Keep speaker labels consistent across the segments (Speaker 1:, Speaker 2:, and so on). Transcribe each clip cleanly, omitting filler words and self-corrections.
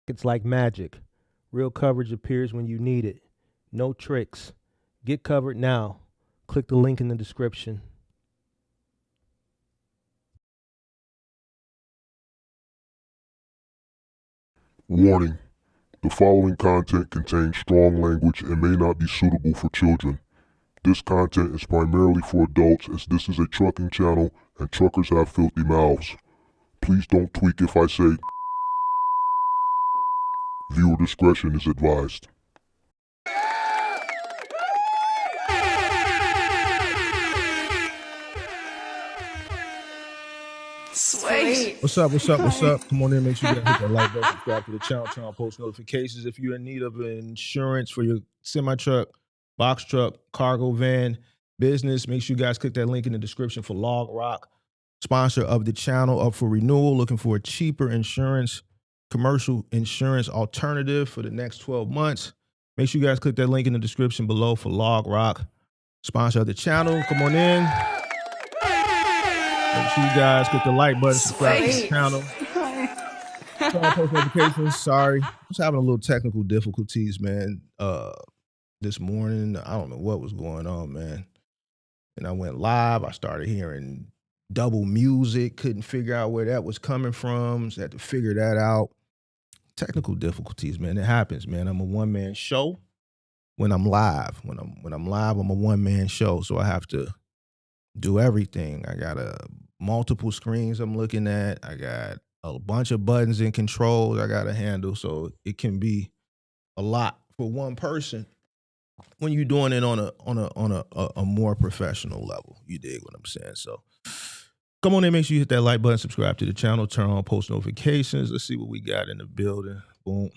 Speaker 1: It's like magic. Real coverage appears when you need it. No tricks. Get covered now. Click the link in the description.
Speaker 2: Warning: the following content contains strong language and may not be suitable for children. This content is primarily for adults, as this is a trucking channel and truckers have filthy mouths. Please don't tweak if I say. Viewer discretion is advised.
Speaker 3: Sweet.
Speaker 1: What's up? Come on in, make sure you guys hit that like button, subscribe to the channel, turn on post notifications. If you're in need of insurance for your semi-truck, box truck, cargo van, business, make sure you guys click that link in the description for Log Rock, sponsor of the channel, up for renewal, looking for a cheaper insurance, commercial insurance alternative for the next 12 months. Make sure you guys click that link in the description below for Log Rock, sponsor of the channel. Come on in. Make sure you guys click the like button, subscribe to the channel. Turn on post notifications. Sorry, I was having a little technical difficulties, man. This morning, I don't know what was going on, man. And I went live. I started hearing double music. Couldn't figure out where that was coming from. So I had to figure that out. Technical difficulties, man. It happens, man. I'm a one-man show when I'm live. When I'm live, I'm a one-man show, so I have to do everything. I got multiple screens I'm looking at. I got a bunch of buttons and controls I got to handle, so it can be a lot for one person when you're doing it on a more professional level. You dig what I'm saying? So come on in, make sure you hit that like button, subscribe to the channel, turn on post notifications. Let's see what we got in the building. Boom.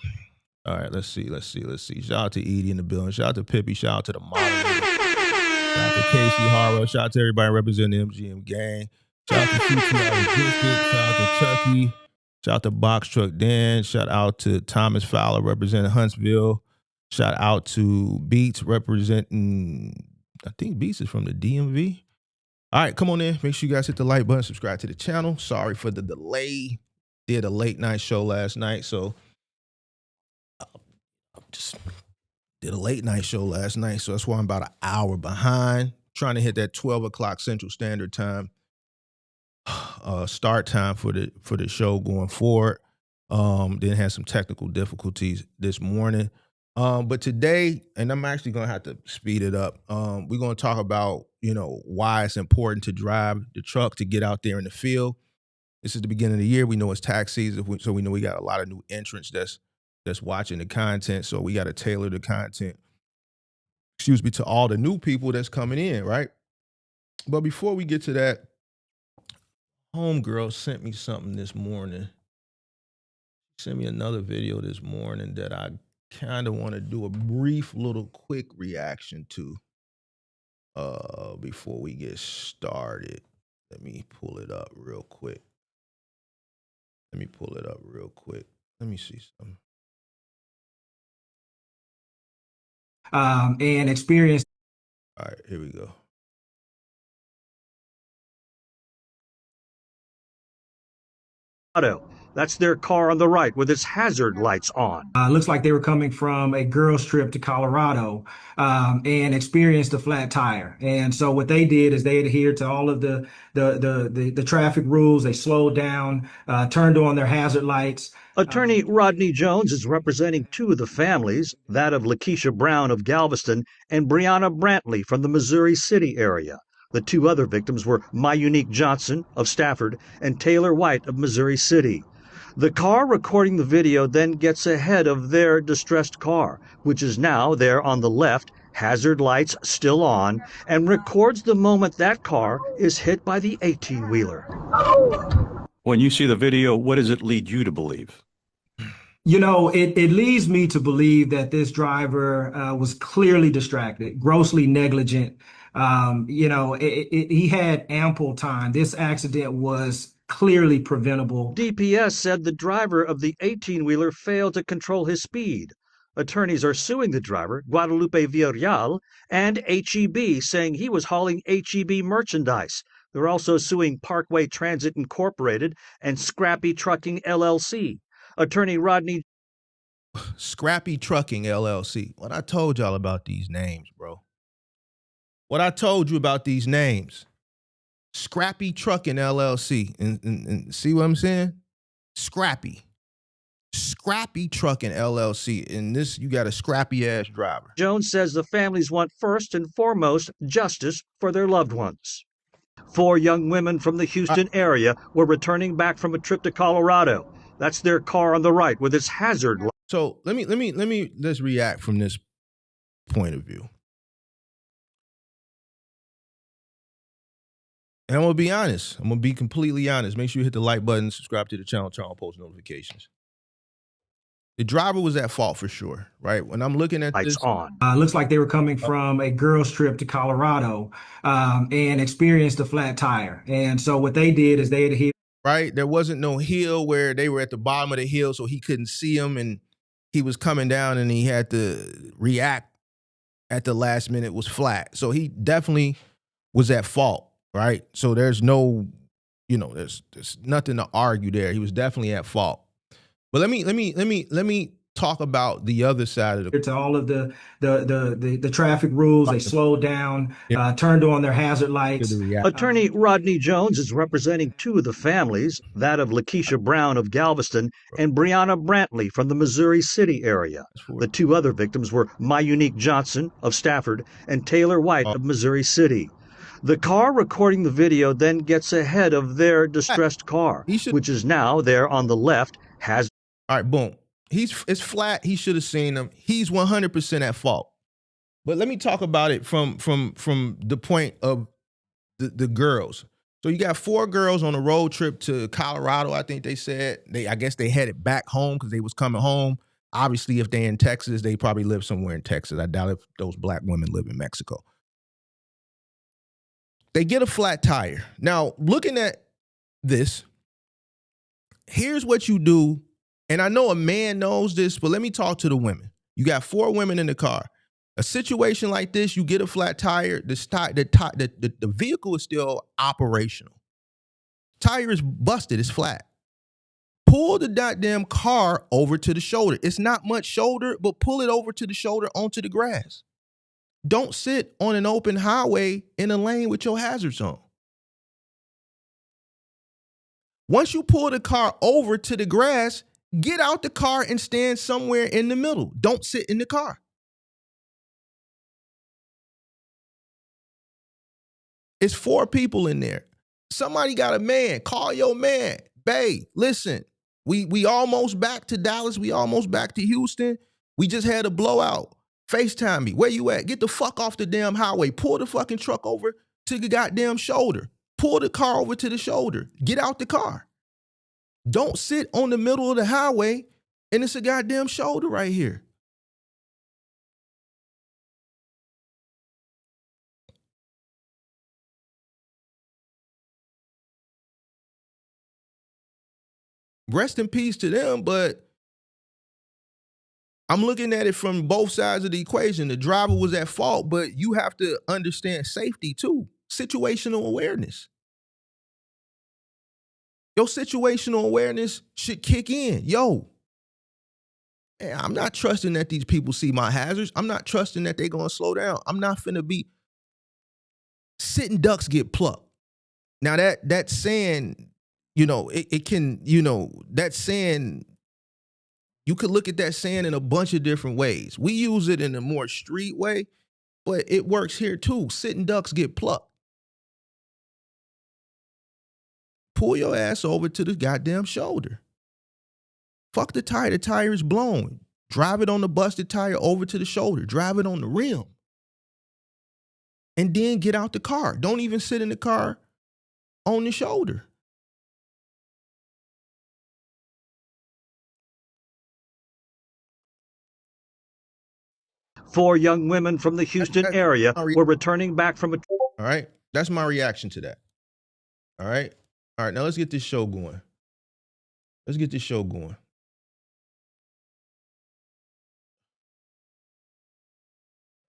Speaker 1: All right, let's see. Shout out to Edie in the building. Shout out to Pippi. Shout out to the moderator. Shout out to Casey Harwell. Shout out to everybody representing the MGM gang. Shout out to CTR Logistics. Shout out to Chucky. Shout out to Box Truck Dan. Shout out to Thomas Fowler representing Huntsville. Shout out to Beats representing, I think Beats is from the DMV. All right, come on in. Make sure you guys hit the like button, subscribe to the channel. Sorry for the delay. Did a late night show last night, so just did a late night show last night, so that's why I'm about an hour behind. Trying to hit that 12 o'clock Central Standard Time start time for the show going forward. Then had some technical difficulties this morning. But today, and I'm actually gonna have to speed it up. We're gonna talk about, why it's important to drive the truck to get out there in the field. This is the beginning of the year. We know it's tax season, so we know we got a lot of new entrants that's watching the content. So we got to tailor the content, to all the new people that's coming in, right? But before we get to that, homegirl sent me something this morning. Sent me another video this morning that I kind of want to do a brief little quick reaction to before we get started. Let me pull it up real quick. Let me see something.
Speaker 4: And experience.
Speaker 1: All right, here we go.
Speaker 4: That's their car on the right with its hazard lights on.
Speaker 5: Looks like they were coming from a girls' trip to Colorado and experienced a flat tire. And so what they did is they adhered to all of the traffic rules. They slowed down, turned on their hazard lights.
Speaker 4: Attorney Rodney Jones is representing two of the families, that of Lakeisha Brown of Galveston and Brianna Brantley from the Missouri City area. The two other victims were Mayunique Johnson of Stafford and Taylor White of Missouri City. The car recording the video then gets ahead of their distressed car, which is now there on the left, hazard lights still on, and records the moment that car is hit by the 18-wheeler.
Speaker 6: When you see the video, what does it lead you to believe?
Speaker 5: You know, it leads me to believe that this driver was clearly distracted, grossly negligent. You know, he had ample time. This accident was clearly preventable.
Speaker 4: DPS said the driver of the 18-wheeler failed to control his speed. Attorneys are suing the driver, Guadalupe Villarreal, and HEB, saying he was hauling HEB merchandise. They're also suing Parkway Transit Incorporated and Scrappy Trucking LLC. Attorney Rodney
Speaker 1: Scrappy Trucking LLC. What I told y'all about these names, bro. What I told you about these names. Scrappy Trucking LLC. And see what I'm saying? Scrappy Trucking LLC. In this, you got a scrappy ass driver.
Speaker 4: Jones says the families want first and foremost justice for their loved ones. 4 young women from the Houston area were returning back from a trip to Colorado. That's their car on the right with its hazard light.
Speaker 1: So let's react from this point of view. And I'm gonna be honest. I'm gonna be completely honest. Make sure you hit the like button, subscribe to the channel, turn on post notifications. The driver was at fault for sure, right? When I'm looking at
Speaker 4: Lights
Speaker 1: this,
Speaker 4: on.
Speaker 5: Looks like they were coming from a girls' trip to Colorado and experienced a flat tire. And so what they did is they adhered.
Speaker 1: Right? There wasn't no hill where they were at the bottom of the hill, so he couldn't see him, and he was coming down, and he had to react at the last minute. Was flat, so he definitely was at fault, right? So there's no, there's nothing to argue there. He was definitely at fault. But let me talk about the other side of the
Speaker 5: to all of the traffic rules. They slowed down, turned on their hazard lights.
Speaker 4: Attorney Rodney Jones is representing two of the families, that of Lakeisha Brown of Galveston and Brianna Brantley from the Missouri City area. The two other victims were Mayunique Johnson of Stafford and Taylor White of Missouri City. The car recording the video then gets ahead of their distressed car, which is now there on the left, has.
Speaker 1: All right, boom. It's flat. He should have seen him. He's 100% at fault. But let me talk about it from the point of the girls. So you got 4 girls on a road trip to Colorado. I think they said I guess they headed back home because they was coming home. Obviously, if they're in Texas, they probably live somewhere in Texas. I doubt if those black women live in Mexico. They get a flat tire. Now, looking at this, here's what you do. And I know a man knows this, but let me talk to the women. You got 4 women in the car. A situation like this, you get a flat tire, the vehicle is still operational. Tire is busted, it's flat. Pull the goddamn car over to the shoulder. It's not much shoulder, but pull it over to the shoulder onto the grass. Don't sit on an open highway in a lane with your hazards on. Once you pull the car over to the grass, get out the car and stand somewhere in the middle. Don't sit in the car. It's 4 people in there. Somebody got a man. Call your man. Babe, listen, we almost back to Dallas. We almost back to Houston. We just had a blowout. FaceTime me. Where you at? Get the fuck off the damn highway. Pull the fucking truck over to the goddamn shoulder. Pull the car over to the shoulder. Get out the car. Don't sit on the middle of the highway and it's a goddamn shoulder right here. Rest in peace to them, but I'm looking at it from both sides of the equation. The driver was at fault, but you have to understand safety too. Situational awareness. Your situational awareness should kick in. Yo, man, I'm not trusting that these people see my hazards. I'm not trusting that they're going to slow down. I'm not finna be sitting ducks get plucked. Now that saying, it can, that saying, you could look at that saying in a bunch of different ways. We use it in a more street way, but it works here too. Sitting ducks get plucked. Pull your ass over to the goddamn shoulder. Fuck the tire. The tire is blown. Drive it on the busted tire over to the shoulder. Drive it on the rim. And then get out the car. Don't even sit in the car on the shoulder.
Speaker 4: Four young women from the Houston area were returning back from a...
Speaker 1: All right. That's my reaction to that. All right. All right. Now let's get this show going. Let's get this show going.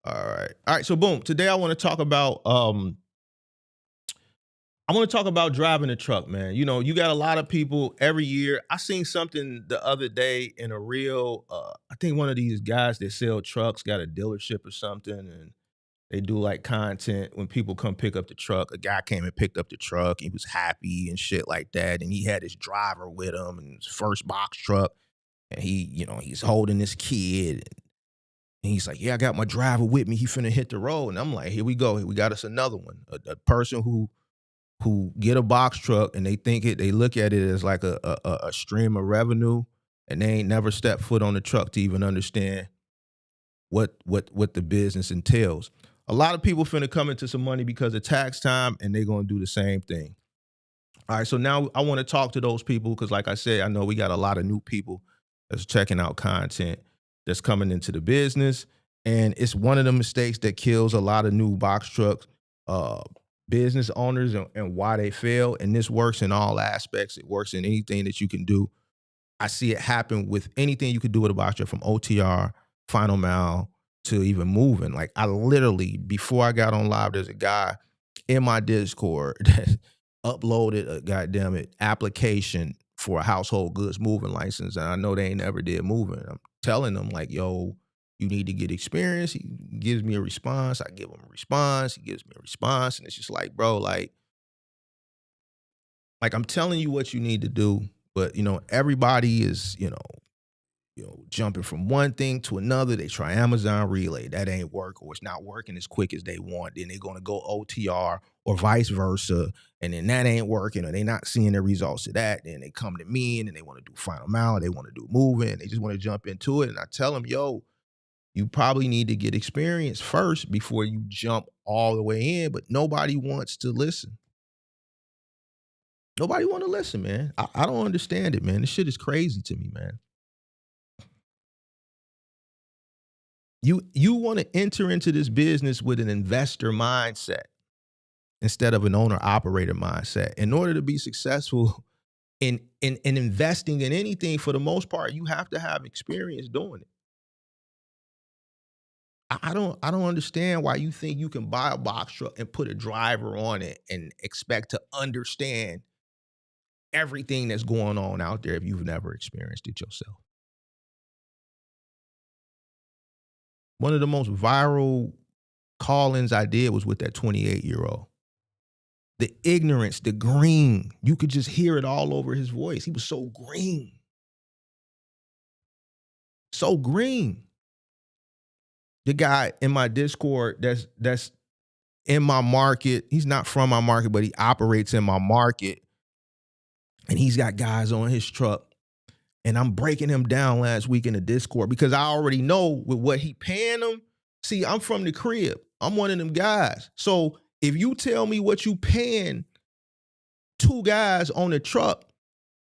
Speaker 1: All right. All right. So boom. Today I want to talk about driving a truck, man. You got a lot of people every year. I seen something the other day in a reel. I think one of these guys that sell trucks got a dealership or something, and they do like content when people come pick up the truck. A guy came and picked up the truck. He was happy and shit like that, and he had his driver with him and his first box truck, and he's holding this kid. And he's like, yeah, I got my driver with me. He finna hit the road. And I'm like, here we go. We got us another one. A person who get a box truck and they look at it as like a stream of revenue, and they ain't never stepped foot on the truck to even understand what the business entails. A lot of people finna come into some money because of tax time, and they're gonna do the same thing. All right, so now I want to talk to those people because, like I said, I know we got a lot of new people that's checking out content that's coming into the business, and it's one of the mistakes that kills a lot of new box trucks business owners and why they fail. And this works in all aspects. It works in anything that you can do. I see it happen with anything you could do with a box truck, from OTR, final mile, to even moving. Like, I literally, before I got on live, there's a guy in my Discord that uploaded a application for a household goods moving license, and I know they ain't never did moving. I'm telling them, like, yo, you need to get experience. He gives me a response. I give him a response. He gives me a response. And it's just like, bro, like I'm telling you what you need to do, but everybody is, jumping from one thing to another. They try Amazon Relay. That ain't work, or it's not working as quick as they want. Then they're going to go OTR or vice versa. And then that ain't working, or they're not seeing the results of that. Then they come to me and then they want to do final mile. They want to do moving. They just want to jump into it. And I tell them, yo, you probably need to get experience first before you jump all the way in, but nobody wants to listen. Nobody want to listen, man. I don't understand it, man. This shit is crazy to me, man. You want to enter into this business with an investor mindset instead of an owner-operator mindset. In order to be successful in investing in anything, for the most part, you have to have experience doing it. I don't understand why you think you can buy a box truck and put a driver on it and expect to understand everything that's going on out there if you've never experienced it yourself. One of the most viral call-ins I did was with that 28-year-old. The ignorance, the green, you could just hear it all over his voice. He was so green. So green. The guy in my Discord that's in my market, he's not from my market, but he operates in my market. And he's got guys on his truck. And I'm breaking him down last week in the Discord because I already know with what he paying them. See, I'm from the crib. I'm one of them guys. So if you tell me what you paying two guys on the truck,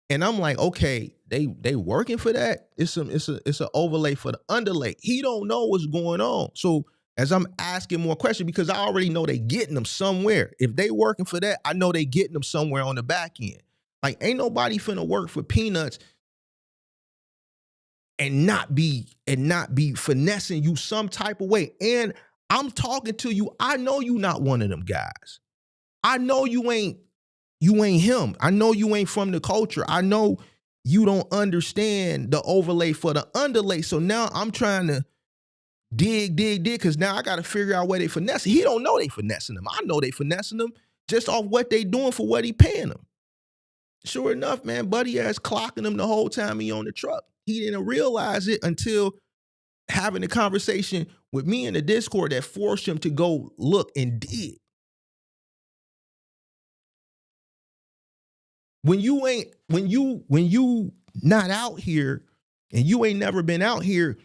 Speaker 1: and I'm like, okay, they working for that. It's an overlay for the underlay. He don't know what's going on. So as I'm asking more questions, because I already know they getting them somewhere. If they working for that, I know they getting them somewhere on the back end. Like, ain't nobody finna work for peanuts and not be finessing you some type of way. And I'm talking to you. I know you not one of them guys. I know you ain't You ain't him. I know you ain't from the culture. I know you don't understand the overlay for the underlay. So now I'm trying to dig, because now I got to figure out where they finessing. He don't know they finessing him. I know they finessing him just off what they doing for what he paying them. Sure enough, man, buddy ass clocking him the whole time he on the truck. He didn't realize it until having a conversation with me in the Discord that forced him to go look and dig. When you not out here and you ain't never been out here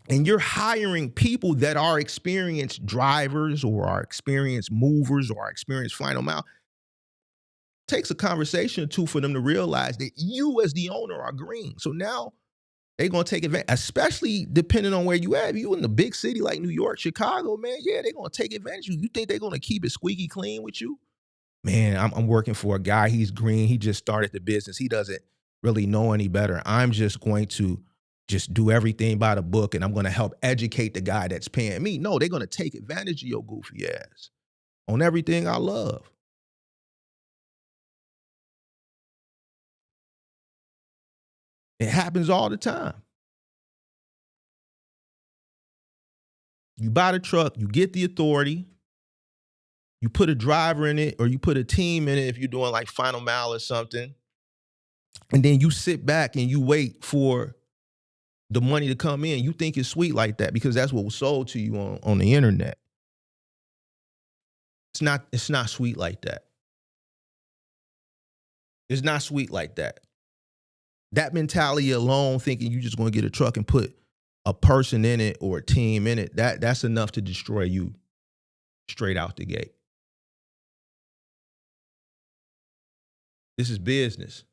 Speaker 1: and you're hiring people that are experienced drivers or are experienced movers or are experienced final mile, takes a conversation or two for them to realize that you as the owner are green. So now they're going to take advantage, especially depending on where you at. If you in the big city like New York, Chicago, man, yeah, they're going to take advantage of you. You think they're going to keep it squeaky clean with you? Man, I'm working for a guy. He's green. He just started the business. He doesn't really know any better. I'm just going to just do everything by the book, and I'm going to help educate the guy that's paying me. No, they're going to take advantage of your goofy ass on everything I love. It happens all the time. You buy the truck, you get the authority, you put a driver in it or you put a team in it if you're doing like final mile or something, and then you sit back and you wait for the money to come in. You think it's sweet like that because that's what was sold to you on the internet. It's not sweet like that. It's not sweet like that. That mentality alone, thinking you're just going to get a truck and put a person in it or a team in it, that's enough to destroy you straight out the gate. This is business.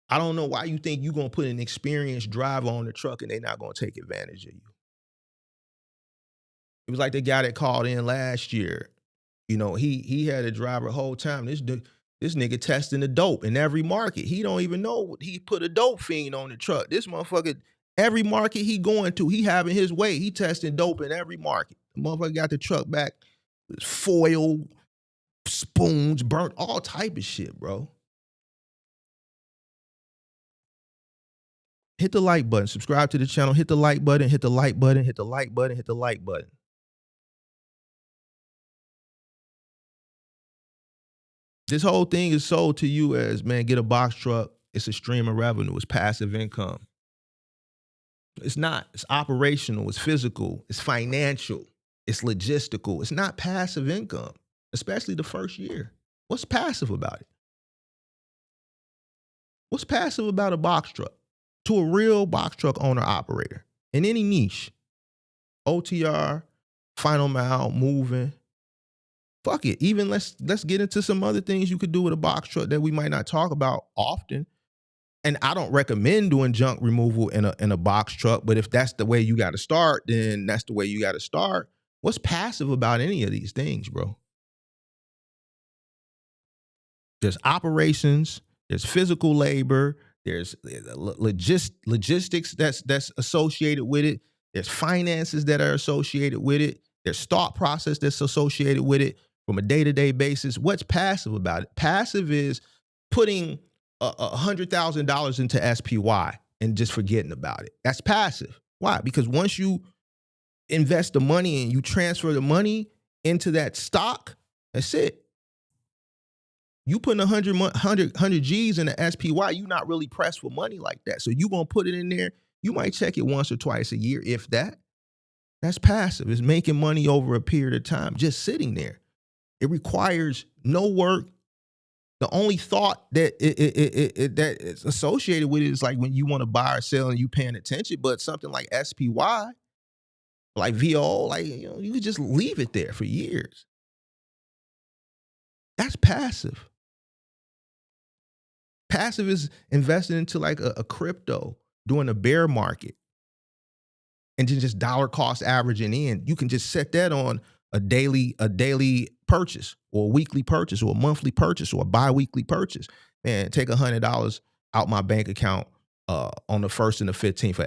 Speaker 1: I don't know why you think you're going to put an experienced driver on the truck and they're not going to take advantage of you. It was like the guy that called in last year. You know, he had a driver the whole time. This nigga testing the dope in every market. He don't even know he put a dope fiend on the truck. This motherfucker, every market he going to, he having his way. He testing dope in every market. The motherfucker got the truck back with foil, spoons, burnt, all type of shit, bro. Hit the like button, subscribe to the channel, hit the like button, hit the like button, hit the like button, hit the like button. This whole thing is sold to you as, man, get a box truck. It's a stream of revenue. It's passive income. It's not. It's operational. It's physical. It's financial. It's logistical. It's not passive income, especially the first year. What's passive about it? What's passive about a box truck? To a real box truck owner operator in any niche, OTR, final mile, moving. Fuck it. Even let's get into some other things you could do with a box truck that we might not talk about often. And I don't recommend doing junk removal in a box truck, but if that's the way you got to start, then that's the way you got to start. What's passive about any of these things, bro? There's operations, there's physical labor, there's logistics that's associated with it. There's finances that are associated with it. There's thought process that's associated with it from a day-to-day basis. What's passive about it? Passive is putting $100,000 into SPY and just forgetting about it. That's passive. Why? Because once you invest the money and you transfer the money into that stock, that's it. You putting 100 G's in the SPY, you're not really pressed for money like that. So you're going to put it in there. You might check it once or twice a year, if that. That's passive. It's making money over a period of time, just sitting there. It requires no work. The only thought that that is associated with it is like when you want to buy or sell and you paying attention, but something like SPY, like VO, like, you know, you could just leave it there for years. That's passive. Passive is investing into like a crypto during a bear market and then just dollar cost averaging in. You can just set that on a daily purchase or a weekly purchase or a monthly purchase or a bi-weekly purchase. Man, take $100 out my bank account on the 1st and the 15th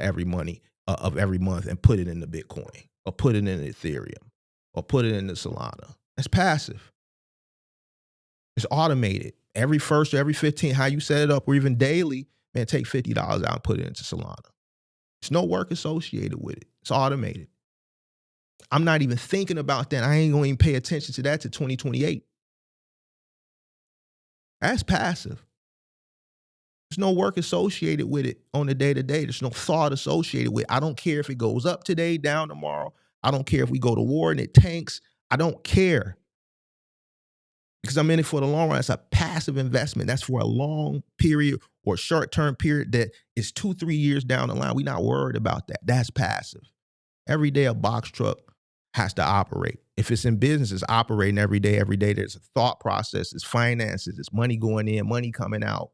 Speaker 1: of every month and put it in the Bitcoin or put it in Ethereum or put it in the Solana. That's passive. It's automated. Every first or every 15, how you set it up, or even daily, man, take $50 out and put it into Solana. There's no work associated with it. It's automated. I'm not even thinking about that. I ain't going to even pay attention to that to 2028. That's passive. There's no work associated with it on the day-to-day. There's no thought associated with it. I don't care if it goes up today, down tomorrow. I don't care if we go to war and it tanks. I don't care. Because I'm in it for the long run. It's a passive investment. That's for a long period or short-term period that is 2-3 years down the line. We're not worried about that. That's passive. Every day a box truck has to operate. If it's in business, it's operating every day. Every day there's a thought process, there's finances, there's money going in, money coming out.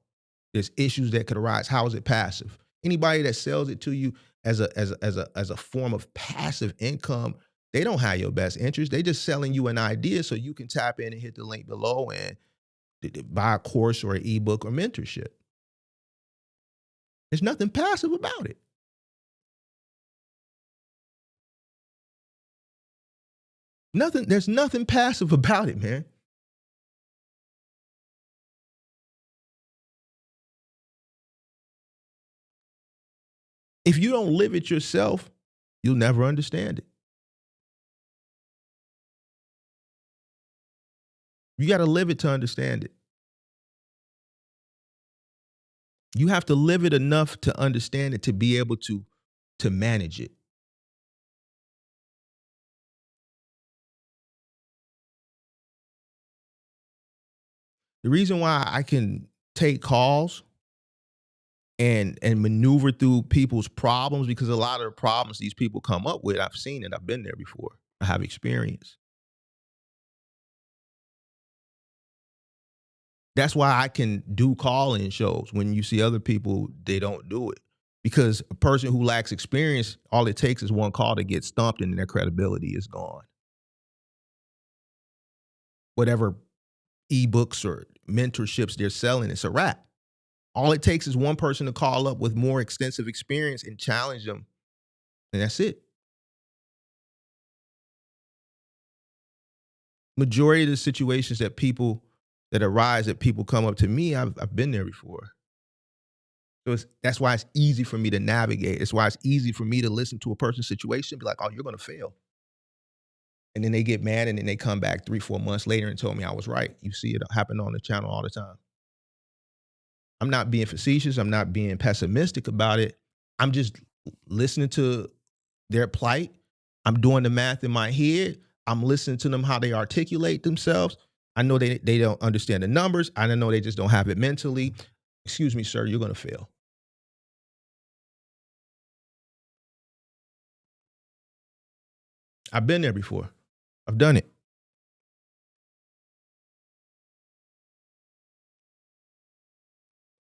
Speaker 1: There's issues that could arise. How is it passive? Anybody that sells it to you as a form of passive income, they don't have your best interest. They just selling you an idea so you can tap in and hit the link below and buy a course or an ebook or mentorship. There's nothing passive about it. There's nothing passive about it, man. If you don't live it yourself, you'll never understand it. You got to live it to understand it. You have to live it enough to understand it, to be able to manage it. The reason why I can take calls and maneuver through people's problems, because a lot of the problems these people come up with, I've seen it. I've been there before. I have experience. That's why I can do call-in shows when you see other people, they don't do it. Because a person who lacks experience, all it takes is one call to get stumped and their credibility is gone. Whatever ebooks or mentorships they're selling, it's a wrap. All it takes is one person to call up with more extensive experience and challenge them, and that's it. Majority of the situations that arise, that people come up to me, I've been there before. So that's why it's easy for me to navigate. It's why it's easy for me to listen to a person's situation and be like, oh, you're going to fail. And then they get mad and then they come back 3-4 months later and told me I was right. You see it happen on the channel all the time. I'm not being facetious. I'm not being pessimistic about it. I'm just listening to their plight. I'm doing the math in my head. I'm listening to them, how they articulate themselves. I know they don't understand the numbers. I know they just don't have it mentally. Excuse me, sir, you're going to fail. I've been there before. I've done it.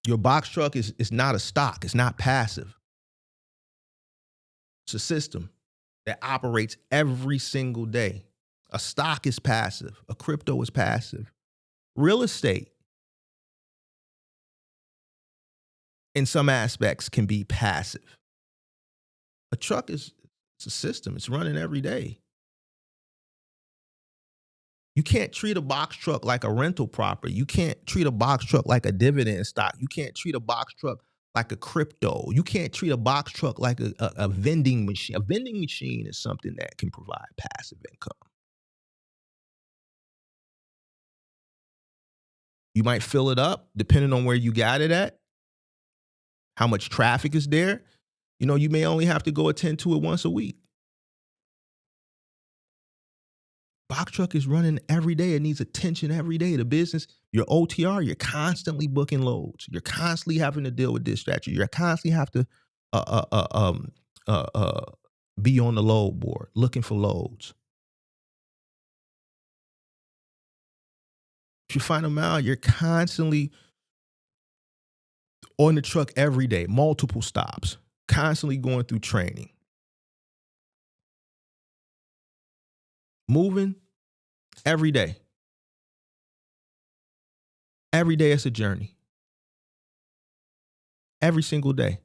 Speaker 1: Your box truck is not a stock. It's not passive. It's a system that operates every single day. A stock is passive. A crypto is passive. Real estate, in some aspects, can be passive. A truck it's a system. It's running every day. You can't treat a box truck like a rental property. You can't treat a box truck like a dividend stock. You can't treat a box truck like a crypto. You can't treat a box truck like a vending machine. A vending machine is something that can provide passive income. You might fill it up depending on where you got it at, how much traffic is there. You know, you may only have to go attend to it once a week. Box truck is running every day. It needs attention every day. The business, your OTR, you're constantly booking loads. You're constantly having to deal with distraction. You're constantly have to be on the load board looking for loads. If you find them out, you're constantly on the truck every day, multiple stops, constantly going through training. Moving every day. Every day it's a journey. Every single day.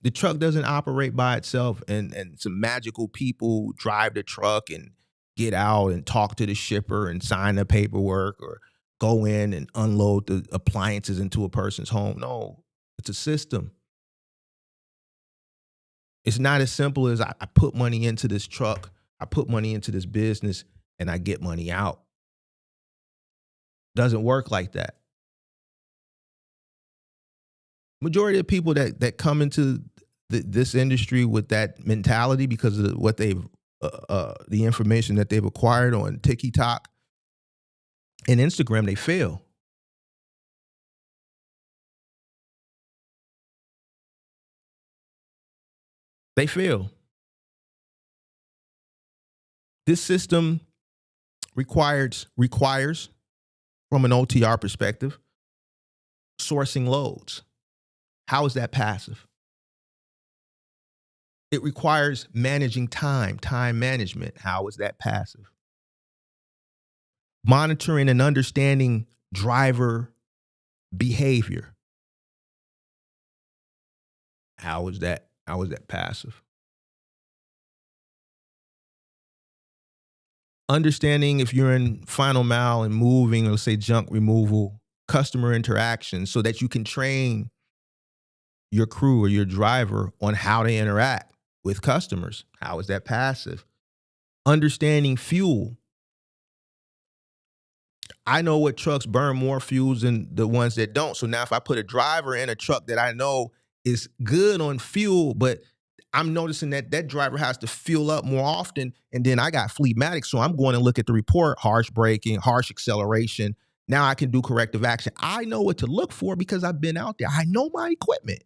Speaker 1: The truck doesn't operate by itself and some magical people drive the truck and get out and talk to the shipper and sign the paperwork or go in and unload the appliances into a person's home. No, it's a system. It's not as simple as I put money into this truck, I put money into this business, and I get money out. Doesn't work like that. Majority of people that come into this industry with that mentality because of what they've the information that they've acquired on TikTok and Instagram, they fail. They fail. This system requires from an OTR perspective, sourcing loads. How is that passive? It requires managing time management. How is that passive? Monitoring and understanding driver behavior. How is that passive? Understanding if you're in final mile and moving, or let's say junk removal, customer interaction, so that you can train your crew or your driver on how to interact with customers. How is that passive? Understanding fuel. I know what trucks burn more fuels than the ones that don't. So now if I put a driver in a truck that I know is good on fuel, but I'm noticing that driver has to fuel up more often, and then I got Fleetmatic, so I'm going to look at the report, harsh braking, harsh acceleration. Now I can do corrective action. I know what to look for because I've been out there. I know my equipment.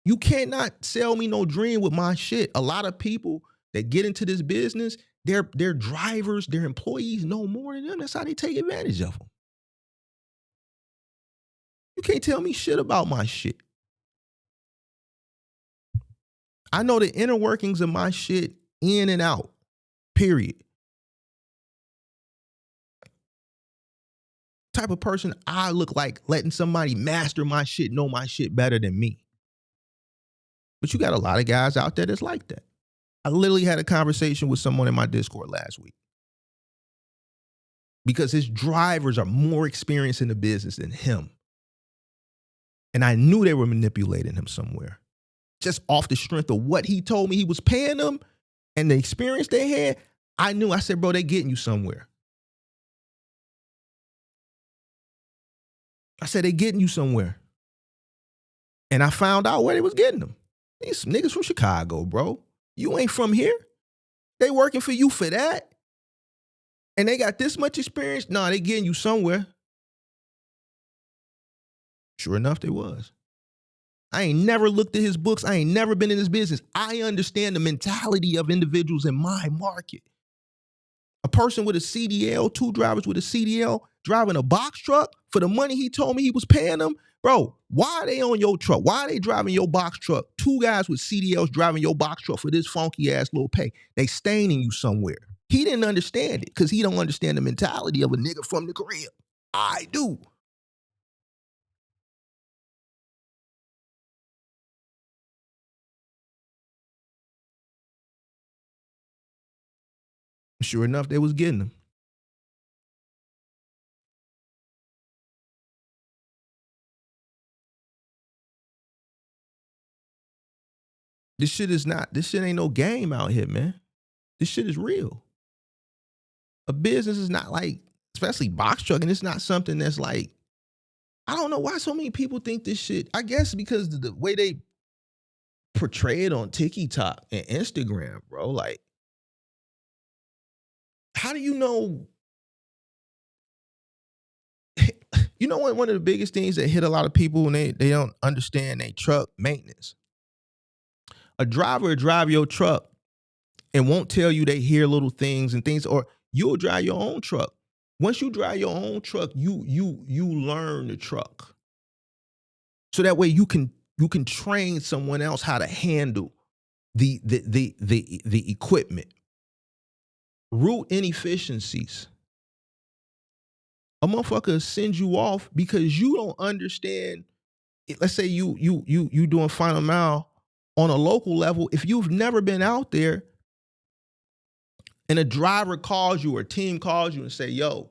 Speaker 1: You cannot sell me no dream with my shit. A lot of people that get into this business, their drivers, their employees know more than them. That's how they take advantage of them. You can't tell me shit about my shit. I know the inner workings of my shit in and out, period. Type of person I look like letting somebody master my shit, know my shit better than me. But you got a lot of guys out there that's like that. I literally had a conversation with someone in my Discord last week because his drivers are more experienced in the business than him. And I knew they were manipulating him somewhere. Just off the strength of what he told me he was paying them and the experience they had, I knew. I said, bro, they getting you somewhere. I said, they getting you somewhere. And I found out where they was getting them. These niggas from Chicago, bro. You ain't from here. They working for you for that. And they got this much experience. Nah, they getting you somewhere. Sure enough, they was. I ain't never looked at his books. I ain't never been in this business. I understand the mentality of individuals in my market. A person with a CDL, two drivers with a CDL, driving a box truck for the money he told me he was paying them. Bro, why are they on your truck? Why are they driving your box truck? Two guys with CDLs driving your box truck for this funky ass little pay. They staining you somewhere. He didn't understand it because he don't understand the mentality of a nigga from the crib. I do. Sure enough, they was getting them. This shit ain't no game out here, man. This shit is real. A business is not like, especially box trucking, it's not something that's like, I don't know why so many people think this shit. I guess because the way they portray it on TikTok and Instagram, bro. Like, how do you know? You know what? One of the biggest things that hit a lot of people when they don't understand their truck maintenance. A driver will drive your truck and won't tell you they hear little things and things, or you'll drive your own truck. Once you drive your own truck, you learn the truck. So that way you can train someone else how to handle the equipment. Root inefficiencies. A motherfucker sends you off because you don't understand. Let's say you doing final mile on a local level. If you've never been out there and a driver calls you or a team calls you and say, yo,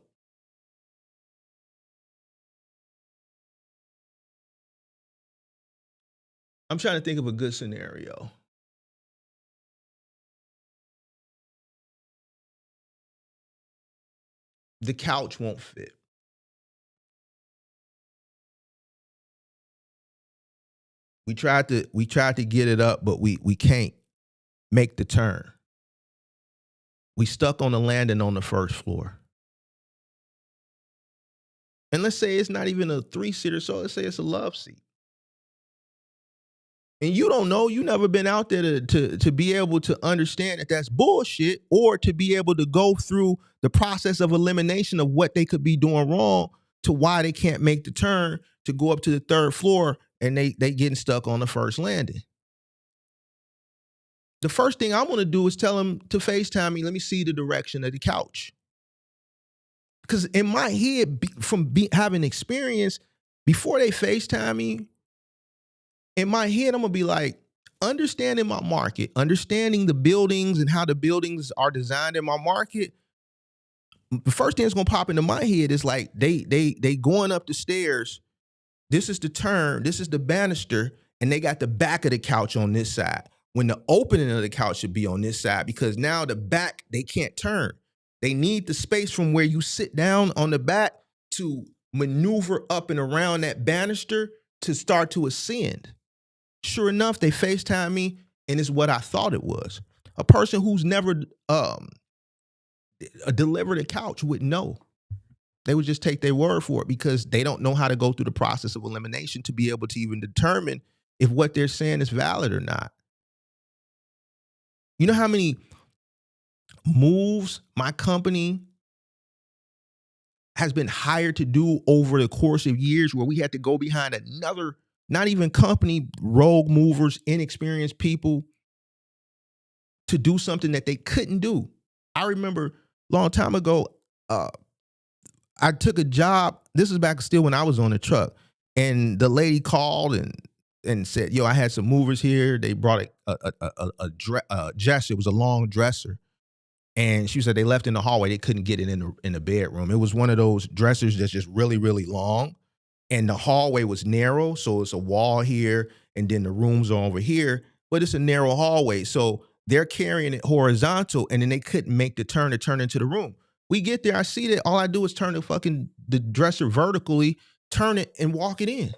Speaker 1: I'm trying to think of a good scenario. The couch won't fit. We tried to get it up, but we can't make the turn. We stuck on the landing on the first floor. And let's say it's not even a 3-seater, so let's say it's a love seat. And you don't know, you never been out there to be able to understand that that's bullshit, or to be able to go through the process of elimination of what they could be doing wrong to why they can't make the turn to go up to the 3rd floor and they getting stuck on the first landing. The first thing I'm going to do is tell them to FaceTime me. Let me see the direction of the couch. Because in my head, from having experience, before they FaceTime me, in my head, I'm going to be like, understanding my market, understanding the buildings and how the buildings are designed in my market. The first thing that's going to pop into my head is like, they going up the stairs. This is the turn. This is the banister. And they got the back of the couch on this side, when the opening of the couch should be on this side, because now the back, they can't turn. They need the space from where you sit down on the back to maneuver up and around that banister to start to ascend. Sure enough, they FaceTime me, and it's what I thought it was. A person who's never delivered a couch would know. They would just take their word for it, because they don't know how to go through the process of elimination to be able to even determine if what they're saying is valid or not. You know how many moves my company has been hired to do over the course of years, where we had to go behind another, not even company, rogue movers, inexperienced people, to do something that they couldn't do. I remember a long time ago, I took a job. This is back still when I was on the truck, and the lady called and said, "Yo, I had some movers here. They brought a dresser. It was a long dresser, and she said they left in the hallway. They couldn't get it in the bedroom. It was one of those dressers that's just really, really long, and the hallway was narrow. So it's a wall here, and then the rooms are over here, but it's a narrow hallway. So they're carrying it horizontal, and then they couldn't make the turn to turn into the room. We get there, I see that all I do is turn the dresser vertically, turn it, and walk it in.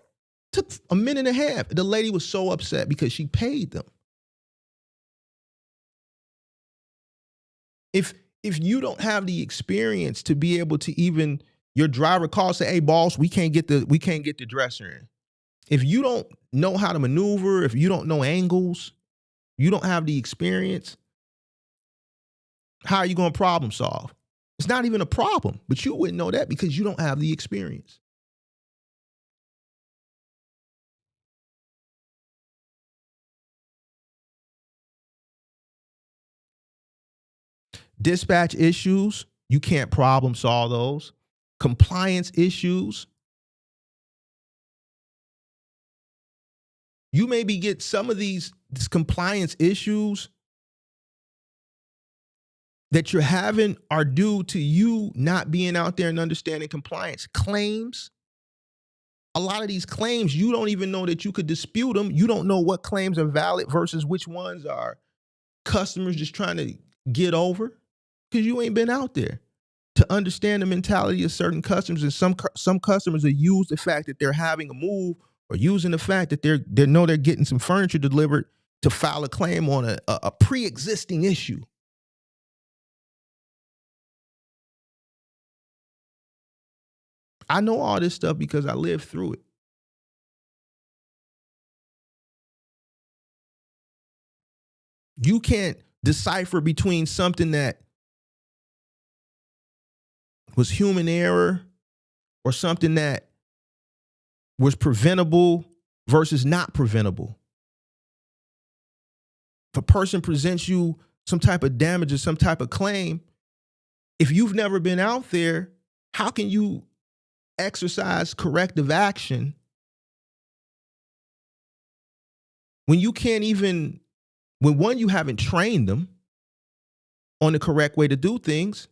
Speaker 1: Took a minute and a half. The lady was so upset because she paid them. If you don't have the experience to be able to even, your driver calls, say, "Hey boss, we can't get the dresser in." If you don't know how to maneuver, if you don't know angles, you don't have the experience, how are you going to problem solve? It's not even a problem, but you wouldn't know that because you don't have the experience. Dispatch issues, you can't problem solve those. Compliance issues, you maybe get some of these compliance issues that you're having are due to you not being out there and understanding compliance. Claims, a lot of these claims, you don't even know that you could dispute them. You don't know what claims are valid versus which ones are customers just trying to get over, because you ain't been out there to understand the mentality of certain customers. And some customers will use the fact that they're having a move, or using the fact that they know they're getting some furniture delivered, to file a claim on a pre-existing issue. I know all this stuff because I lived through it. You can't decipher between something that was human error or something that was preventable versus not preventable. If a person presents you some type of damage or some type of claim, if you've never been out there, how can you exercise corrective action when you can't even, when one, you haven't trained them on the correct way to do things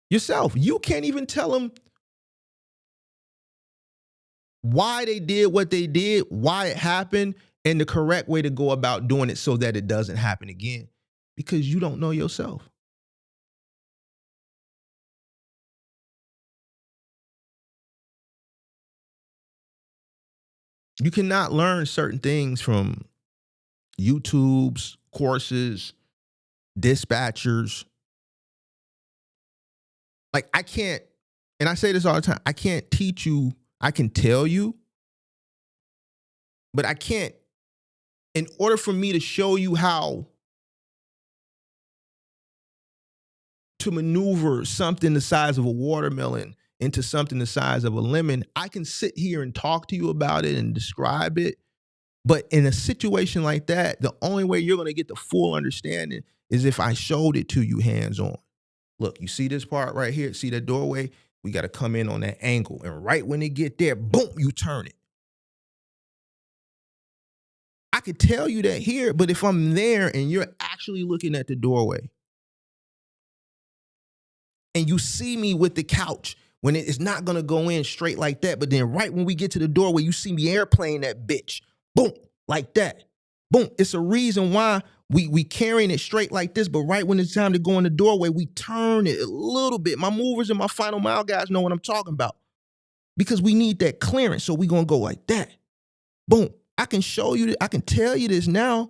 Speaker 1: yourself? You can't even tell them why they did what they did, why it happened, and the correct way to go about doing it so that it doesn't happen again. Because you don't know yourself. You cannot learn certain things from YouTube's courses, dispatchers. Like I can't, and I say this all the time, I can't teach you, I can tell you, but I can't, in order for me to show you how to maneuver something the size of a watermelon into something the size of a lemon, I can sit here and talk to you about it and describe it. But in a situation like that, the only way you're going to get the full understanding is if I showed it to you hands-on. Look, you see this part right here? See that doorway? We got to come in on that angle. And right when they get there, boom, you turn it. I could tell you that here, but if I'm there and you're actually looking at the doorway and you see me with the couch, when it's not going to go in straight like that, but then right when we get to the doorway, you see me airplane that bitch. Boom, like that. Boom. It's a reason why we carrying it straight like this, but right when it's time to go in the doorway, we turn it a little bit. My movers and my final mile guys know what I'm talking about because we need that clearance, so we going to go like that. Boom. I can show you, I can tell you this now,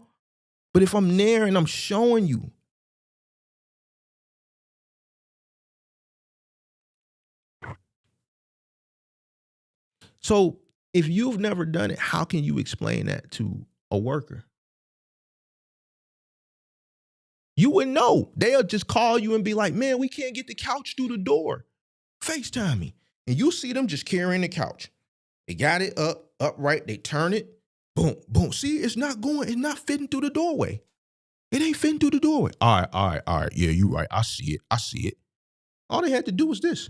Speaker 1: but if I'm there and I'm showing you, so if you've never done it, how can you explain that to a worker? You wouldn't know. They'll just call you and be like, man, we can't get the couch through the door. FaceTime me. And you see them just carrying the couch. They got it upright. They turn it. Boom, boom. See, it's not fitting through the doorway. It ain't fitting through the doorway. All right. Yeah, you're right. I see it. All they had to do was this.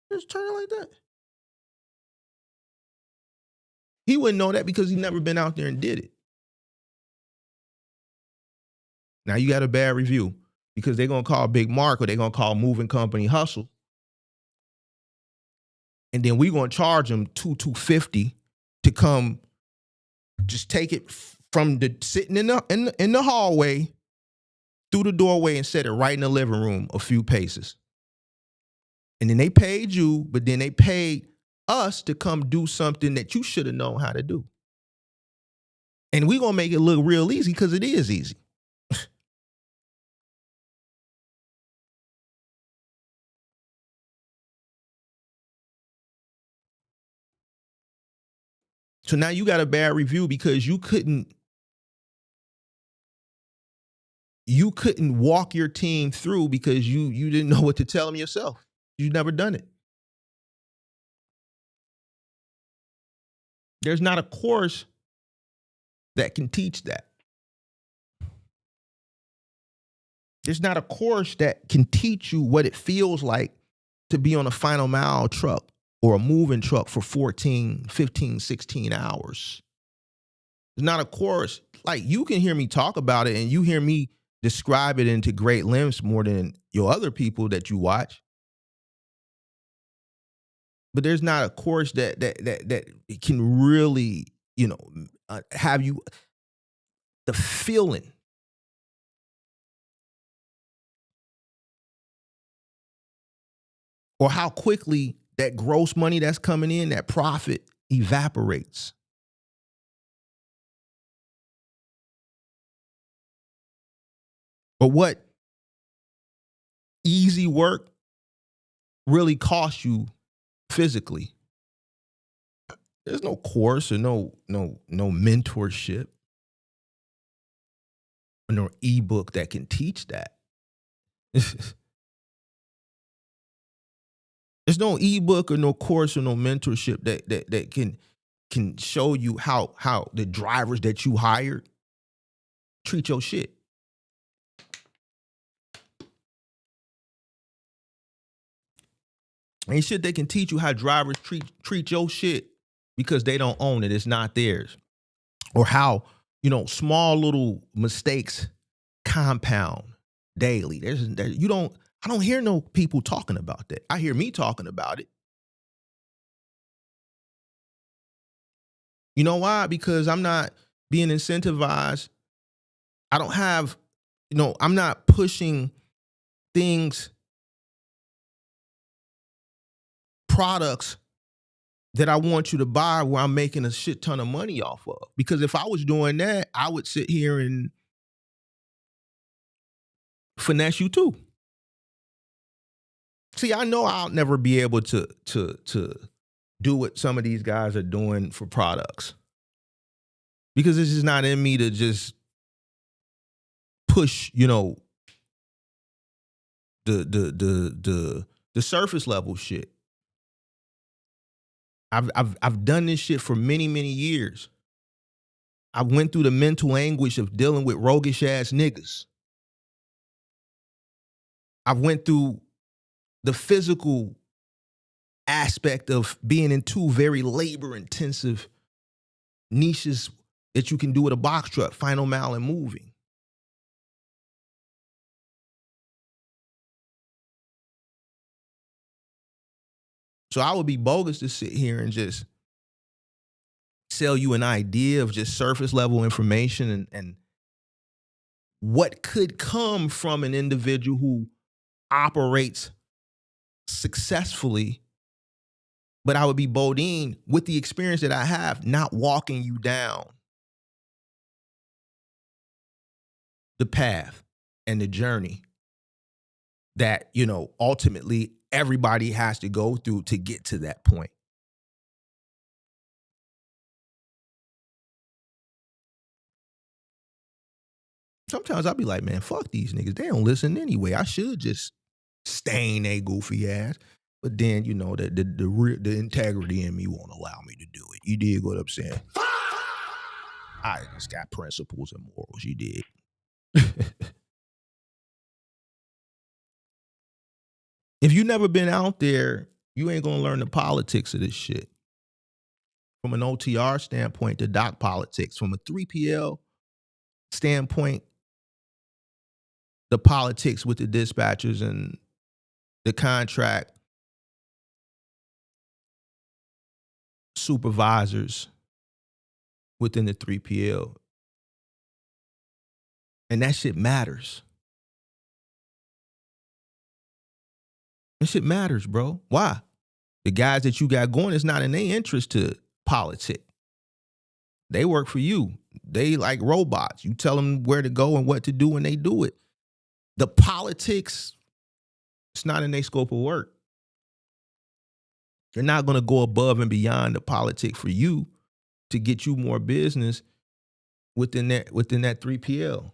Speaker 1: Just turn it like that. He wouldn't know that because he never been out there and did it. Now you got a bad review because they're going to call Big Mark or they're going to call Moving Company Hustle. And then we're going to charge them $250 to come just take it from the sitting in the hallway through the doorway and set it right in the living room a few paces. And then they paid you, but then they paid us to come do something that you should have known how to do. And we're going to make it look real easy because it is easy. So now you got a bad review because you couldn't walk your team through because you didn't know what to tell them yourself. You've never done it. There's not a course that can teach that. There's not a course that can teach you what it feels like to be on a final mile truck or a moving truck for 14, 15, 16 hours. There's not a course. Like, you can hear me talk about it and you hear me describe it into great lengths more than your other people that you watch. But there's not a course that can really, have you the feeling. Or how quickly that gross money that's coming in, that profit, evaporates. But what easy work really costs you physically. There's no course or no mentorship or no ebook that can teach that. There's no ebook or no course or no mentorship that can show you how the drivers that you hired treat your shit. Ain't shit they can teach you how drivers treat your shit because they don't own it. It's not theirs. Or how, small little mistakes compound daily. I don't hear no people talking about that. I hear me talking about it. You know why? Because I'm not being incentivized. I don't have, I'm not pushing things, products that I want you to buy where I'm making a shit ton of money off of. Because if I was doing that, I would sit here and finesse you too. See, I know I'll never be able to do what some of these guys are doing for products. Because it's just not in me to just push, the surface level shit. I've done this shit for many, many years. I went through the mental anguish of dealing with roguish ass niggas. I went through the physical aspect of being in two very labor intensive niches that you can do with a box truck, final mile and moving. So I would be bogus to sit here and just sell you an idea of just surface level information and what could come from an individual who operates successfully. But I would be Bodine with the experience that I have, not walking you down the path and the journey that, ultimately everybody has to go through to get to that point. Sometimes I'll be like, man, fuck these niggas. They don't listen anyway. I should just stain they goofy ass. But then, the integrity in me won't allow me to do it. You dig what I'm saying? I just got principles and morals. You did. If you never been out there, you ain't gonna learn the politics of this shit. From an OTR standpoint, the doc politics. From a 3PL standpoint, the politics with the dispatchers and the contract supervisors within the 3PL. And that shit matters. That shit matters, bro. Why? The guys that you got going, it's not in their interest to politic. They work for you. They like robots. You tell them where to go and what to do and they do it. The politics, it's not in their scope of work. They're not going to go above and beyond the politic for you to get you more business within that 3PL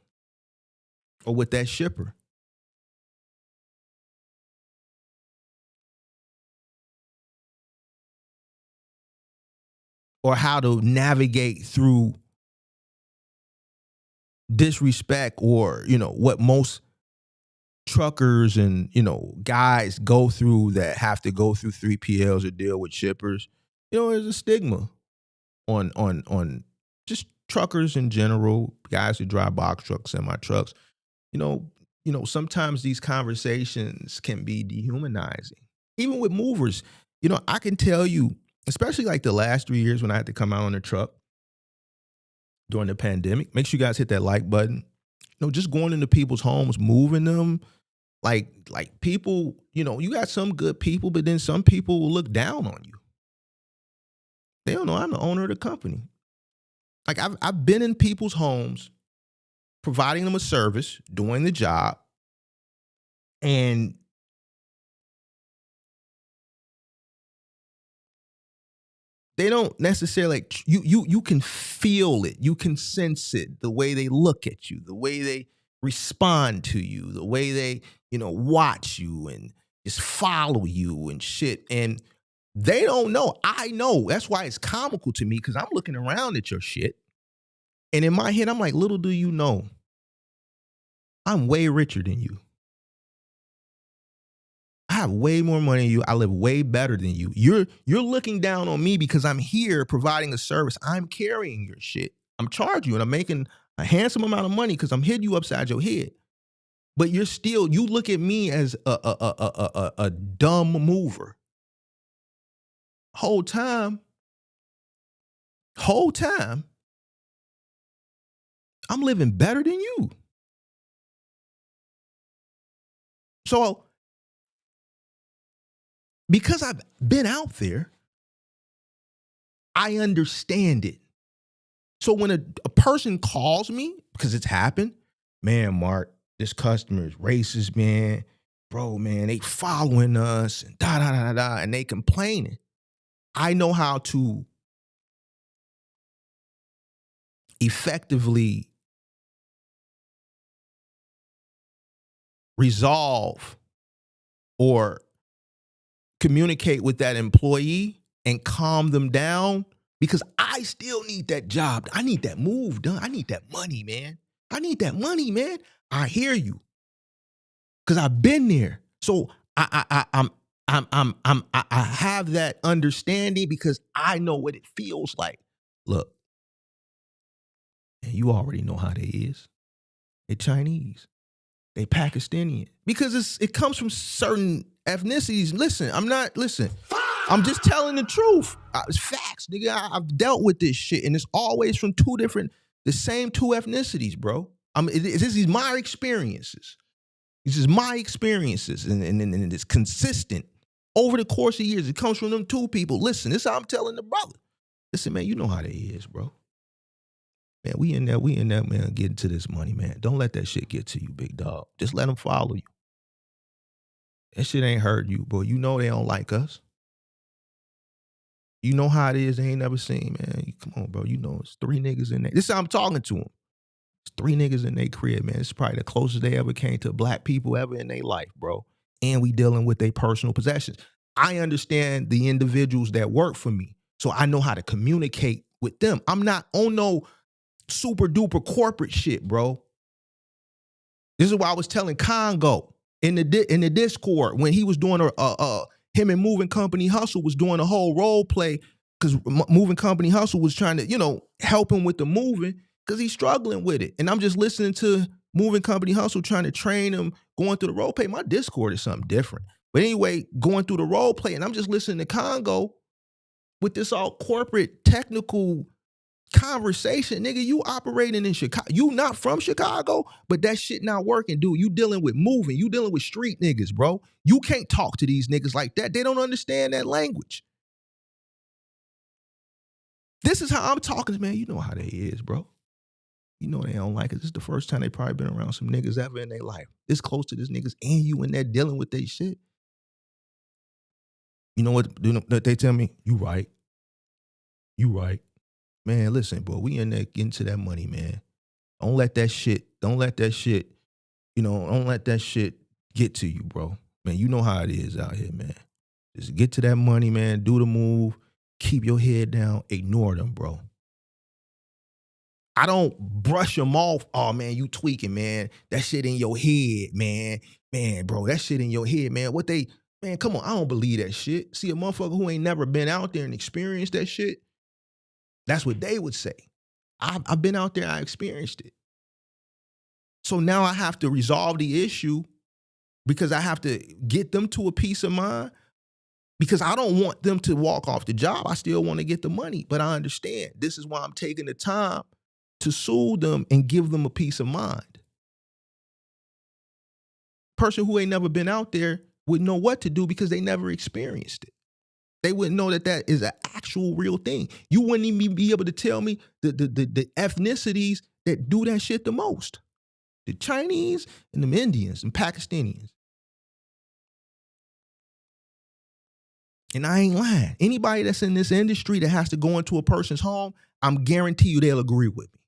Speaker 1: or with that shipper. Or how to navigate through disrespect or, what most truckers and, guys go through that have to go through 3PLs or deal with shippers. There's a stigma on just truckers in general, guys who drive box trucks, semi trucks. Sometimes these conversations can be dehumanizing. Even with movers, I can tell you, especially like the last 3 years when I had to come out on the truck during the pandemic, make sure you guys hit that like button. Just going into people's homes, moving them, like people, you got some good people, but then some people will look down on you. They don't know I'm the owner of the company. Like I've been in people's homes, providing them a service, doing the job, and they don't necessarily you can feel it, you can sense it, the way they look at you, the way they respond to you, the way they watch you and just follow you and shit. And they don't know. I know. That's why it's comical to me, because I'm looking around at your shit, and in my head I'm like, little do you know, I'm way richer than you. I have way more money than you. I live way better than you. You're looking down on me because I'm here providing a service. I'm carrying your shit. I'm charging you, and I'm making a handsome amount of money because I'm hitting you upside your head. But you look at me as a dumb mover. Whole time, Whole time, I'm living better than you. So, because I've been out there, I understand it. So when a person calls me, because it's happened, man, Mark, this customer is racist, man. Bro, man, they following us and da-da-da-da, and they complaining. I know how to effectively resolve or communicate with that employee and calm them down, because I still need that job. I need that move done. I need that money, man. I need that money, man. I hear you, because I've been there. So I have that understanding because I know what it feels like. Look, and you already know how they is. They Chinese. They Pakistani. Because it comes from certain ethnicities. Listen, I'm just telling the truth. It's facts, nigga. I've dealt with this shit, and it's always from the same two ethnicities, bro. This is my experiences. This is my experiences, and it's consistent over the course of years. It comes from them two people. Listen, this is how I'm telling the brother. Listen, man, you know how they is, bro. Man, we in there, man, getting to this money, man. Don't let that shit get to you, big dog. Just let them follow you. That shit ain't hurt you, bro. You know they don't like us. You know how it is. They ain't never seen, man. Come on, bro. You know it's 3 niggas in there. This is how I'm talking to them. It's 3 niggas in their crib, man. It's probably the closest they ever came to black people ever in their life, bro. And we dealing with their personal possessions. I understand the individuals that work for me, so I know how to communicate with them. I'm not on no super duper corporate shit, bro. This is why I was telling Congo in the Discord when he was doing him and Moving Company Hustle was doing a whole role play, because Moving Company Hustle was trying to, help him with the moving, because he's struggling with it. And I'm just listening to Moving Company Hustle trying to train him, going through the role play. My Discord is something different. But anyway, going through the role play, and I'm just listening to Congo with this all corporate technical conversation. Nigga, you operating in Chicago. You not from Chicago, but that shit not working, dude. You dealing with moving. You dealing with street niggas, bro. You can't talk to these niggas like that. They don't understand that language. This is how I'm talking, man. You know how they is, bro. You know they don't like it. This is the first time they probably been around some niggas ever in their life. This close to this niggas, and you in there dealing with their shit. You know what they tell me? You right. You right. Man, listen, bro, we in there getting to that money, man. Don't let that shit get to you, bro. Man, you know how it is out here, man. Just get to that money, man. Do the move. Keep your head down. Ignore them, bro. I don't brush them off. Oh, man, you tweaking, man. That shit in your head, man. Man, bro, that shit in your head, man. Man, come on. I don't believe that shit. See, a motherfucker who ain't never been out there and experienced that shit, that's what they would say. I've been out there. I experienced it. So now I have to resolve the issue, because I have to get them to a peace of mind, because I don't want them to walk off the job. I still want to get the money, but I understand. This is why I'm taking the time to soothe them and give them a peace of mind. Person who ain't never been out there wouldn't know what to do, because they never experienced it. They wouldn't know that is an actual real thing. You wouldn't even be able to tell me the ethnicities that do that shit the most. The Chinese and the Indians and Pakistanians. And I ain't lying. Anybody that's in this industry that has to go into a person's home, I'm guarantee you they'll agree with me.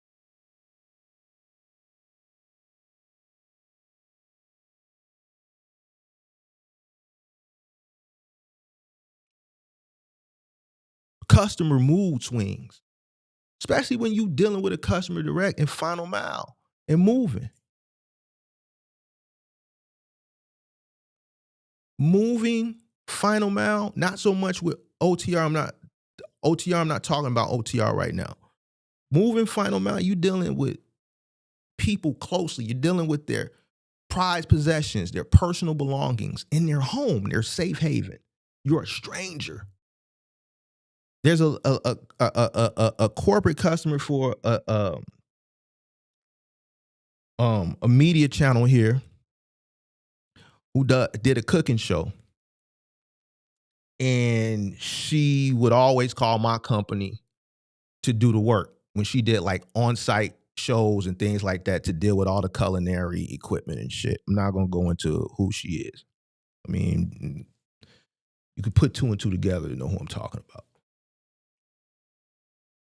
Speaker 1: Customer mood swings, especially when you dealing with a customer direct and final mile and moving. Moving, final mile, not so much with OTR. I'm not talking about OTR right now. Moving, final mile, you dealing with people closely. You're dealing with their prized possessions, their personal belongings in their home, their safe haven. You're a stranger. There's a corporate customer for a media channel here who did a cooking show, and she would always call my company to do the work when she did like on-site shows and things like that to deal with all the culinary equipment and shit. I'm not gonna go into who she is. I mean, you could put two and two together to know who I'm talking about.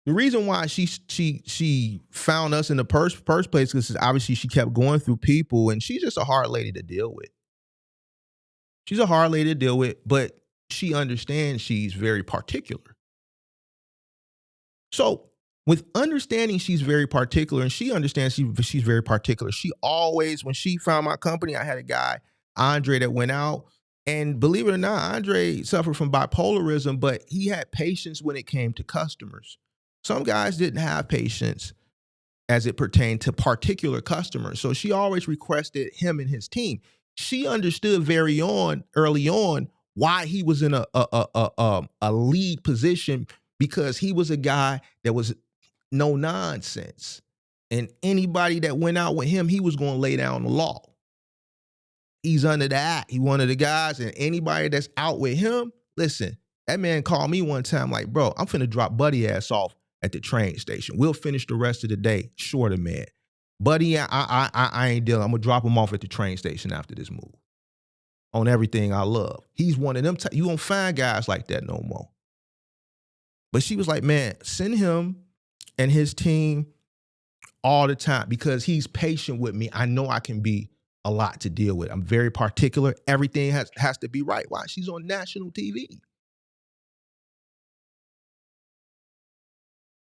Speaker 1: The reason why she found us in the first place is obviously she kept going through people, and she's just a hard lady to deal with. She's a hard lady to deal with, but she understands she's very particular. So with understanding she's very particular, and she understands she's very particular, she always, when she found my company, I had a guy, Andre, that went out, and believe it or not, Andre suffered from bipolarism, but he had patience when it came to customers. Some guys didn't have patience as it pertained to particular customers. So she always requested him and his team. She understood early on why he was in a lead position, because he was a guy that was no nonsense. And anybody that went out with him, he was going to lay down the law. He's under the act. He one of the guys, and anybody that's out with him, listen, that man called me one time like, bro, I'm finna drop Buddy ass off at the train station. We'll finish the rest of the day. Shorter man. Buddy, I ain't dealing. I'm gonna drop him off at the train station after this move. On everything I love. He's one of them. You won't find guys like that no more. But she was like, man, send him and his team all the time because he's patient with me. I know I can be a lot to deal with. I'm very particular. Everything has to be right. Why? She's on national TV.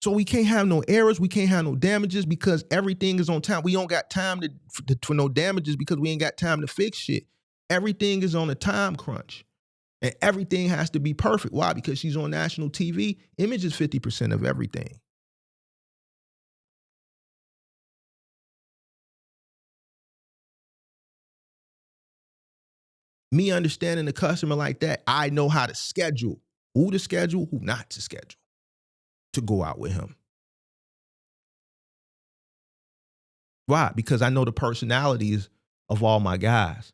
Speaker 1: So we can't have no errors. We can't have no damages because everything is on time. We don't got time for no damages because we ain't got time to fix shit. Everything is on a time crunch. And everything has to be perfect. Why? Because she's on national TV. Image is 50% of everything. Me understanding the customer like that, I know how to schedule. Who to schedule, who not to schedule to go out with him. Why? Because I know the personalities of all my guys.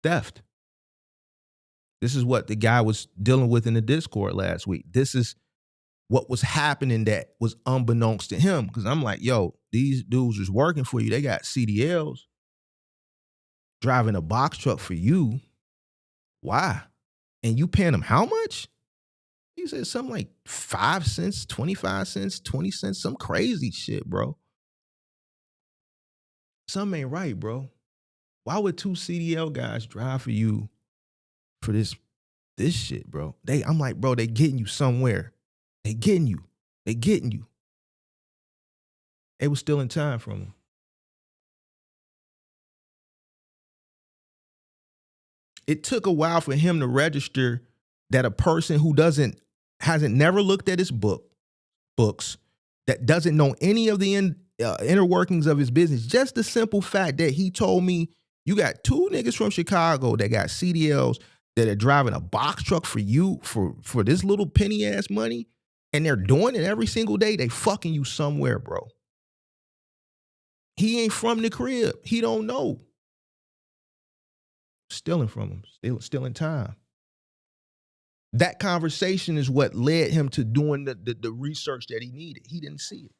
Speaker 1: Theft. This is what the guy was dealing with in the Discord last week. This is what was happening that was unbeknownst to him. Because I'm like, yo, these dudes is working for you. They got CDLs. Driving a box truck for you. Why? And you paying them how much? He said something like 5 cents, 25 cents, 20 cents, some crazy shit, bro. Something ain't right, bro. Why would 2 CDL guys drive for you for this shit, bro? I'm like, bro, they getting you somewhere. They getting you. They getting you. It was still in time from them. It took a while for him to register that a person who hasn't never looked at his books, that doesn't know any of the inner workings of his business, just the simple fact that he told me, you got 2 niggas from Chicago that got CDLs that are driving a box truck for you for this little penny ass money, and they're doing it every single day. They fucking you somewhere, bro. He ain't from the crib. He don't know. Stealing from him, still in time. That conversation is what led him to doing the research that he needed. He didn't see it.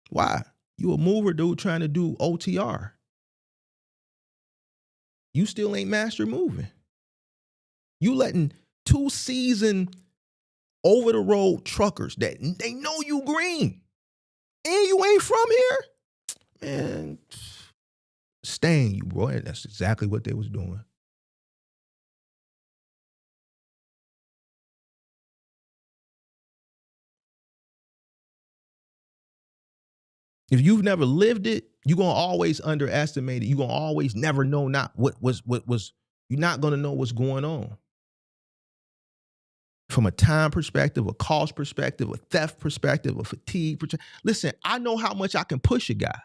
Speaker 1: Why? You a mover dude trying to do OTR. You still ain't master moving. You letting 2 seasoned over the road truckers that they know you green and you ain't from here, man, staying you, bro. And that's exactly what they was doing. If you've never lived it, you're gonna always underestimate it. You're gonna always never know what was you're not gonna know what's going on. from a time perspective, a cost perspective, a theft perspective, a fatigue perspective. Listen, I know how much I can push a guy.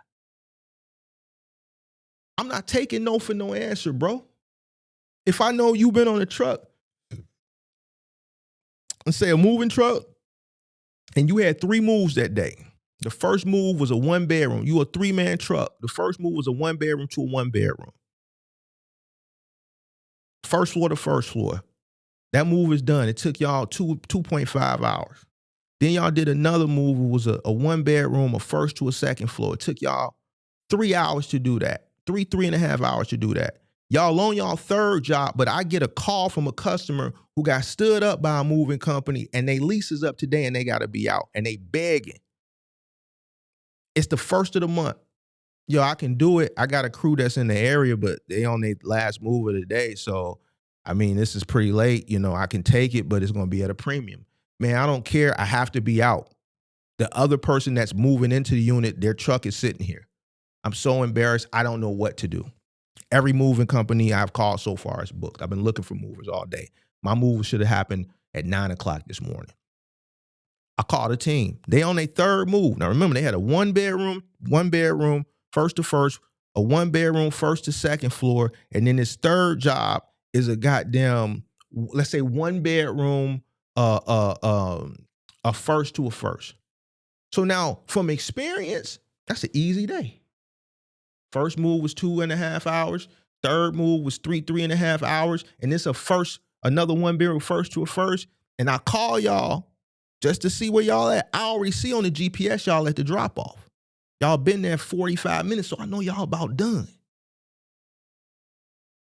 Speaker 1: I'm not taking no for no answer, bro. If I know you've been on a truck, let's say a moving truck, and you had 3 moves that day. The first move was a 1-bedroom. You a 3-man truck. The first move was a 1-bedroom to a 1-bedroom. First floor to first floor. That move is done. It took y'all 2.5 hours. Then y'all did another move. It was a 1-bedroom, a first to a second floor. It took y'all 3 hours to do that. 3.5 hours to do that. Y'all on y'all third job, but I get a call from a customer who got stood up by a moving company and they lease is up today and they got to be out and they begging. It's the first of the month. Yo, I can do it. I got a crew that's in the area, but they on their last move of the day. So, I mean, this is pretty late. You know, I can take it, but it's going to be at a premium. Man, I don't care. I have to be out. The other person that's moving into the unit, their truck is sitting here. I'm so embarrassed. I don't know what to do. Every moving company I've called so far is booked. I've been looking for movers all day. My move should have happened at 9 o'clock this morning. I called a team. They on their third move. Now remember, they had a 1-bedroom, first to first, a 1-bedroom, first to second floor, and then this third job is a goddamn, let's say 1-bedroom, a first to a first. So now, from experience, that's an easy day. First move was 2.5 hours. Third move was 3.5 hours. And this another 1-bedroom first to a first. And I call y'all just to see where y'all at. I already see on the GPS y'all at the drop off. Y'all been there 45 minutes, so I know y'all about done.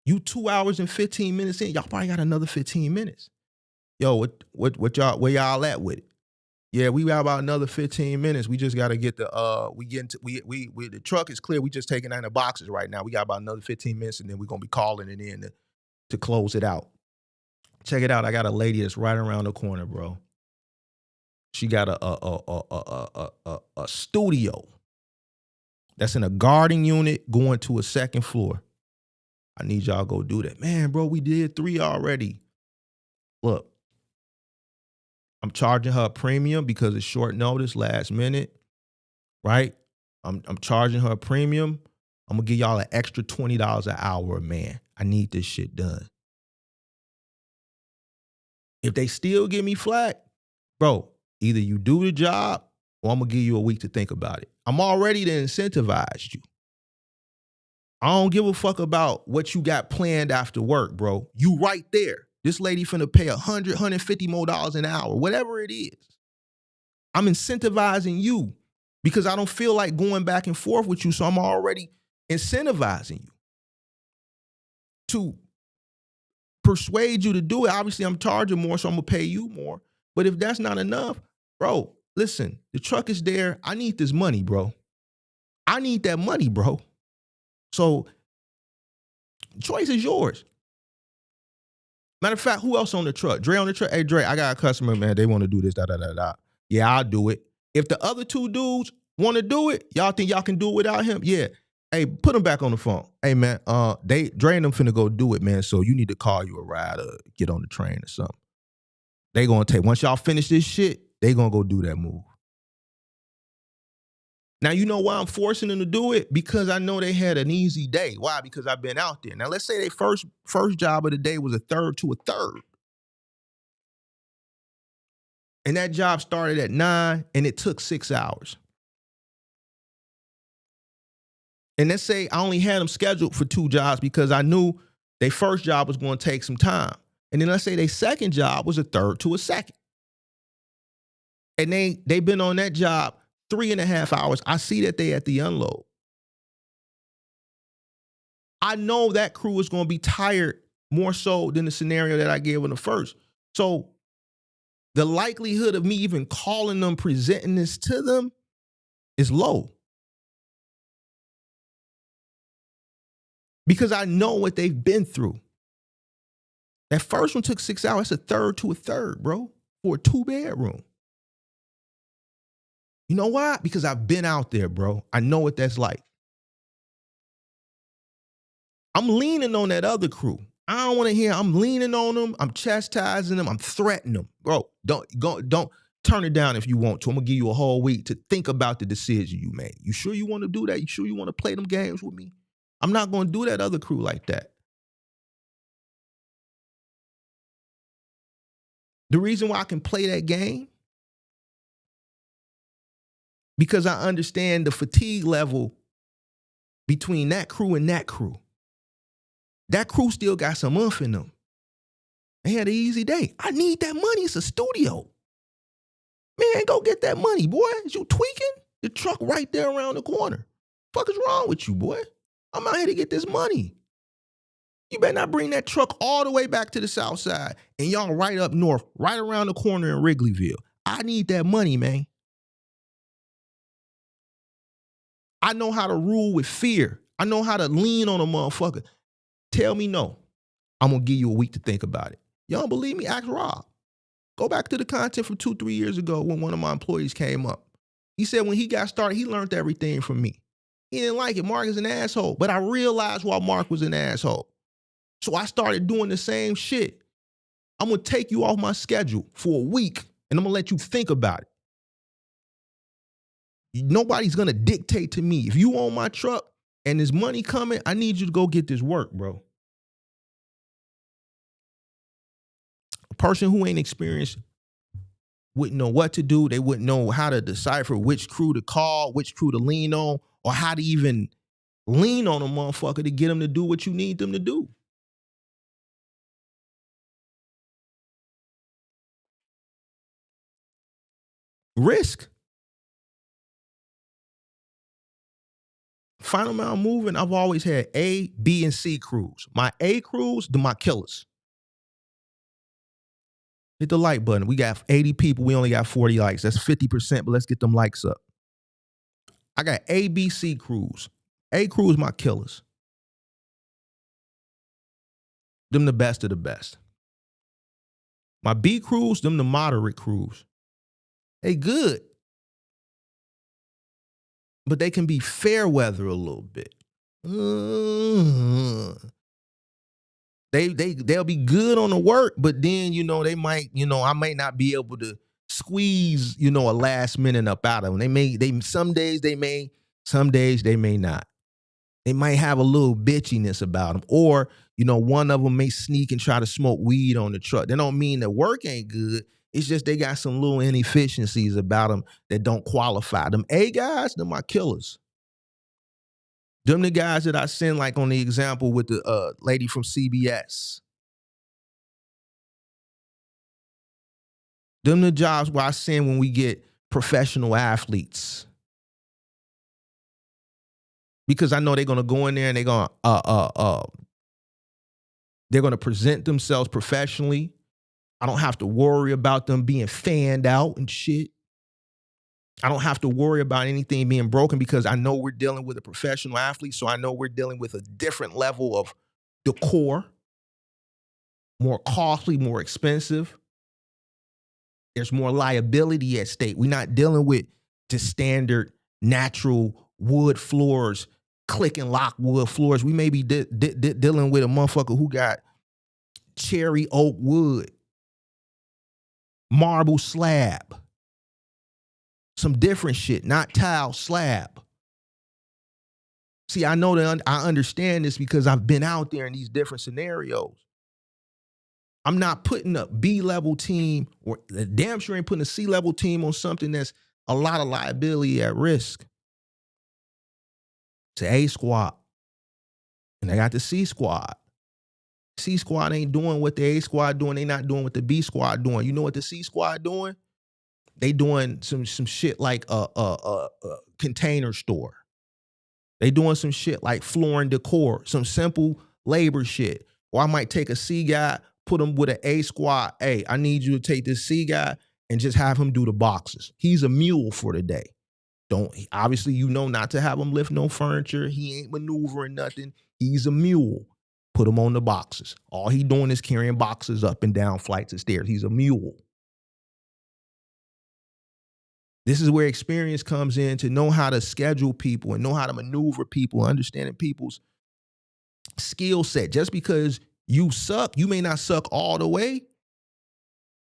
Speaker 1: You 2 hours and 15 minutes in, y'all probably got another 15 minutes. Yo, what y'all, where y'all at with it? Yeah, we got about another 15 minutes. We just got to get the the truck is clear. We just taking out the boxes right now. We got about another 15 minutes, and then we're gonna be calling it in to close it out. Check it out. I got a lady that's right around the corner, bro. She got a studio that's in a guarding unit going to a second floor. I need y'all to go do that. Man, bro, we did 3 already. Look. I'm charging her a premium because it's short notice, last minute, right? I'm charging her a premium. I'm going to give y'all an extra $20 an hour, man. I need this shit done. If they still give me flack, bro, either you do the job or I'm going to give you a week to think about it. I'm already to incentivize you. I don't give a fuck about what you got planned after work, bro. You right there. This lady finna pay $100, $150 more an hour, whatever it is. I'm incentivizing you because I don't feel like going back and forth with you, so I'm already incentivizing you to persuade you to do it. Obviously, I'm charging more, so I'm gonna pay you more. But if that's not enough, bro, listen, the truck is there. I need this money, bro. I need that money, bro. So the choice is yours. Matter of fact, who else on the truck? Dre on the truck? Hey, Dre, I got a customer, man. They want to do this, da. Yeah, I'll do it. If the other 2 dudes want to do it, y'all think y'all can do it without him? Yeah. Hey, put him back on the phone. Hey, man, Dre and them finna go do it, man. So you need to call you a ride or get on the train or something. They gonna once y'all finish this shit, they gonna go do that move. Now, you know why I'm forcing them to do it? Because I know they had an easy day. Why? Because I've been out there. Now, let's say their first job of the day was a third to a third. And that job started at 9 and it took 6 hours. And let's say I only had them scheduled for 2 jobs because I knew their first job was going to take some time. And then let's say their second job was a third to a second. And they've been on that job 3.5 hours. I see that they at the unload. I know that crew is going to be tired more so than the scenario that I gave in the first. So the likelihood of me even calling them, presenting this to them is low. Because I know what they've been through. That first one took 6 hours. That's a third to a third, bro, for a 2-bedroom. You know why? Because I've been out there, bro. I know what that's like. I'm leaning on that other crew. I don't want to hear I'm leaning on them, I'm chastising them, I'm threatening them. Bro, don't turn it down if you want to. I'm gonna give you a whole week to think about the decision you made. You sure you want to do that? You sure you want to play them games with me? I'm not gonna do that other crew like that. The reason why I can play that game, because I understand the fatigue level between that crew and that crew. That crew still got some oomph in them. They had an easy day. I need that money. It's a studio. Man, go get that money, boy. Is you tweaking? The truck right there around the corner. Fuck is wrong with you, boy? I'm out here to get this money. You better not bring that truck all the way back to the south side and y'all right up north, right around the corner in Wrigleyville. I need that money, man. I know how to rule with fear. I know how to lean on a motherfucker. Tell me no. I'm going to give you a week to think about it. Y'all don't believe me? Ask Rob. Go back to the content from 2-3 years ago when one of my employees came up. He said when he got started, he learned everything from me. He didn't like it. Mark is an asshole. But I realized why Mark was an asshole. So I started doing the same shit. I'm going to take you off my schedule for a week, and I'm going to let you think about it. Nobody's going to dictate to me. If you own my truck and there's money coming, I need you to go get this work, bro. A person who ain't experienced wouldn't know what to do. They wouldn't know how to decipher which crew to call, which crew to lean on, or how to even lean on a motherfucker to get them to do what you need them to do. Risk. Final Mile Moving, I've always had A, B, and C crews. My A crews, they're my killers. Hit the like button. We got 80 people. We only got 40 likes. That's 50%, but let's get them likes up. I got A, B, C crews. A crew is my killers. Them the best of the best. My B crews, them the moderate crews. They good. But they can be fair weather a little bit. They'll be good on the work, but then, they might, I might not be able to squeeze, a last minute up out of them. Some days they may, some days they may not. They might have a little bitchiness about them. Or, one of them may sneak and try to smoke weed on the truck. That don't mean the work ain't good. It's just they got some little inefficiencies about them that don't qualify. Them A guys, they're my killers. Them the guys that I send, like on the example with the lady from CBS. Them the jobs where I send when we get professional athletes. Because I know they're gonna go in there and they're gonna present themselves professionally. I don't have to worry about them being fanned out and shit. I don't have to worry about anything being broken because I know we're dealing with a professional athlete, so I know we're dealing with a different level of decor, more costly, more expensive. There's more liability at stake. We're not dealing with just standard natural wood floors, click and lock wood floors. We may be dealing with a motherfucker who got cherry oak wood, marble slab, some different shit, not tile, slab. See, I know that I understand this because I've been out there in these different scenarios. I'm not putting a B-level team, or damn sure ain't putting a C-level team on something that's a lot of liability at risk. It's an A squad. And I got the C squad. C squad ain't doing what the A squad doing. They not doing what the B squad doing. You know what the C squad doing? They doing some shit like a container store. They doing some shit like floor and decor, some simple labor shit. Or I might take a C guy, put him with an A squad. Hey, I need you to take this C guy and just have him do the boxes. He's a mule for the day. Obviously, not to have him lift no furniture. He ain't maneuvering nothing. He's a mule. Put him on the boxes. All he doing is carrying boxes up and down flights of stairs. He's a mule. This is where experience comes in, to know how to schedule people and know how to maneuver people, understanding people's skill set. Just because You suck. You may not suck all the way.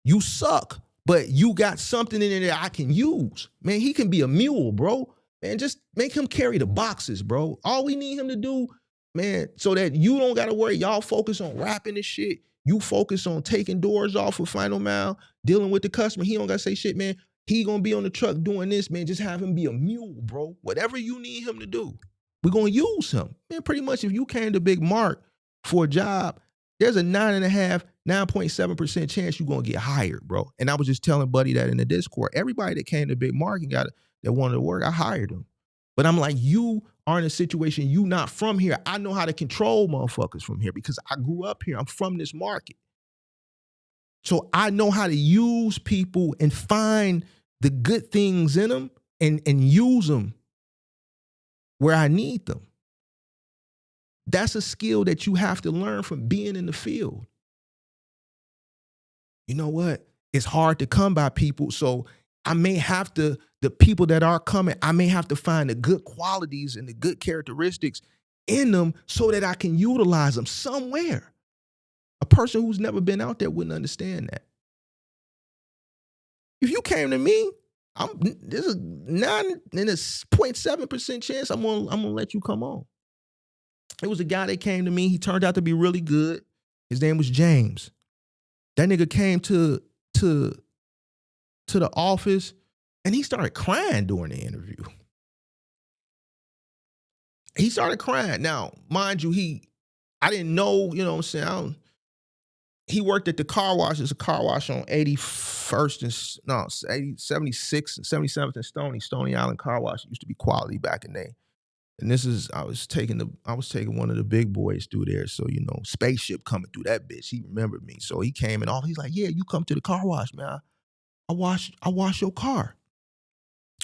Speaker 1: You suck, but you got something in there I can use. Man, he can be a mule, bro. Man, just make him carry the boxes, bro. All we need him to do, man, so that you don't got to worry. Y'all focus on rapping this shit. You focus on taking doors off for Final Mile, dealing with the customer. He don't got to say shit, man. He going to be on the truck doing this, man. Just have him be a mule, bro. Whatever you need him to do, we're going to use him. Man, pretty much if you came to Big Mark for a job, there's a 9.7% chance you're going to get hired, bro. And I was just telling Buddy that in the Discord. Everybody that came to Big Mark and that wanted to work, I hired them. But I'm like, you are in a situation, you not from here. I know how to control motherfuckers from here because I grew up here. I'm from this market. So I know how to use people and find the good things in them and use them where I need them. That's a skill that you have to learn from being in the field. You know what? It's hard to come by people. So I may have to, the people that are coming, I may have to find the good qualities and the good characteristics in them so that I can utilize them somewhere. A person who's never been out there wouldn't understand that. If you came to me, there's a 9.7% chance I'm gonna let you come on. It was a guy that came to me. He turned out to be really good. His name was James. That nigga came to the office and he started crying during the interview. He started crying. Now, mind you, I didn't know, you know what I'm saying? He worked at the car wash. There's a car wash on 81st and 76th and 77th and Stony Island car wash. It used to be Quality back in the day. And I was taking one of the big boys through there. So, you know, spaceship coming through that bitch. He remembered me. So he came and he's like, yeah, you come to the car wash, man. I wash your car.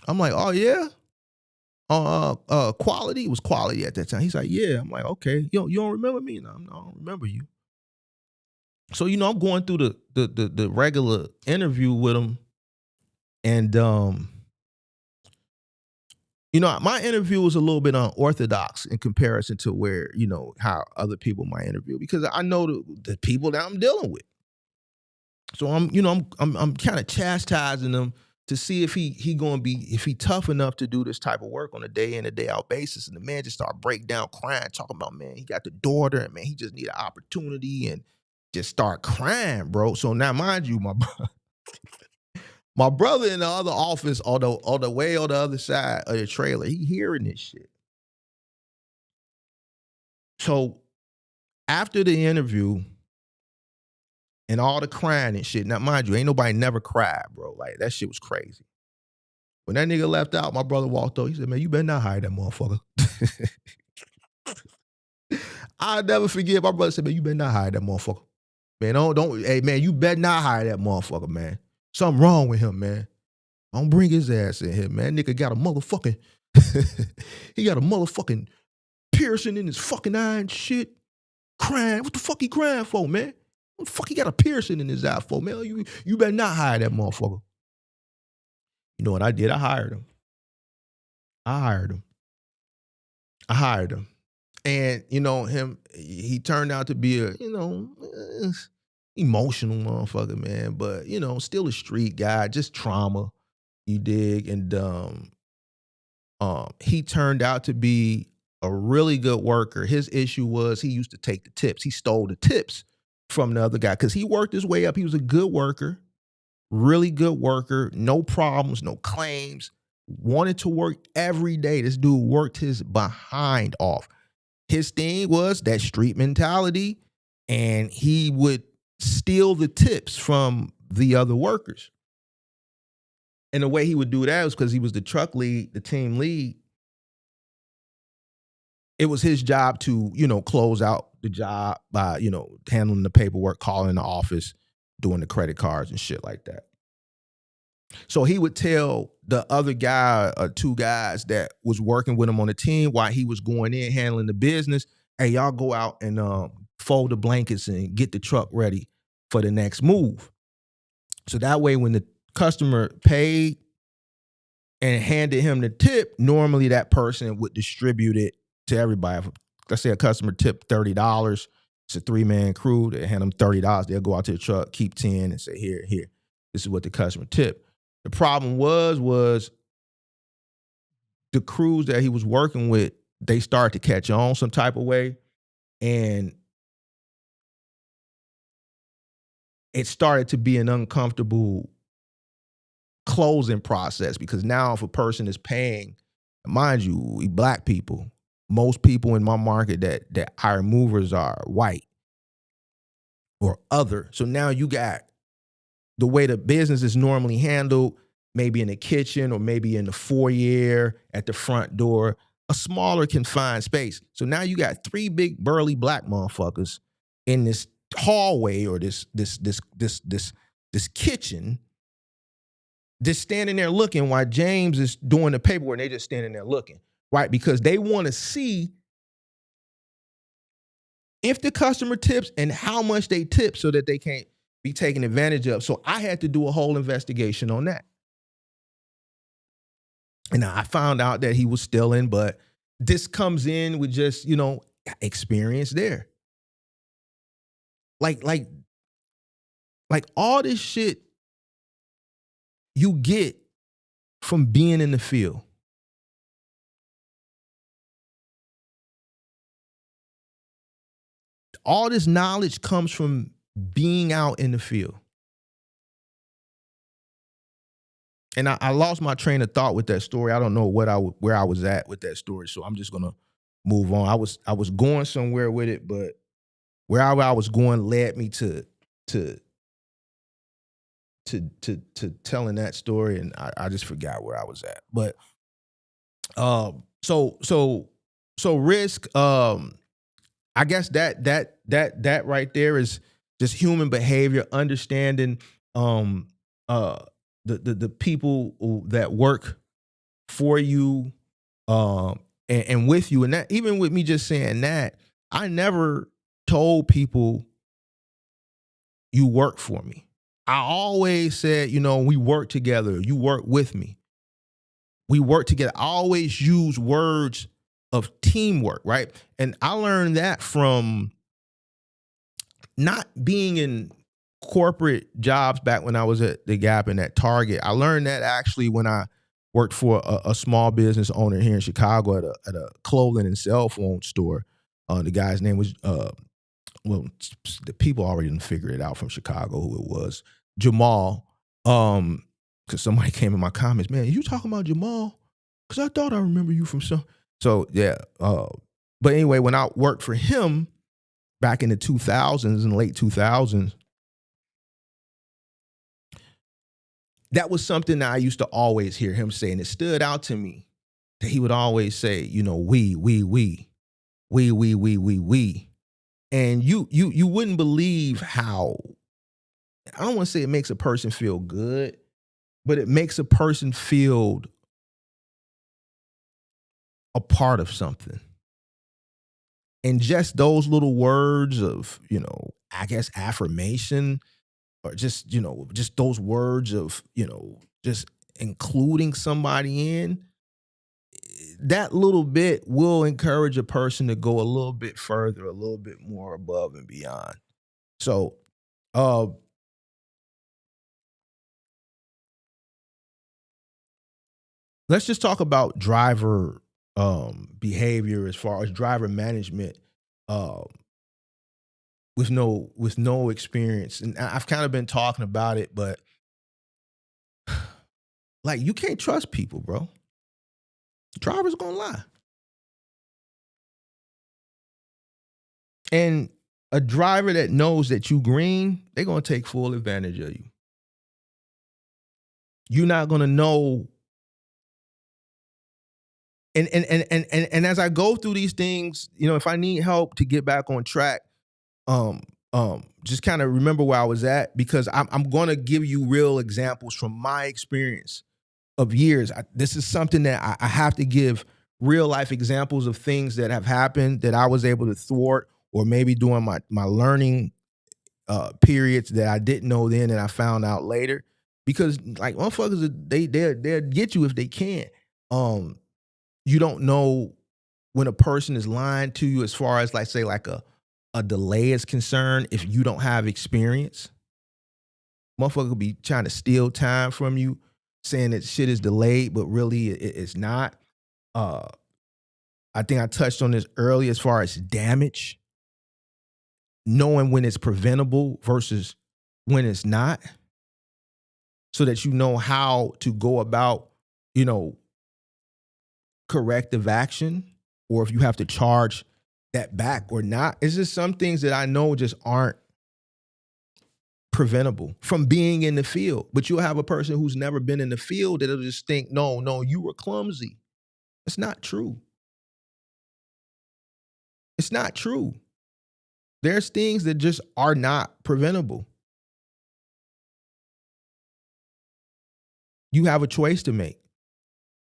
Speaker 1: I'm like, oh yeah? Quality? It was Quality at that time. He's like, yeah. I'm like, okay. You don't remember me? No, I don't remember you. So, you know, I'm going through the regular interview with him. And you know, my interview was a little bit unorthodox in comparison to where, you know, how other people might interview because I know the people that I'm dealing with. So I'm kind of chastising them to see if if he tough enough to do this type of work on a day in a day out basis. And the man just started breaking down, crying, talking about, man, he got the daughter and man, he just need an opportunity and just start crying, bro. So now, mind you, my brother in the other office, on the way on the other side of the trailer, he hearing this shit. So after the interview and all the crying and shit, now mind you, ain't nobody never cried, bro. Like that shit was crazy. When that nigga left out, my brother walked up. He said, man, you better not hire that motherfucker. I'll never forget. My brother said, man, you better not hire that motherfucker. Man, hey man, you better not hire that motherfucker, man. Something wrong with him, man. Don't bring his ass in here, man. Nigga got a motherfucking, he got a motherfucking piercing in his fucking eye and shit. Crying. What the fuck he crying for, man? What the fuck he got a piercing in his eye for, man? You better not hire that motherfucker. You know what I did? I hired him. And, you know, he turned out to be a, you know, emotional motherfucker, man. But, you know, still a street guy, just trauma, you dig? And he turned out to be a really good worker. His issue was he used to take the tips. He stole the tips from the other guy because he worked his way up. He was a good worker, really good worker, no problems, no claims, wanted to work every day. This dude worked his behind off. His thing was that street mentality, and he would steal the tips from the other workers. And the way he would do that was because he was the truck lead, the team lead. It was his job to, you know, close out the job by, you know, handling the paperwork, calling the office, doing the credit cards and shit like that. So he would tell the other guy or two guys that was working with him on the team while he was going in handling the business, hey, y'all go out and fold the blankets and get the truck ready for the next move. So that way when the customer paid and handed him the tip, normally that person would distribute it to everybody. Let's say a customer tipped $30, It's a 3-man crew. They hand them $30. They'll go out to the truck, keep 10, and say, here. This is what the customer tipped. The problem was the crews that he was working with, they started to catch on some type of way. And it started to be an uncomfortable closing process, because now if a person is paying, mind you, we black people, most people in my market that hire movers are white or other. So now you got the way the business is normally handled, maybe in the kitchen or maybe in the foyer at the front door, a smaller confined space. So now you got 3 big burly black motherfuckers in this hallway or this kitchen, just standing there looking while James is doing the paperwork, and they just standing there looking, right? Because they want to see if the customer tips and how much they tip so that they can't be taken advantage of. So I had to do a whole investigation on that. And I found out that he was stealing, but this comes in with just, experience there. Like all this shit you get from being in the field. All this knowledge comes from being out in the field. And I lost my train of thought with that story. I don't know where I was at with that story, so I'm just gonna move on. I was going somewhere with it, but wherever I was going led me to telling that story, and I just forgot where I was at. But so risk. I guess that right there is just human behavior, understanding the people that work for you and with you. And that, even with me just saying that, I never told people you work for me. I always said, we work together. You work with me. We work together. I always use words of teamwork, right? And I learned that from not being in corporate jobs back when I was at the Gap and at Target. I learned that actually when I worked for a small business owner here in Chicago at a clothing and cell phone store. The guy's name was, the people already didn't figure it out from Chicago who it was, Jamal. Because somebody came in my comments, man, you talking about Jamal? Because I thought I remember you from some. So yeah. But anyway, when I worked for him back in the 2000s, in the late 2000s, that was something that I used to always hear him say, and it stood out to me that he would always say, we. And you wouldn't believe how, I don't want to say it makes a person feel good, but it makes a person feel a part of something. And just those little words of, I guess affirmation, or just, just those words of, just including somebody in, that little bit will encourage a person to go a little bit further, a little bit more above and beyond. So, let's just talk about driver behavior as far as driver management with no experience. And I've kind of been talking about it, but like, you can't trust people, bro. Drivers gonna lie. And a driver that knows that you green, they're gonna take full advantage of you. You're not gonna know. And as I go through these things, if I need help to get back on track, just kind of remember where I was at, because I'm gonna give you real examples from my experience of years. This is something that I have to give real life examples of things that have happened that I was able to thwart, or maybe during my learning periods that I didn't know then and I found out later. Because like motherfuckers, they'll get you if they can. You don't know when a person is lying to you, as far as like, say, like a a delay is concerned, if you don't have experience, motherfucker could be trying to steal time from you, saying that shit is delayed, but really it's not. I think I touched on this earlier as far as damage, knowing when it's preventable versus when it's not, so that you know how to go about, corrective action, or if you have to charge that back or not. It's just some things that I know just aren't preventable from being in the field. But you'll have a person who's never been in the field that'll just think, no, you were clumsy. It's not true. It's not true. There's things that just are not preventable. You have a choice to make.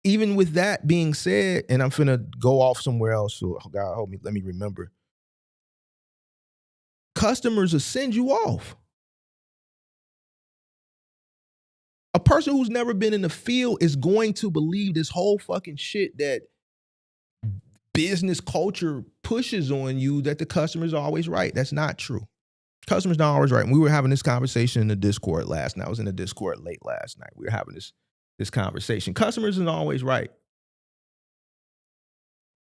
Speaker 1: Even with that being said, and I'm finna go off somewhere else, so God help me, let me remember. Customers will send you off. A person who's never been in the field is going to believe this whole fucking shit that business culture pushes on you, that the customer's always right. That's not true. Customer's not always right. And we were having this conversation in the Discord last night. I was in the Discord late last night. We were having this conversation. Customers isn't always right.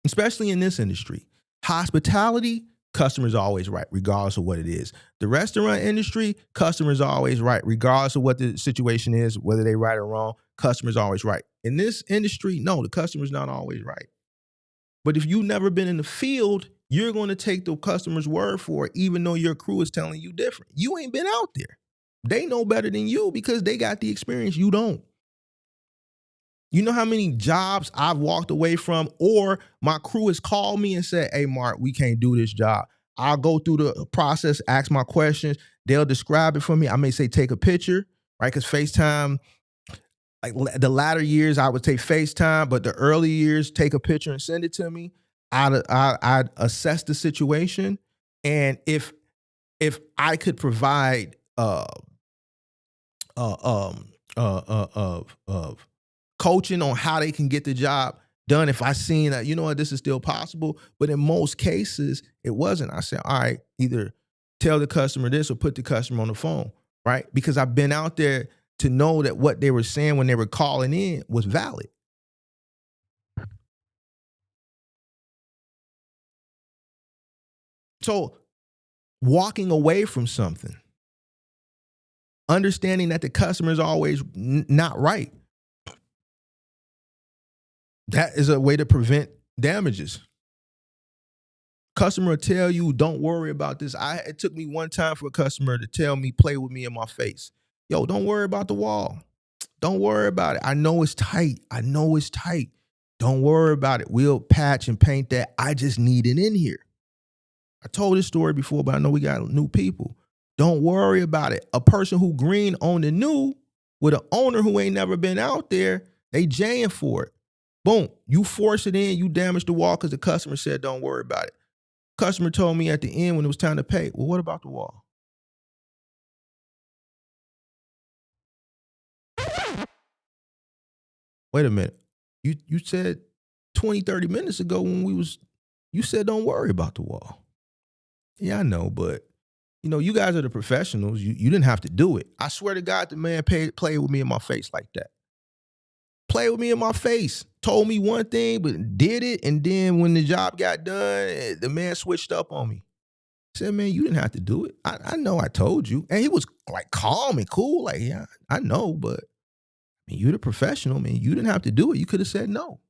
Speaker 1: Especially in this industry. Hospitality, customers always right, regardless of what it is. The restaurant industry, customers always right, regardless of what the situation is, whether they right or wrong, customers always right. In this industry, no, the customer's not always right. But if you've never been in the field, you're going to take the customer's word for it, even though your crew is telling you different. You ain't been out there. They know better than you because they got the experience. You don't. You know how many jobs I've walked away from, or my crew has called me and said, hey, Mark, we can't do this job. I'll go through the process, ask my questions. They'll describe it for me. I may say, take a picture, right? Because FaceTime, like the latter years, I would take FaceTime, but the early years, take a picture and send it to me. I'd assess the situation. And if I could provide coaching on how they can get the job done, if I seen that, you know what, this is still possible. But in most cases, it wasn't. I said, all right, either tell the customer this or put the customer on the phone, right? Because I've been out there to know that what they were saying when they were calling in was valid. So walking away from something, understanding that the customer is always not right, that is a way to prevent damages. Customer will tell you, don't worry about this. It took me one time for a customer to tell me, play with me in my face. Yo, don't worry about the wall. Don't worry about it. I know it's tight. Don't worry about it. We'll patch and paint that. I just need it in here. I told this story before, but I know we got new people. Don't worry about it. A person who green on the new with an owner who ain't never been out there, they jaying for it. Boom. You force it in, you damage the wall because the customer said don't worry about it. Customer told me at the end when it was time to pay, well, what about the wall? Wait a minute. You said 20, 30 minutes ago when you said don't worry about the wall. Yeah, I know, but you guys are the professionals. You didn't have to do it. I swear to God, the man played with me in my face like that. Play with me in my face. Told me one thing, but did it. And then when the job got done, the man switched up on me. Said, man, you didn't have to do it. I know I told you. And he was like calm and cool. Like, yeah, I know, but you're the professional, man. You didn't have to do it. You could have said no.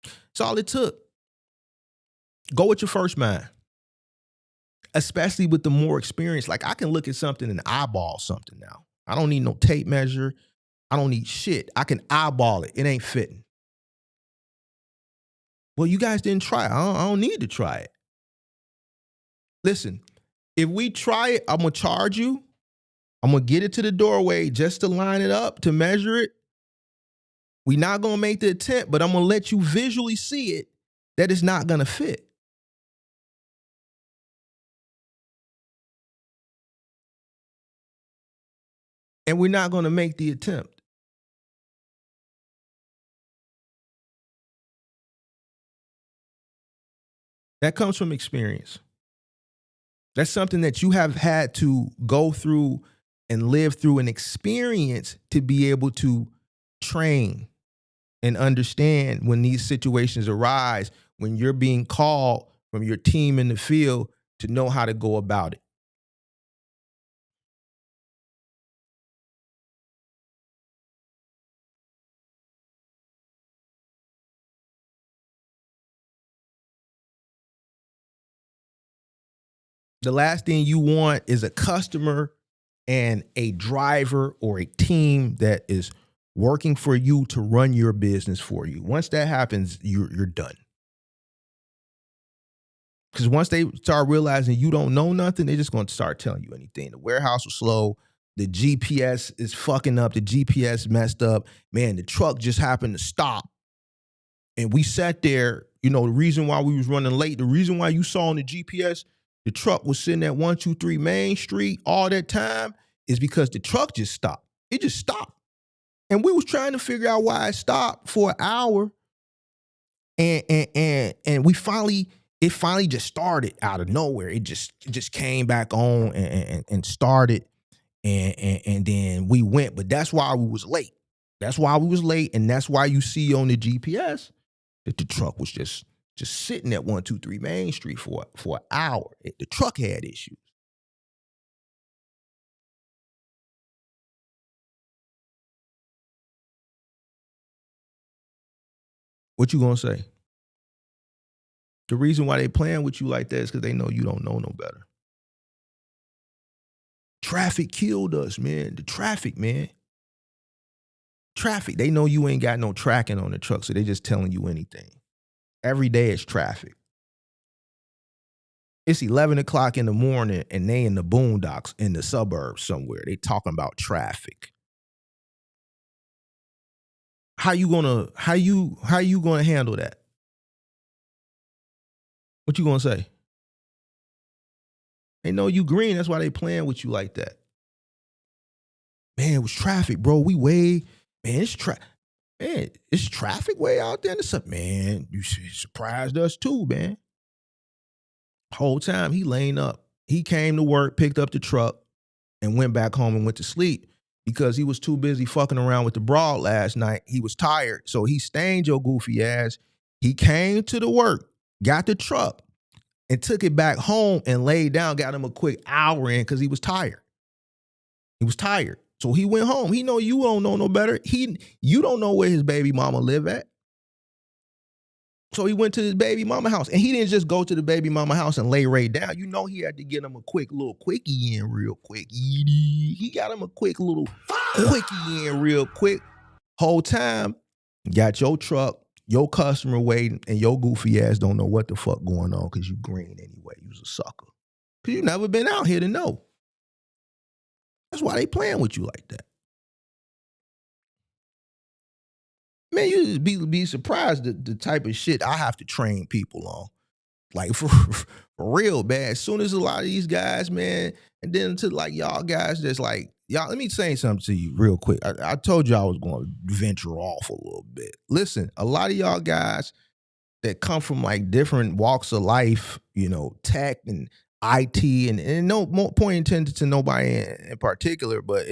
Speaker 1: That's all it took. Go with your first mind. Especially with the more experience. Like, I can look at something and eyeball something now. I don't need no tape measure. I don't need shit. I can eyeball it. It ain't fitting. Well, you guys didn't try it. I don't need to try it. Listen, if we try it, I'm going to charge you. I'm going to get it to the doorway just to line it up, to measure it. We're not going to make the attempt, but I'm going to let you visually see it that it's not going to fit. And we're not going to make the attempt. That comes from experience. That's something that you have had to go through and live through an experience to be able to train and understand when these situations arise, when you're being called from your team in the field to know how to go about it. The last thing you want is a customer and a driver or a team that is working for you to run your business for you. Once that happens, you're done. Because once they start realizing you don't know nothing, they're just going to start telling you anything. The warehouse was slow. The GPS is fucking up. The GPS messed up. Man, the truck just happened to stop. And we sat there, you know, the reason why we was running late, the reason why you saw on the GPS, the truck was sitting at 123 Main Street all that time is because the truck just stopped. It just stopped. And we was trying to figure out why it stopped for an hour. And we finally, it finally just started out of nowhere. It just came back on and started. And then we went, but that's why we was late. That's why we was late. And that's why you see on the GPS that the truck was just sitting at 123 Main Street for an hour. The truck had issues. What you gonna say? The reason why they playing with you like that is because they know you don't know no better. Traffic killed us, man. The traffic, man. Traffic. They know you ain't got no tracking on the truck, so they just telling you anything. Every day it's traffic. It's 11 o'clock in the morning and they in the boondocks in the suburbs somewhere. They talking about traffic. How you gonna handle that? What you gonna say? They know you green, that's why they playing with you like that. Man, it was traffic, bro. It's traffic way out there. Man, you surprised us too, man. Whole time he laying up. He came to work, picked up the truck, and went back home and went to sleep because he was too busy fucking around with the broad last night. He was tired, so he stained your goofy ass. He came to the work, got the truck, and took it back home and laid down, got him a quick hour in because he was tired. He was tired. So he went home. He know you don't know no better. You don't know where his baby mama live at. So he went to his baby mama house. And he didn't just go to the baby mama house and lay right down. You know he had to get him a quick little quickie in real quick. He got him a quick little quickie in real quick. Whole time, got your truck, your customer waiting, and your goofy ass don't know what the fuck going on because you green anyway. You was a sucker. Because you never been out here to know. That's why they playing with you like that. Man, you just be surprised the type of shit I have to train people on. Like for real, man. As soon as a lot of these guys, man, and then to like y'all guys that's like, y'all, let me say something to you real quick. I told you I was going to venture off a little bit. Listen, a lot of y'all guys that come from like different walks of life, you know, tech and IT, and no point intended to nobody in particular, but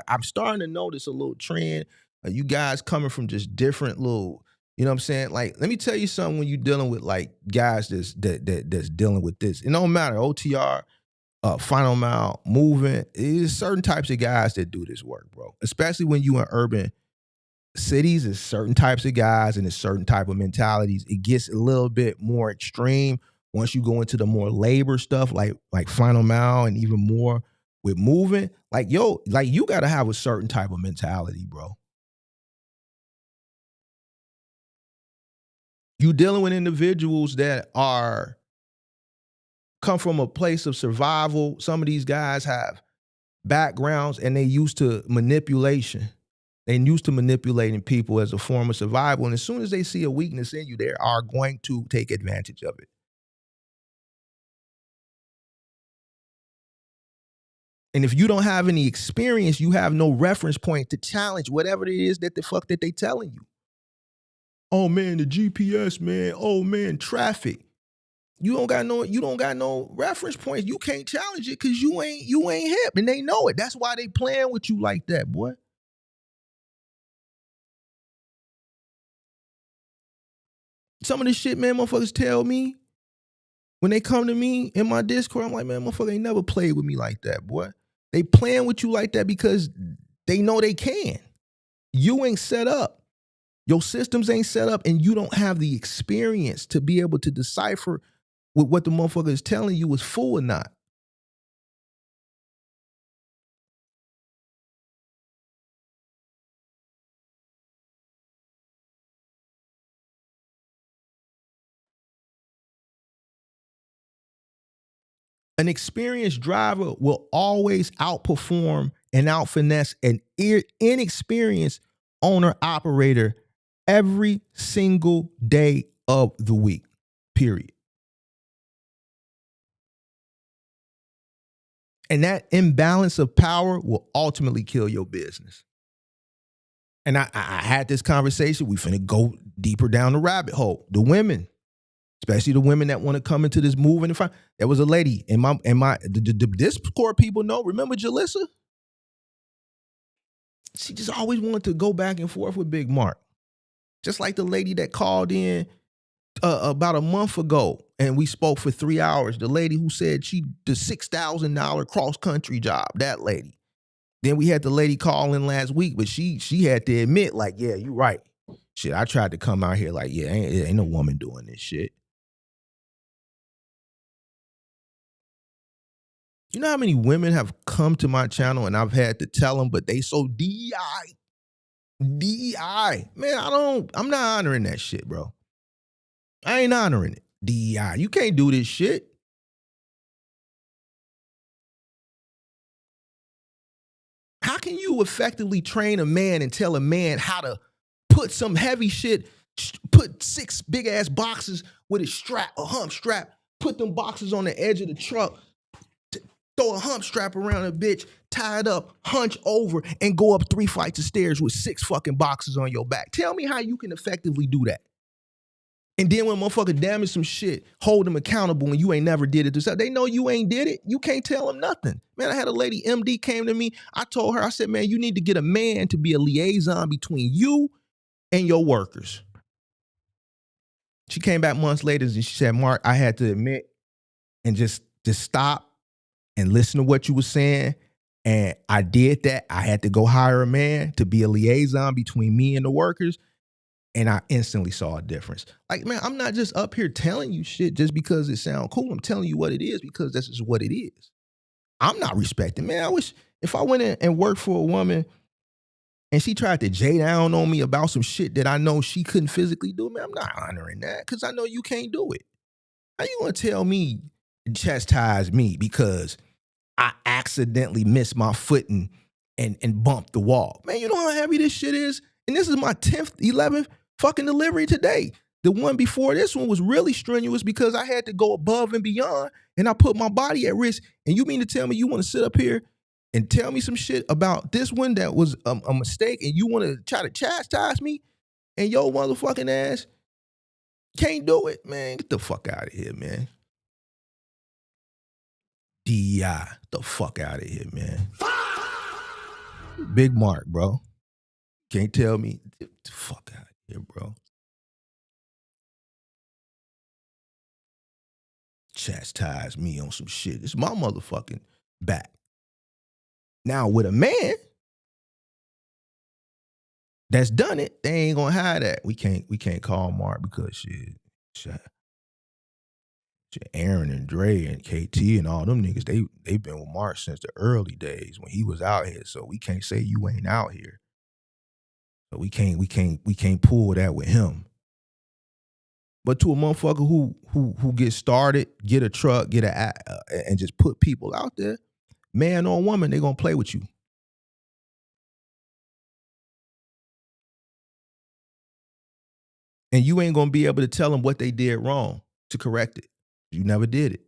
Speaker 1: I'm starting to notice a little trend. You guys coming from just different little, you know what I'm saying? Like, let me tell you something. When you're dealing with like guys that's dealing with this, it don't matter. OTR, final mile, moving. There's certain types of guys that do this work, bro. Especially when you in urban cities, there's certain types of guys and there's certain type of mentalities. It gets a little bit more extreme once you go into the more labor stuff, like final mile and even more with moving. Like, yo, like you got to have a certain type of mentality, bro. You dealing with individuals that come from a place of survival. Some of these guys have backgrounds and they used to manipulation. They used to manipulating people as a form of survival. And as soon as they see a weakness in you, they are going to take advantage of it. And if you don't have any experience, you have no reference point to challenge whatever it is that the fuck that they telling you. Oh man, the GPS, man. Oh man, traffic. You don't got no reference points. You can't challenge it because you ain't hip, and they know it. That's why they playing with you like that, boy. Some of the shit, man, motherfuckers tell me when they come to me in my Discord, I'm like, man, motherfucker ain't never played with me like that, boy. They playing with you like that because they know they can. You ain't set up. Your systems ain't set up, and you don't have the experience to be able to decipher what the motherfucker is telling you is full or not. An experienced driver will always outperform and outfinesse an inexperienced owner operator every single day of the week, period. And that imbalance of power will ultimately kill your business. And I had this conversation. We finna go deeper down the rabbit hole. The women, especially the women that want to come into this movement. There was a lady in the Discord people know. Remember Jalissa? She just always wanted to go back and forth with Big Mark. Just like the lady that called in about a month ago and we spoke for 3 hours. The lady who said the $6,000 cross country job, that lady. Then we had the lady call in last week, but she had to admit, like, yeah, you're right. Shit, I tried to come out here like, yeah, ain't no woman doing this shit. You know how many women have come to my channel and I've had to tell them, but they so DEI. Man, I'm not honoring that shit, bro. I ain't honoring it. DEI. You can't do this shit. How can you effectively train a man and tell a man how to put some heavy shit, put 6 big ass boxes with a hump strap, put them boxes on the edge of the truck, throw a hump strap around a bitch, tie it up, hunch over, and go up 3 flights of stairs with 6 fucking boxes on your back? Tell me how you can effectively do that. And then when motherfucker damage some shit, hold them accountable when you ain't never did it yourself. They know you ain't did it. You can't tell them nothing. Man, I had a lady, MD, came to me. I told her, I said, man, you need to get a man to be a liaison between you and your workers. She came back months later and she said, Mark, I had to admit and just stop and listen to what you were saying. And I did that. I had to go hire a man to be a liaison between me and the workers. And I instantly saw a difference. Like, man, I'm not just up here telling you shit just because it sounds cool. I'm telling you what it is because this is what it is. I'm not respecting, man. I wish if I went in and worked for a woman and she tried to J down on me about some shit that I know she couldn't physically do, man, I'm not honoring that because I know you can't do it. How you gonna tell me, chastise me because I accidentally missed my footing and bumped the wall? Man, you know how heavy this shit is? And this is my 10th, 11th fucking delivery today. The one before this one was really strenuous because I had to go above and beyond and I put my body at risk. And you mean to tell me you want to sit up here and tell me some shit about this one that was a mistake and you want to try to chastise me and your motherfucking ass can't do it? Man, get the fuck out of here, man. DEI, the fuck out of here, man. Big Mark, bro. Can't tell me. Get the fuck out of here, bro. Chastise me on some shit. It's my motherfucking back. Now, with a man that's done it, they ain't gonna hide that. We can't call Mark because shit, Aaron and Dre and KT and all them niggas, they've been with Mark since the early days when he was out here. So we can't say you ain't out here. So we can't pull that with him. But to a motherfucker who gets started, get a truck, and just put people out there, man or woman, they gonna play with you. And you ain't gonna be able to tell them what they did wrong to correct it. You never did it.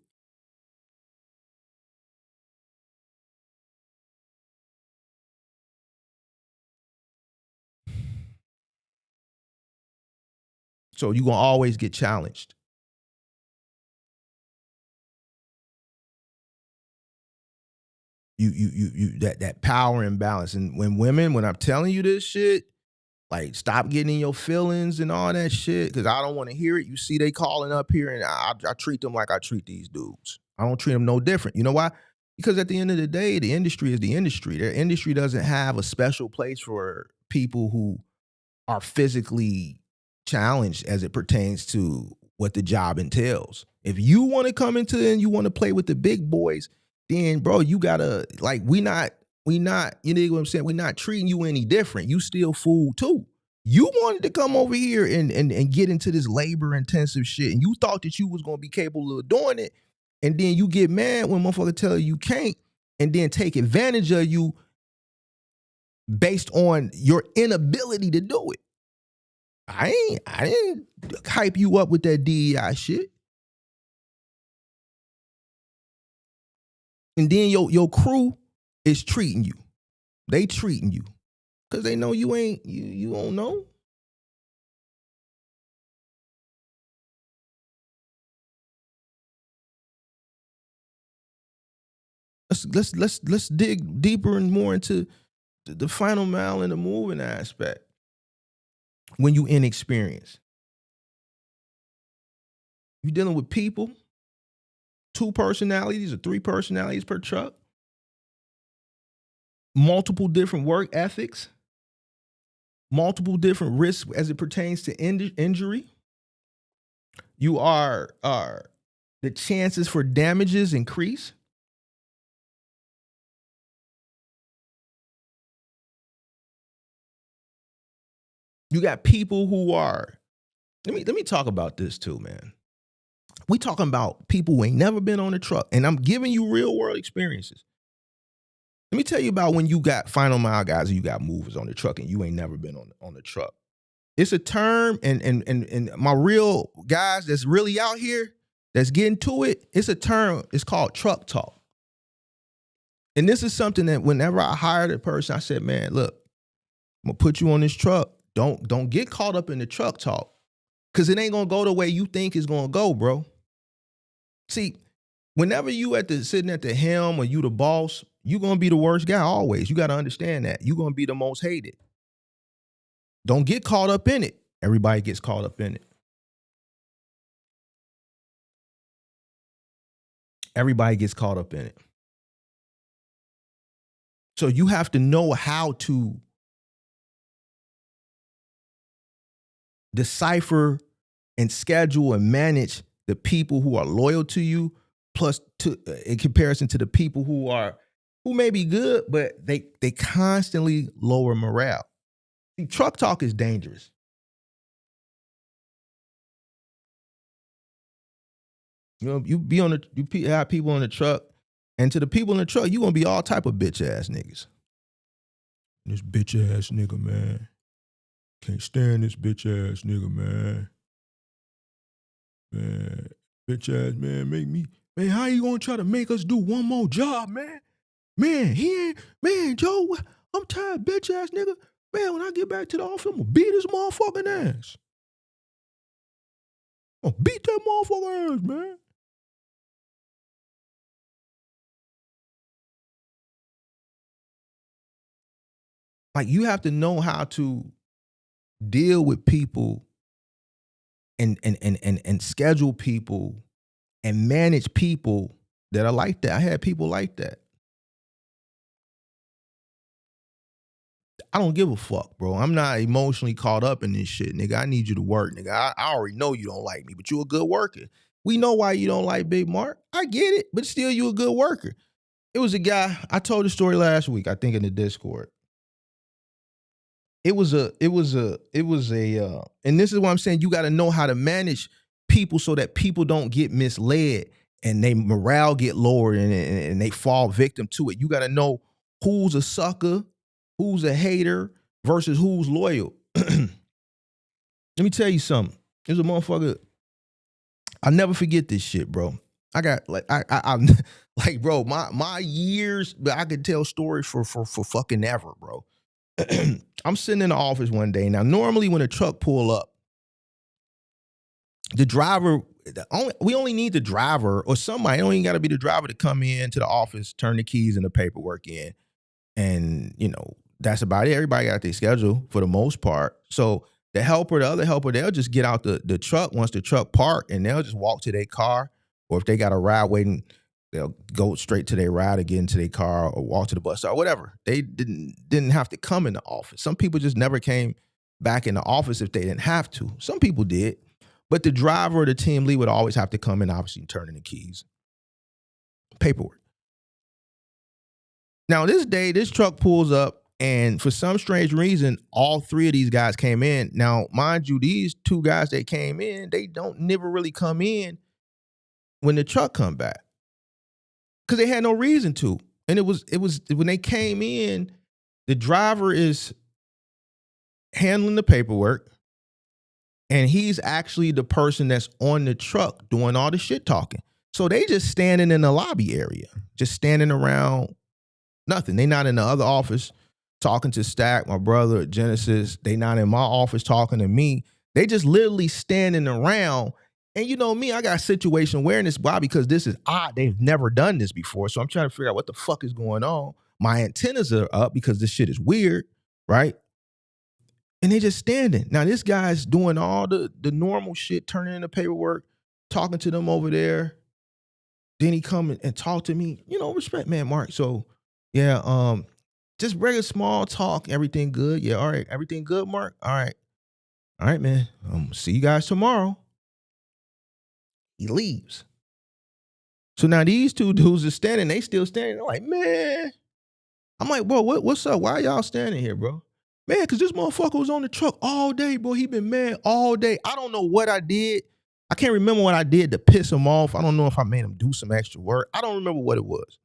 Speaker 1: So you gonna always get challenged. that power imbalance. And when I'm telling you this shit, like, stop getting in your feelings and all that shit, because I don't want to hear it. You see they calling up here, and I treat them like I treat these dudes. I don't treat them no different. You know why? Because at the end of the day, the industry is the industry. Their industry doesn't have a special place for people who are physically challenged as it pertains to what the job entails. If you want to come into it and you want to play with the big boys, then bro, you gotta, like, we not, you know what I'm saying? We're not treating you any different. You still fool too. You wanted to come over here and get into this labor intensive shit, and you thought that you was gonna be capable of doing it, and then you get mad when motherfucker tell you can't, and then take advantage of you based on your inability to do it. I didn't hype you up with that DEI shit. And then your crew is treating you. They treating you because they know you ain't, you don't know. Let's dig deeper and more into the final mile and the moving aspect. When you inexperienced, you dealing with people, 2 personalities or 3 personalities per truck, multiple different work ethics, multiple different risks as it pertains to injury. You are the chances for damages increase. You got people who are, let me talk about this too, man. We talking about people who ain't never been on a truck, and I'm giving you real world experiences. Let me tell you about when you got final mile guys and you got movers on the truck and you ain't never been on the truck. It's a term, and my real guys that's really out here that's getting to it, it's a term, it's called truck talk. And this is something that whenever I hired a person, I said, man, look, I'm gonna put you on this truck. Don't get caught up in the truck talk, because it ain't gonna go the way you think it's gonna go, bro. See, whenever you sitting at the helm or you the boss, you're gonna be the worst guy always. You gotta understand that. You're gonna be the most hated. Don't get caught up in it. Everybody gets caught up in it. Everybody gets caught up in it. So you have to know how to decipher and schedule and manage the people who are loyal to you, plus in comparison to the people who may be good, but they constantly lower morale. See, truck talk is dangerous. You know, you have people on the truck, and to the people in the truck, you gonna be all type of bitch ass niggas. This bitch ass nigga, man. Can't stand this bitch ass nigga, man. Man, bitch ass man, man, how you gonna try to make us do one more job, man? Man, Joe, I'm tired, bitch ass nigga. Man, when I get back to the office, I'm gonna beat his motherfucking ass. I'm gonna beat that motherfucking ass, man. Like, you have to know how to deal with people and schedule people and manage people that are like that. I had people like that. I don't give a fuck, bro. I'm not emotionally caught up in this shit, nigga. I need you to work, nigga. I already know you don't like me, but you a good worker. We know why you don't like Big Mark. I get it, but still you a good worker. It was a guy, I told the story last week, I think in the Discord. It was a, and this is what I'm saying, you got to know how to manage people so that people don't get misled and they morale get lowered and they fall victim to it. You got to know who's a sucker, who's a hater versus who's loyal. Let me tell you something. There's a motherfucker, I'll never forget this shit, bro. I got like, I'm like, bro, my years, but I could tell stories for fucking ever, bro. I'm sitting in the office one day. Now, normally when a truck pull up, the driver we only need the driver or somebody. It don't even got to be the driver to come in to the office, turn the keys and the paperwork in, and that's about it. Everybody got their schedule for the most part. So the other helper, they'll just get out the truck once the truck parked, and they'll just walk to their car. Or if they got a ride waiting, they'll go straight to their ride or get into their car or walk to the bus or whatever. They didn't have to come in the office. Some people just never came back in the office if they didn't have to. Some people did. But the driver or the team lead would always have to come in, obviously, and turn in the keys. Paperwork. Now, this truck pulls up, and for some strange reason, all three of these guys came in. Now, mind you, these two guys that came in, they don't never really come in when the truck come back because they had no reason to. And it was when they came in, the driver is handling the paperwork, and he's actually the person that's on the truck doing all the shit talking. So they just standing in the lobby area, just standing around, nothing. They not in the other office talking to Stack, my brother, Genesis. They not in my office talking to me. They just literally standing around. And you know me, I got situation awareness. Why? Because this is odd. They've never done this before. So I'm trying to figure out what the fuck is going on. My antennas are up because this shit is weird, right? And they just standing. Now this guy's doing all the normal shit, turning in the paperwork, talking to them over there. Then he come and talk to me, respect, man, Mark. So yeah, just regular small talk, everything good. Yeah, all right. Everything good, Mark? All right, man. See you guys tomorrow. He leaves. So now these two dudes are standing, they still standing. They're like, man. I'm like, bro, what's up? Why y'all standing here, bro? Man, because this motherfucker was on the truck all day, bro. He been mad all day. I don't know what I did. I can't remember what I did to piss him off. I don't know if I made him do some extra work. I don't remember what it was.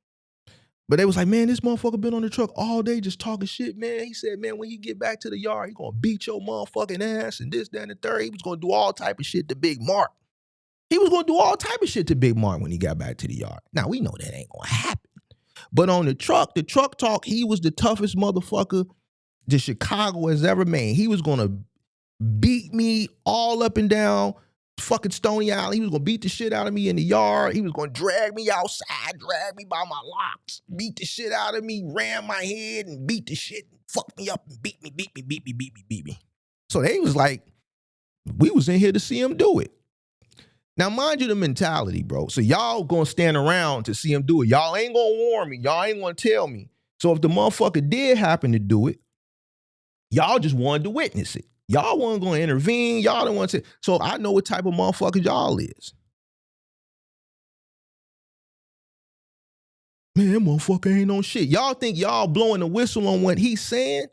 Speaker 1: But they was like, man, this motherfucker been on the truck all day just talking shit, man. He said, man, when he get back to the yard, he gonna beat your motherfucking ass and this, that, and the third. He was gonna do all type of shit to Big Mark. He was gonna do all type of shit to Big Mark when he got back to the yard. Now, we know that ain't gonna happen. But on the truck talk, he was the toughest motherfucker the Chicago has ever made. He was gonna beat me all up and down fucking Stony Island. He was gonna beat the shit out of me in the yard. He was gonna drag me outside, drag me by my locks, beat the shit out of me, ram my head and beat the shit, fuck me up and beat me. So they was like, we was in here to see him do it. Now, mind you, the mentality, bro. So y'all gonna stand around to see him do it. Y'all ain't gonna warn me. Y'all ain't gonna tell me. So if the motherfucker did happen to do it, y'all just wanted to witness it. Y'all wasn't gonna intervene. Y'all didn't want to. So I know what type of motherfucker y'all is. Man, that motherfucker ain't on shit. Y'all think y'all blowing the whistle on what he's saying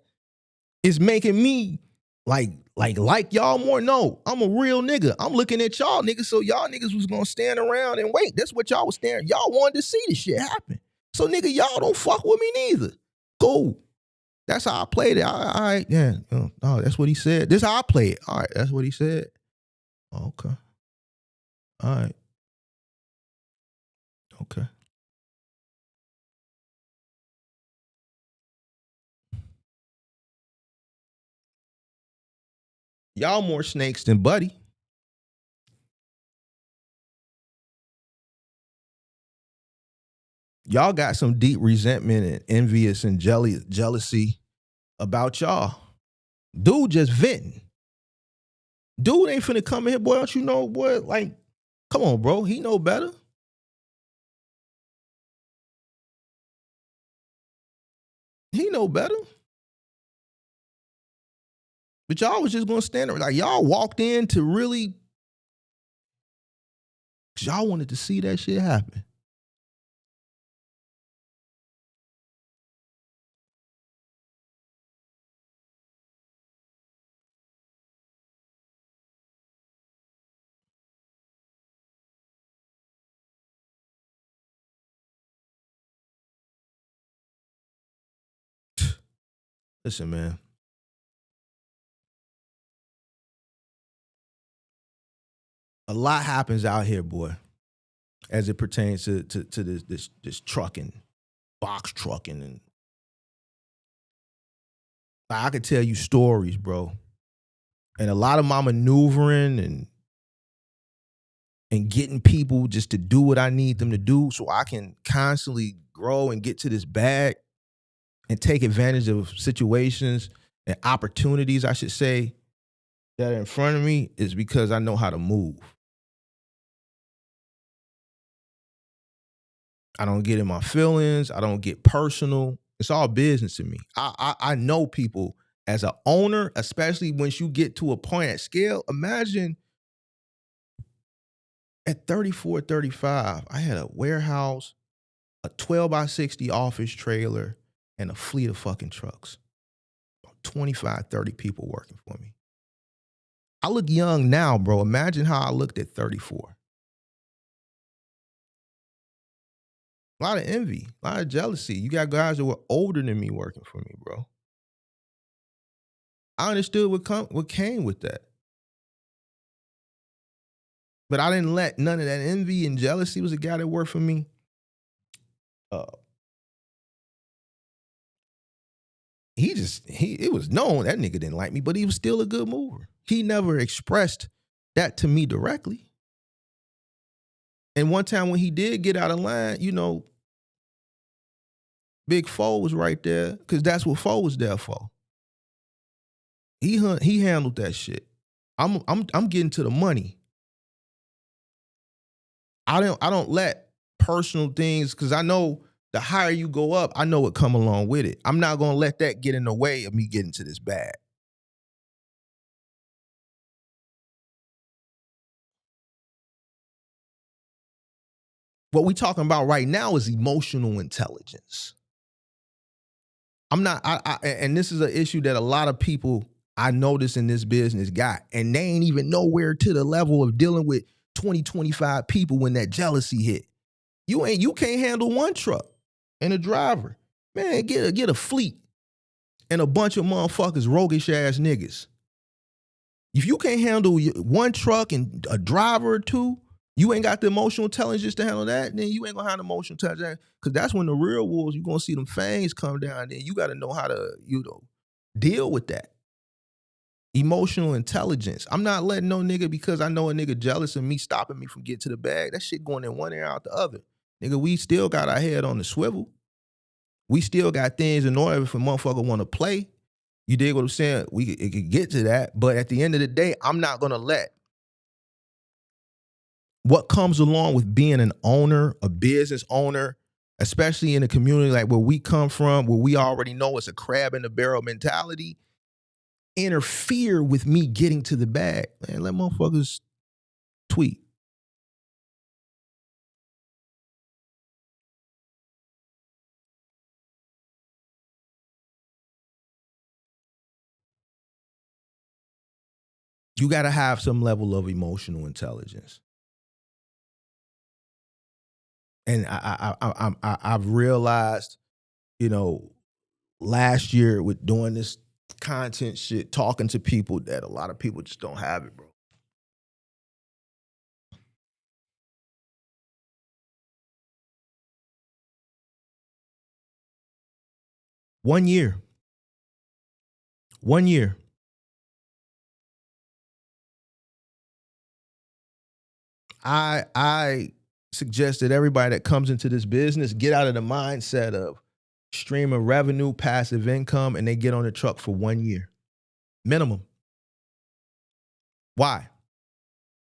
Speaker 1: is making me like y'all more? No, I'm a real nigga. I'm looking at y'all niggas, so y'all niggas was gonna stand around and wait. That's what y'all was staring. Y'all wanted to see this shit happen. So nigga, y'all don't fuck with me neither. Cool. That's how I played it. All right, yeah. Oh, that's what he said. This is how I play it. All right, that's what he said. Okay. All right. Okay. Y'all more snakes than Buddy. Y'all got some deep resentment and envious and jealousy about y'all. Dude just venting. Dude ain't finna come in here, boy. Don't you know, boy? Like, come on, bro. He know better. He know better. But y'all was just gonna stand there. Like, y'all walked in to really, cause y'all wanted to see that shit happen. Listen, man. A lot happens out here, boy, as it pertains to this trucking, box trucking, and I could tell you stories, bro. And a lot of my maneuvering and and getting people just to do what I need them to do so I can constantly grow and get to this bag and take advantage of situations and opportunities, I should say, that are in front of me is because I know how to move. I don't get in my feelings. I don't get personal. It's all business to me. I know people as an owner, especially once you get to a point at scale. Imagine at 34, 35, I had a warehouse, a 12 by 60 office trailer, and a fleet of fucking trucks. 25, 30 people working for me. I look young now, bro. Imagine how I looked at 34. A lot of envy, a lot of jealousy. You got guys that were older than me working for me, bro. I understood what came with that. But I didn't let none of that envy and jealousy. Was a guy that worked for me. It was known that nigga didn't like me, but he was still a good mover. He never expressed that to me directly. And one time when he did get out of line, you know, Big Foe was right there because that's what Foe was there for. He handled that shit. I'm getting to the money. I don't let personal things, because I know the higher you go up, I know what come along with it. I'm not gonna let that get in the way of me getting to this bag. What we talking about right now is emotional intelligence. I'm not, and this is an issue that a lot of people I notice in this business got, and they ain't even nowhere to the level of dealing with 20, 25 people when that jealousy hit. You can't handle one truck and a driver. Man, get a fleet and a bunch of motherfuckers, roguish ass niggas. If you can't handle one truck and a driver or two, you ain't got the emotional intelligence to handle that, then you ain't gonna have the emotional intelligence. Because that's when the real wolves, you're gonna see them fangs come down. Then you gotta know how to, deal with that. Emotional intelligence. I'm not letting no nigga, because I know a nigga jealous of me, stopping me from getting to the bag. That shit going in one ear out the other. Nigga, we still got our head on the swivel. We still got things in order if a motherfucker want to play. You dig what I'm saying? It could get to that, but at the end of the day, I'm not gonna let what comes along with being an owner, a business owner, especially in a community like where we come from, where we already know it's a crab in the barrel mentality, interfere with me getting to the bag. Man, let motherfuckers tweet. You got to have some level of emotional intelligence. And I've realized, last year with doing this content shit, talking to people, that a lot of people just don't have it, bro. One year. I suggest that everybody that comes into this business get out of the mindset of stream of revenue, passive income, and they get on the truck for 1 year. Minimum. Why?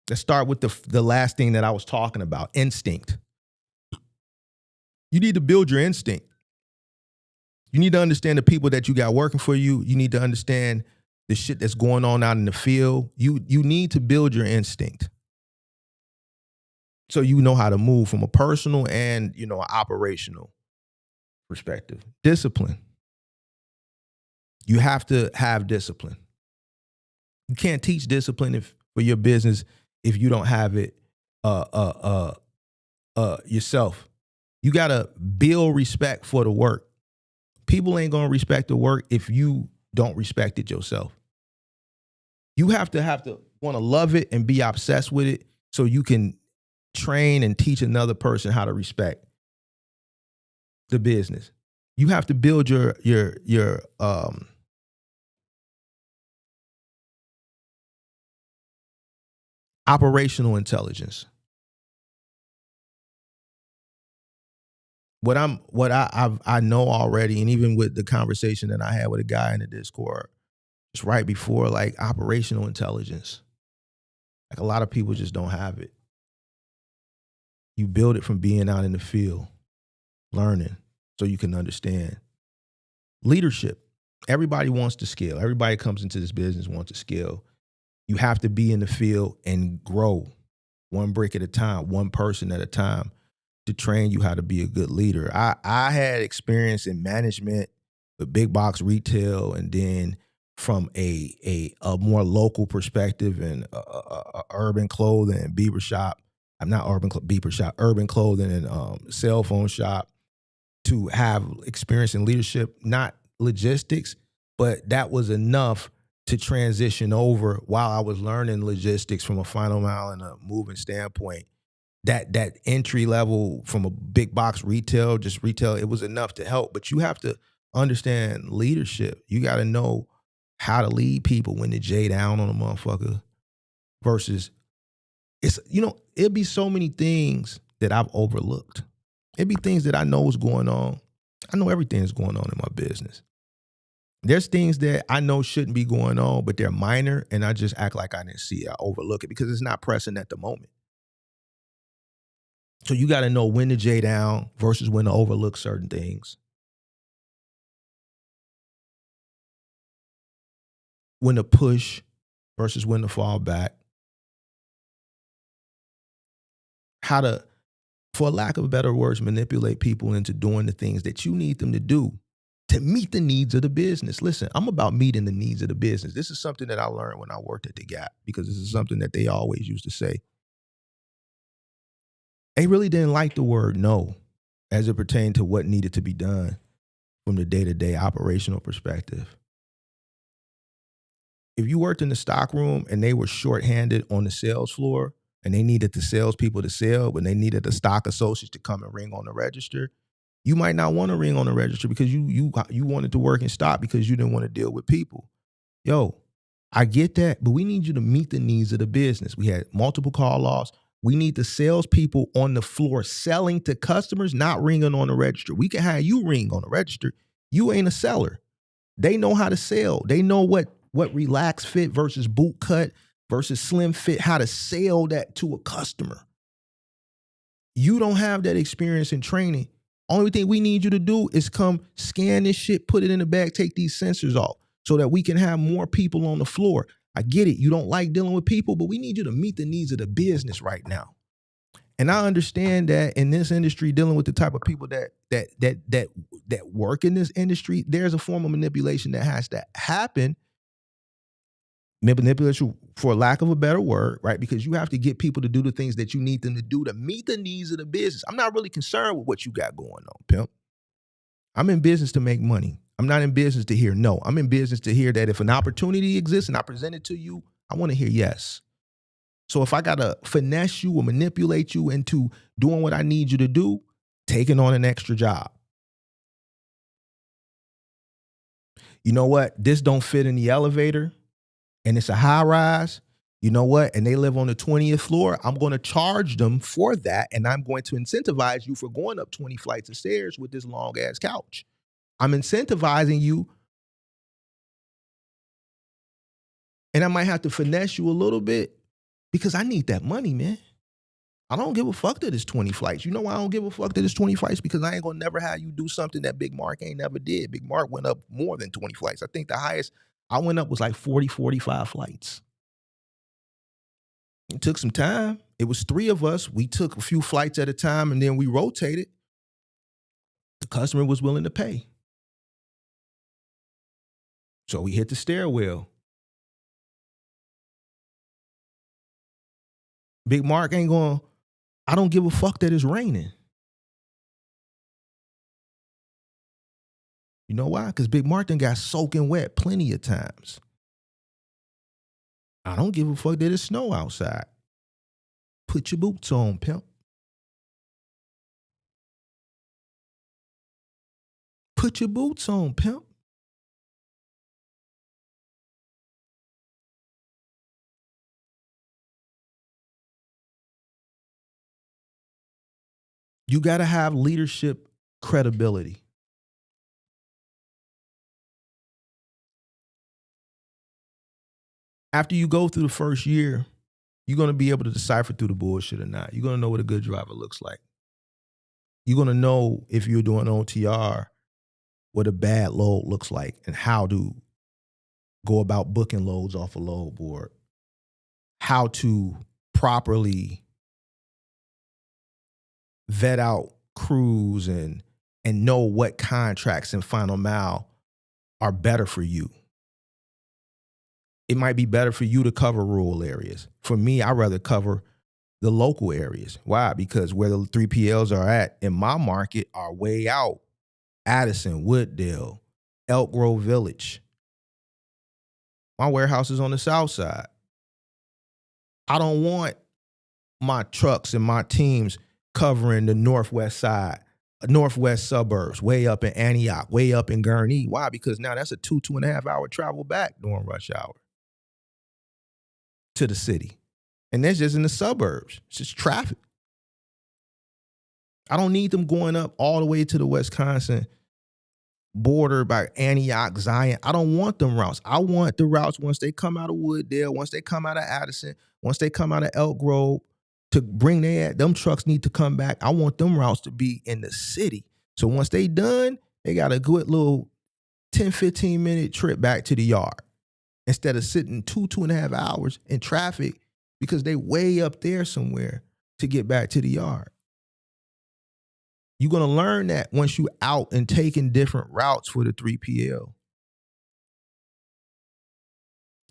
Speaker 1: Let's start with the last thing that I was talking about, instinct. You need to build your instinct. You need to understand the people that you got working for you. You need to understand the shit that's going on out in the field. You need to build your instinct, so you know how to move from a personal and, an operational perspective. Discipline. You have to have discipline. You can't teach discipline for your business if you don't have it yourself. You got to build respect for the work. People ain't going to respect the work if you don't respect it yourself. You have to want to love it and be obsessed with it so you can train and teach another person how to respect the business. You have to build your operational intelligence. I know already, and even with the conversation that I had with a guy in the Discord, it's right before like operational intelligence. Like a lot of people just don't have it. You build it from being out in the field, learning, so you can understand. Leadership. Everybody wants to scale. Everybody comes into this business wants to scale. You have to be in the field and grow one brick at a time, one person at a time to train you how to be a good leader. I had experience in management with big box retail, and then from a more local perspective in urban clothing and Bieber shop. I'm not Bieber shop, urban clothing and cell phone shop, to have experience in leadership, not logistics, but that was enough to transition over while I was learning logistics from a final mile and a moving standpoint. That entry level from a big box retail, just retail, it was enough to help. But you have to understand leadership. You got to know how to lead people when to J down on a motherfucker versus it'd be so many things that I've overlooked. It'd be things that I know is going on. I know everything is going on in my business. There's things that I know shouldn't be going on, but they're minor, and I just act like I didn't see it. I overlook it because it's not pressing at the moment. So you got to know when to J down versus when to overlook certain things. When to push versus when to fall back. How to, for lack of better words, manipulate people into doing the things that you need them to do to meet the needs of the business. Listen, I'm about meeting the needs of the business. This is something that I learned when I worked at The Gap, because this is something that they always used to say. They really didn't like the word no as it pertained to what needed to be done from the day-to-day operational perspective. If you worked in the stock room and they were shorthanded on the sales floor and they needed the salespeople to sell, but they needed the stock associates to come and ring on the register, you might not want to ring on the register because you wanted to work in stock because you didn't want to deal with people. Yo, I get that, but we need you to meet the needs of the business. We had multiple call-offs. We need the salespeople on the floor selling to customers, not ringing on the register. We can have you ring on the register. You ain't a seller. They know how to sell. They know what relaxed fit versus boot cut versus slim fit, how to sell that to a customer. You don't have that experience in training. Only thing we need you to do is come scan this shit, put it in the bag, take these sensors off so that we can have more people on the floor. I get it. You don't like dealing with people, but we need you to meet the needs of the business right now. And I understand that in this industry, dealing with the type of people that work in this industry, there's a form of manipulation that has to happen. Manipulation, for lack of a better word, right? Because you have to get people to do the things that you need them to do to meet the needs of the business. I'm not really concerned with what you got going on, pimp. I'm in business to make money. I'm not in business to hear no. I'm in business to hear that if an opportunity exists and I present it to you, I want to hear yes. So if I got to finesse you or manipulate you into doing what I need you to do, taking on an extra job. You know what? This don't fit in the elevator and it's a high rise. You know what? And they live on the 20th floor. I'm going to charge them for that. And I'm going to incentivize you for going up 20 flights of stairs with this long ass couch. I'm incentivizing you. And I might have to finesse you a little bit because I need that money, man. I don't give a fuck that it's 20 flights. You know why I don't give a fuck that it's 20 flights? Because I ain't gonna never have you do something that Big Mark ain't never did. Big Mark went up more than 20 flights. I think the highest I went up was like 40, 45 flights. It took some time. It was 3 of us. We took a few flights at a time and then we rotated. The customer was willing to pay. So we hit the stairwell. Big Mark ain't going, I don't give a fuck that it's raining. You know why? Because Big Mark done got soaking wet plenty of times. I don't give a fuck that it's snow outside. Put your boots on, pimp. Put your boots on, pimp. You got to have leadership credibility. After you go through the first year, you're going to be able to decipher through the bullshit or not. You're going to know what a good driver looks like. You're going to know if you're doing OTR, what a bad load looks like and how to go about booking loads off a load board, how to properly vet out crews and know what contracts in final mile are better for you. It might be better for you to cover rural areas. For me, I'd rather cover the local areas. Why? Because where the 3PLs are at in my market are way out. Addison, Wooddale, Elk Grove Village. My warehouse is on the south side. I don't want my trucks and my teams covering the northwest side, northwest suburbs, way up in Antioch, way up in Gurnee. Why? Because now that's a 2.5 hour travel back during rush hour to the city. And that's just in the suburbs. It's just traffic. I don't need them going up all the way to the Wisconsin border by Antioch, Zion. I don't want them routes. I want the routes once they come out of Wooddale, once they come out of Addison, once they come out of Elk Grove, to bring them trucks need to come back. I want them routes to be in the city. So once they done, they got a good little 10, 15 minute trip back to the yard instead of sitting 2.5 hours in traffic because they way up there somewhere to get back to the yard. You're going to learn that once you out and taking different routes for the 3PL.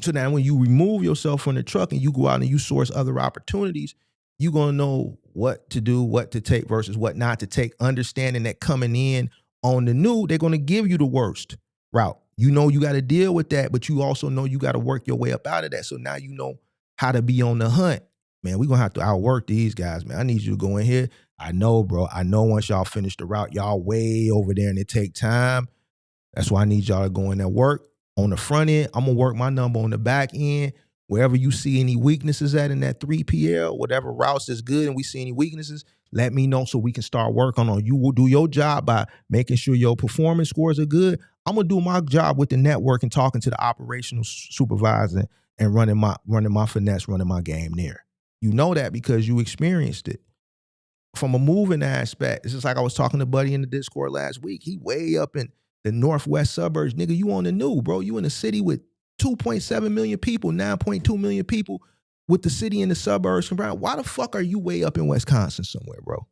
Speaker 1: So now when you remove yourself from the truck and you go out and you source other opportunities, you're going to know what to do, what to take versus what not to take, understanding that coming in on the new, they're going to give you the worst route. You know you got to deal with that, but you also know you got to work your way up out of that. So now you know how to be on the hunt. Man, we're going to have to outwork these guys, man. I need you to go in here. I know, bro. I know once y'all finish the route, y'all way over there and it take time. That's why I need y'all to go in there work. On the front end, I'm going to work my number on the back end. Wherever you see any weaknesses at in that 3PL, whatever routes is good and we see any weaknesses, let me know so we can start working on. You will do your job by making sure your performance scores are good. I'm going to do my job with the network and talking to the operational supervisor and running my finesse, running my game there. You know that because you experienced it. From a moving aspect, it's just like I was talking to Buddy in the Discord last week. He way up in the northwest suburbs. Nigga, you on the new, bro. You in a city with 2.7 million people, 9.2 million people with the city and the suburbs combined. Why the fuck are you way up in Wisconsin somewhere, bro?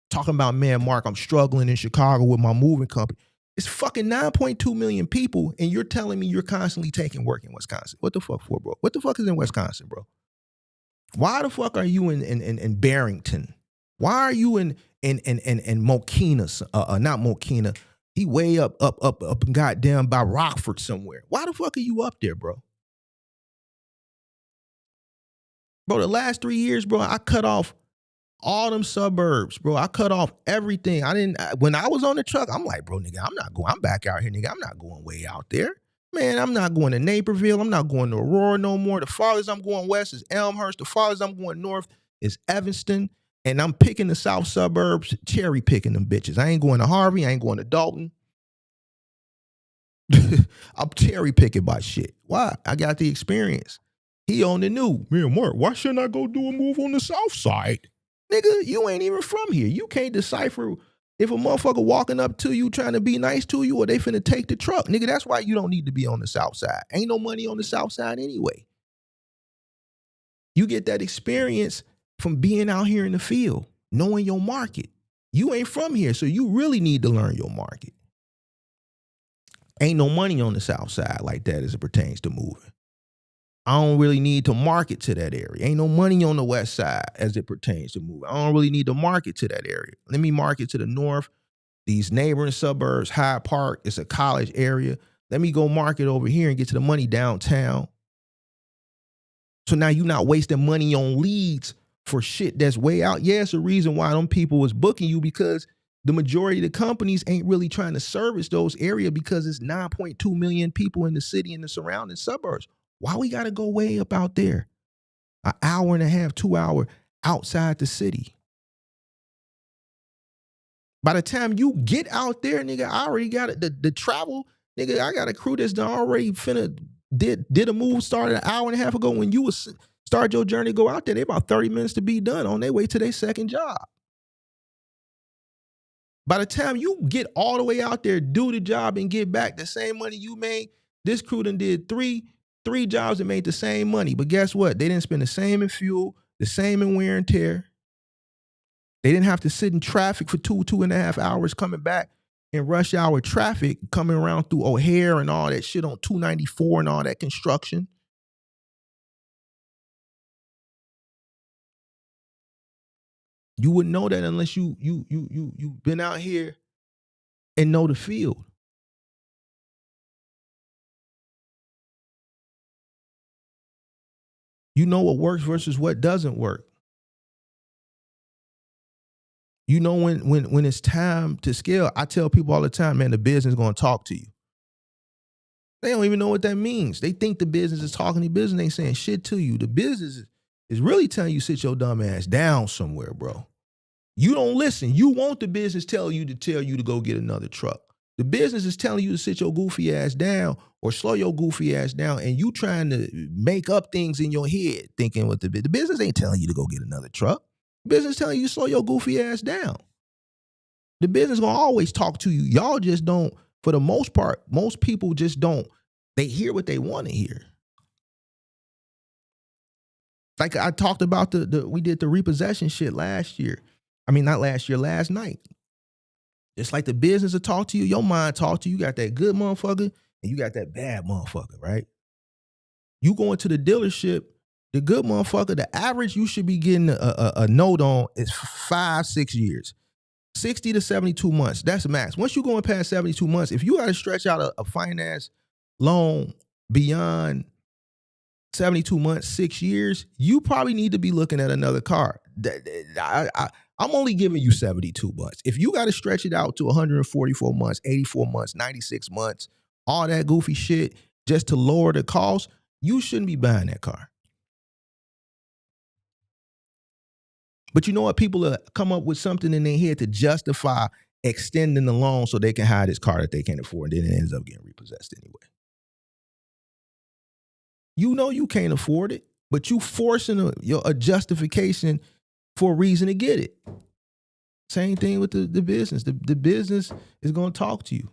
Speaker 1: Talking about, man, Mark, I'm struggling in Chicago with my moving company. It's fucking 9.2 million people, and you're telling me you're constantly taking work in Wisconsin. What the fuck for, bro? What the fuck is in Wisconsin, bro? Why the fuck are you in Barrington? Why are you in Mokina? Not Mokina. He way up and goddamn by Rockford somewhere. Why the fuck are you up there, bro? Bro, the last 3 years, bro, I cut off all them suburbs, bro. I cut off everything. When I was on the truck, I'm like, bro, nigga, I'm back out here, nigga. I'm not going way out there. Man, I'm not going to Naperville. I'm not going to Aurora no more. The farthest I'm going west is Elmhurst. The farthest I'm going north is Evanston. And I'm picking the south suburbs, cherry picking them bitches. I ain't going to Harvey. I ain't going to Dalton. I'm cherry picking my shit. Why? I got the experience. He on the new. Man, Mark, why shouldn't I go do a move on the south side? Nigga, you ain't even from here. You can't decipher if a motherfucker walking up to you trying to be nice to you or they finna take the truck. Nigga, that's why you don't need to be on the south side. Ain't no money on the south side anyway. You get that experience from being out here in the field, knowing your market. You ain't from here, so you really need to learn your market. Ain't no money on the south side like that as it pertains to moving. I don't really need to market to that area. Ain't no money on the west side as it pertains to moving. I don't really need to market to that area. Let me market to the north, these neighboring suburbs, Hyde Park, it's a college area. Let me go market over here and get to the money downtown. So now you're not wasting money on leads for shit that's way out. Yeah, it's a reason why them people was booking you because the majority of the companies ain't really trying to service those areas because it's 9.2 million people in the city and the surrounding suburbs. Why we got to go way up out there? An hour and a half, 2 hours outside the city. By the time you get out there, nigga, I already got it. The travel, nigga, I got a crew that's done already did a move, started an hour and a half ago. When you was start your journey, go out there, they about 30 minutes to be done on their way to their second job. By the time you get all the way out there, do the job and get back the same money you made, this crew done did three jobs and made the same money. But guess what? They didn't spend the same in fuel, the same in wear and tear. They didn't have to sit in traffic for 2.5 hours coming back in rush hour traffic, coming around through O'Hare and all that shit on 294 and all that construction. You wouldn't know that unless you've been out here and know the field. You know what works versus what doesn't work. You know when it's time to scale. I tell people all the time, man, the business is going to talk to you. They don't even know what that means. They think the business is talking to you. Business ain't saying shit to you. The business is really telling you sit your dumb ass down somewhere, bro. You don't listen. You want the business tell you to go get another truck. The business is telling you to sit your goofy ass down or slow your goofy ass down, and you trying to make up things in your head thinking what the business ain't telling you to go get another truck. The business telling you to slow your goofy ass down. The business gonna always talk to you. Y'all just don't, for the most part, most people just don't. They hear what they want to hear. Like I talked about we did the repossession shit last year. I mean, not last year, last night. It's like the business will talk to you, your mind talk to you. You got that good motherfucker and you got that bad motherfucker, right? You go into the dealership, the good motherfucker, the average you should be getting a note on is 5-6 years. 60 to 72 months, that's max. Once you're going past 72 months, if you got to stretch out a finance loan beyond 72 months, 6 years, you probably need to be looking at another car. I'm only giving you 72 months. If you got to stretch it out to 144 months, 84 months, 96 months, all that goofy shit just to lower the cost, you shouldn't be buying that car. But you know what? People come up with something in their head to justify extending the loan so they can hide this car that they can't afford, and then it ends up getting repossessed anyway. You know you can't afford it, but you forcing a justification for a reason to get it. Same thing with the business. The business is going to talk to you.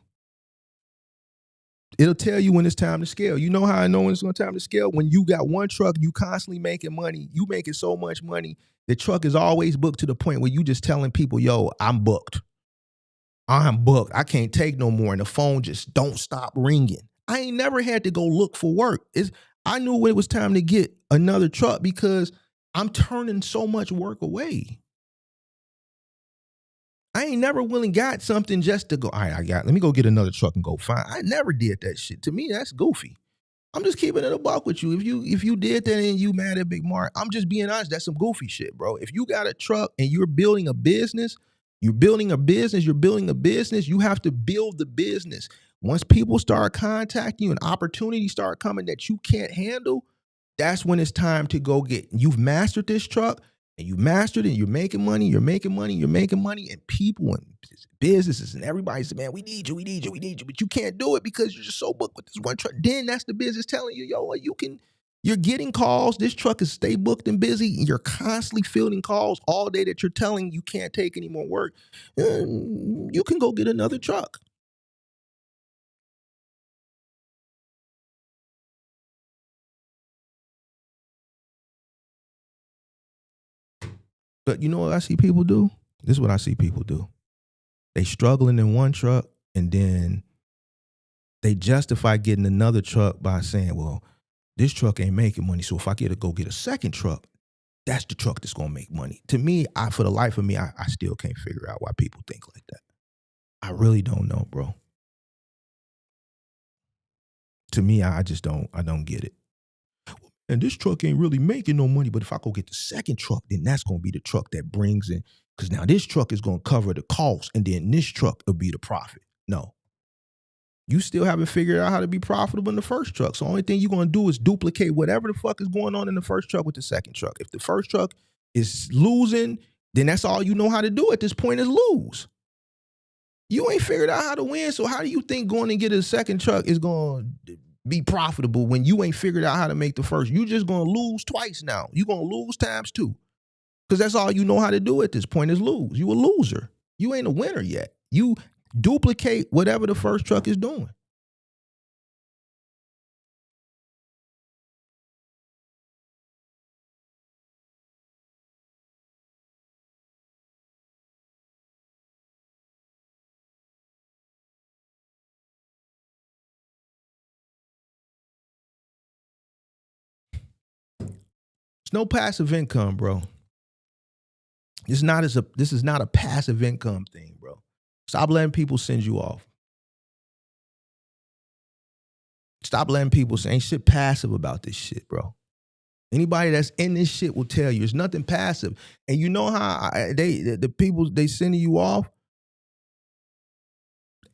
Speaker 1: It'll tell you when it's time to scale. You know how I know when it's time to scale? When you got one truck, you constantly making money. You making so much money. The truck is always booked to the point where you just telling people, yo, I'm booked. I'm booked. I can't take no more. And the phone just don't stop ringing. I ain't never had to go look for work. I knew when it was time to get another truck because I'm turning so much work away. I ain't never willing got something just to go, all right, let me go get another truck and go find. I never did that shit. To me, that's goofy. I'm just keeping it a buck with you. If you did that and you mad at Big Mark, I'm just being honest. That's some goofy shit, bro. If you got a truck and you're building a business, you have to build the business. Once people start contacting you and opportunities start coming that you can't handle, that's when it's time to go get. You've mastered this truck and you mastered it. You're making money, and people and businesses and everybody says, man, we need you. But you can't do it because you're just so booked with this one truck. Then that's the business telling you, yo, you're getting calls. This truck is stay booked and busy. And you're constantly fielding calls all day that you're telling you can't take any more work. You can go get another truck. But you know what I see people do? This is what I see people do. They struggling in one truck and then they justify getting another truck by saying, well, this truck ain't making money. So if I get to go get a second truck, that's the truck that's going to make money. To me, for the life of me, I still can't figure out why people think like that. I really don't know, bro. To me, I don't get it. And this truck ain't really making no money, but if I go get the second truck, then that's going to be the truck that brings in, because now this truck is going to cover the cost, and then this truck will be the profit. No. You still haven't figured out how to be profitable in the first truck. So the only thing you're going to do is duplicate whatever the fuck is going on in the first truck with the second truck. If the first truck is losing, then that's all you know how to do at this point is lose. You ain't figured out how to win. So how do you think going and get a second truck is going to be profitable when you ain't figured out how to make the first? You just going to lose twice now. You going to lose times two. Because that's all you know how to do at this point is lose. You a loser. You ain't a winner yet. You duplicate whatever the first truck is doing. It's no passive income, bro. This is not a passive income thing, bro. Stop letting people send you off. Stop letting people say ain't shit passive about this shit, bro. Anybody that's in this shit will tell you it's nothing passive. And you know how the people they sending you off,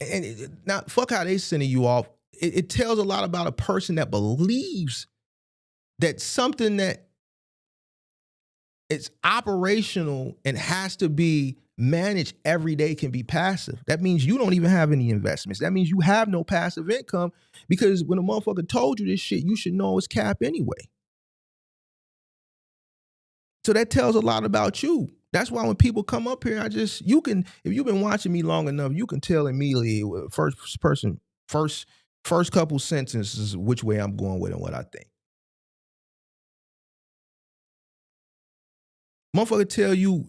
Speaker 1: and not fuck how they sending you off. It tells a lot about a person that believes that something that it's operational and has to be managed every day can be passive. That means you don't even have any investments. That means you have no passive income, because when a motherfucker told you this shit, you should know it's cap anyway. So that tells a lot about you. That's why when people come up here, if you've been watching me long enough, you can tell immediately first couple sentences which way I'm going with and what I think. Motherfucker tell you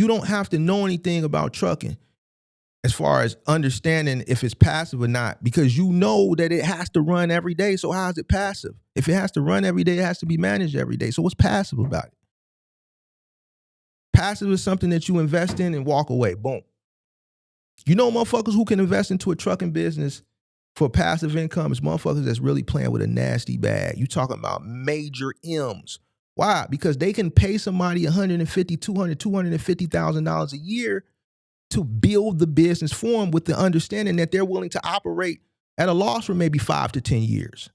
Speaker 1: don't have to know anything about trucking as far as understanding if it's passive or not, because you know that it has to run every day. So how is it passive? If it has to run every day, it has to be managed every day. So what's passive about it? Passive is something that you invest in and walk away. Boom. You know motherfuckers who can invest into a trucking business for passive income is motherfuckers that's really playing with a nasty bag. You talking about major M's. Why? Because they can pay somebody $150,000, $200,000, $250,000 a year to build the business for them with the understanding that they're willing to operate at a loss for maybe 5 to 10 years.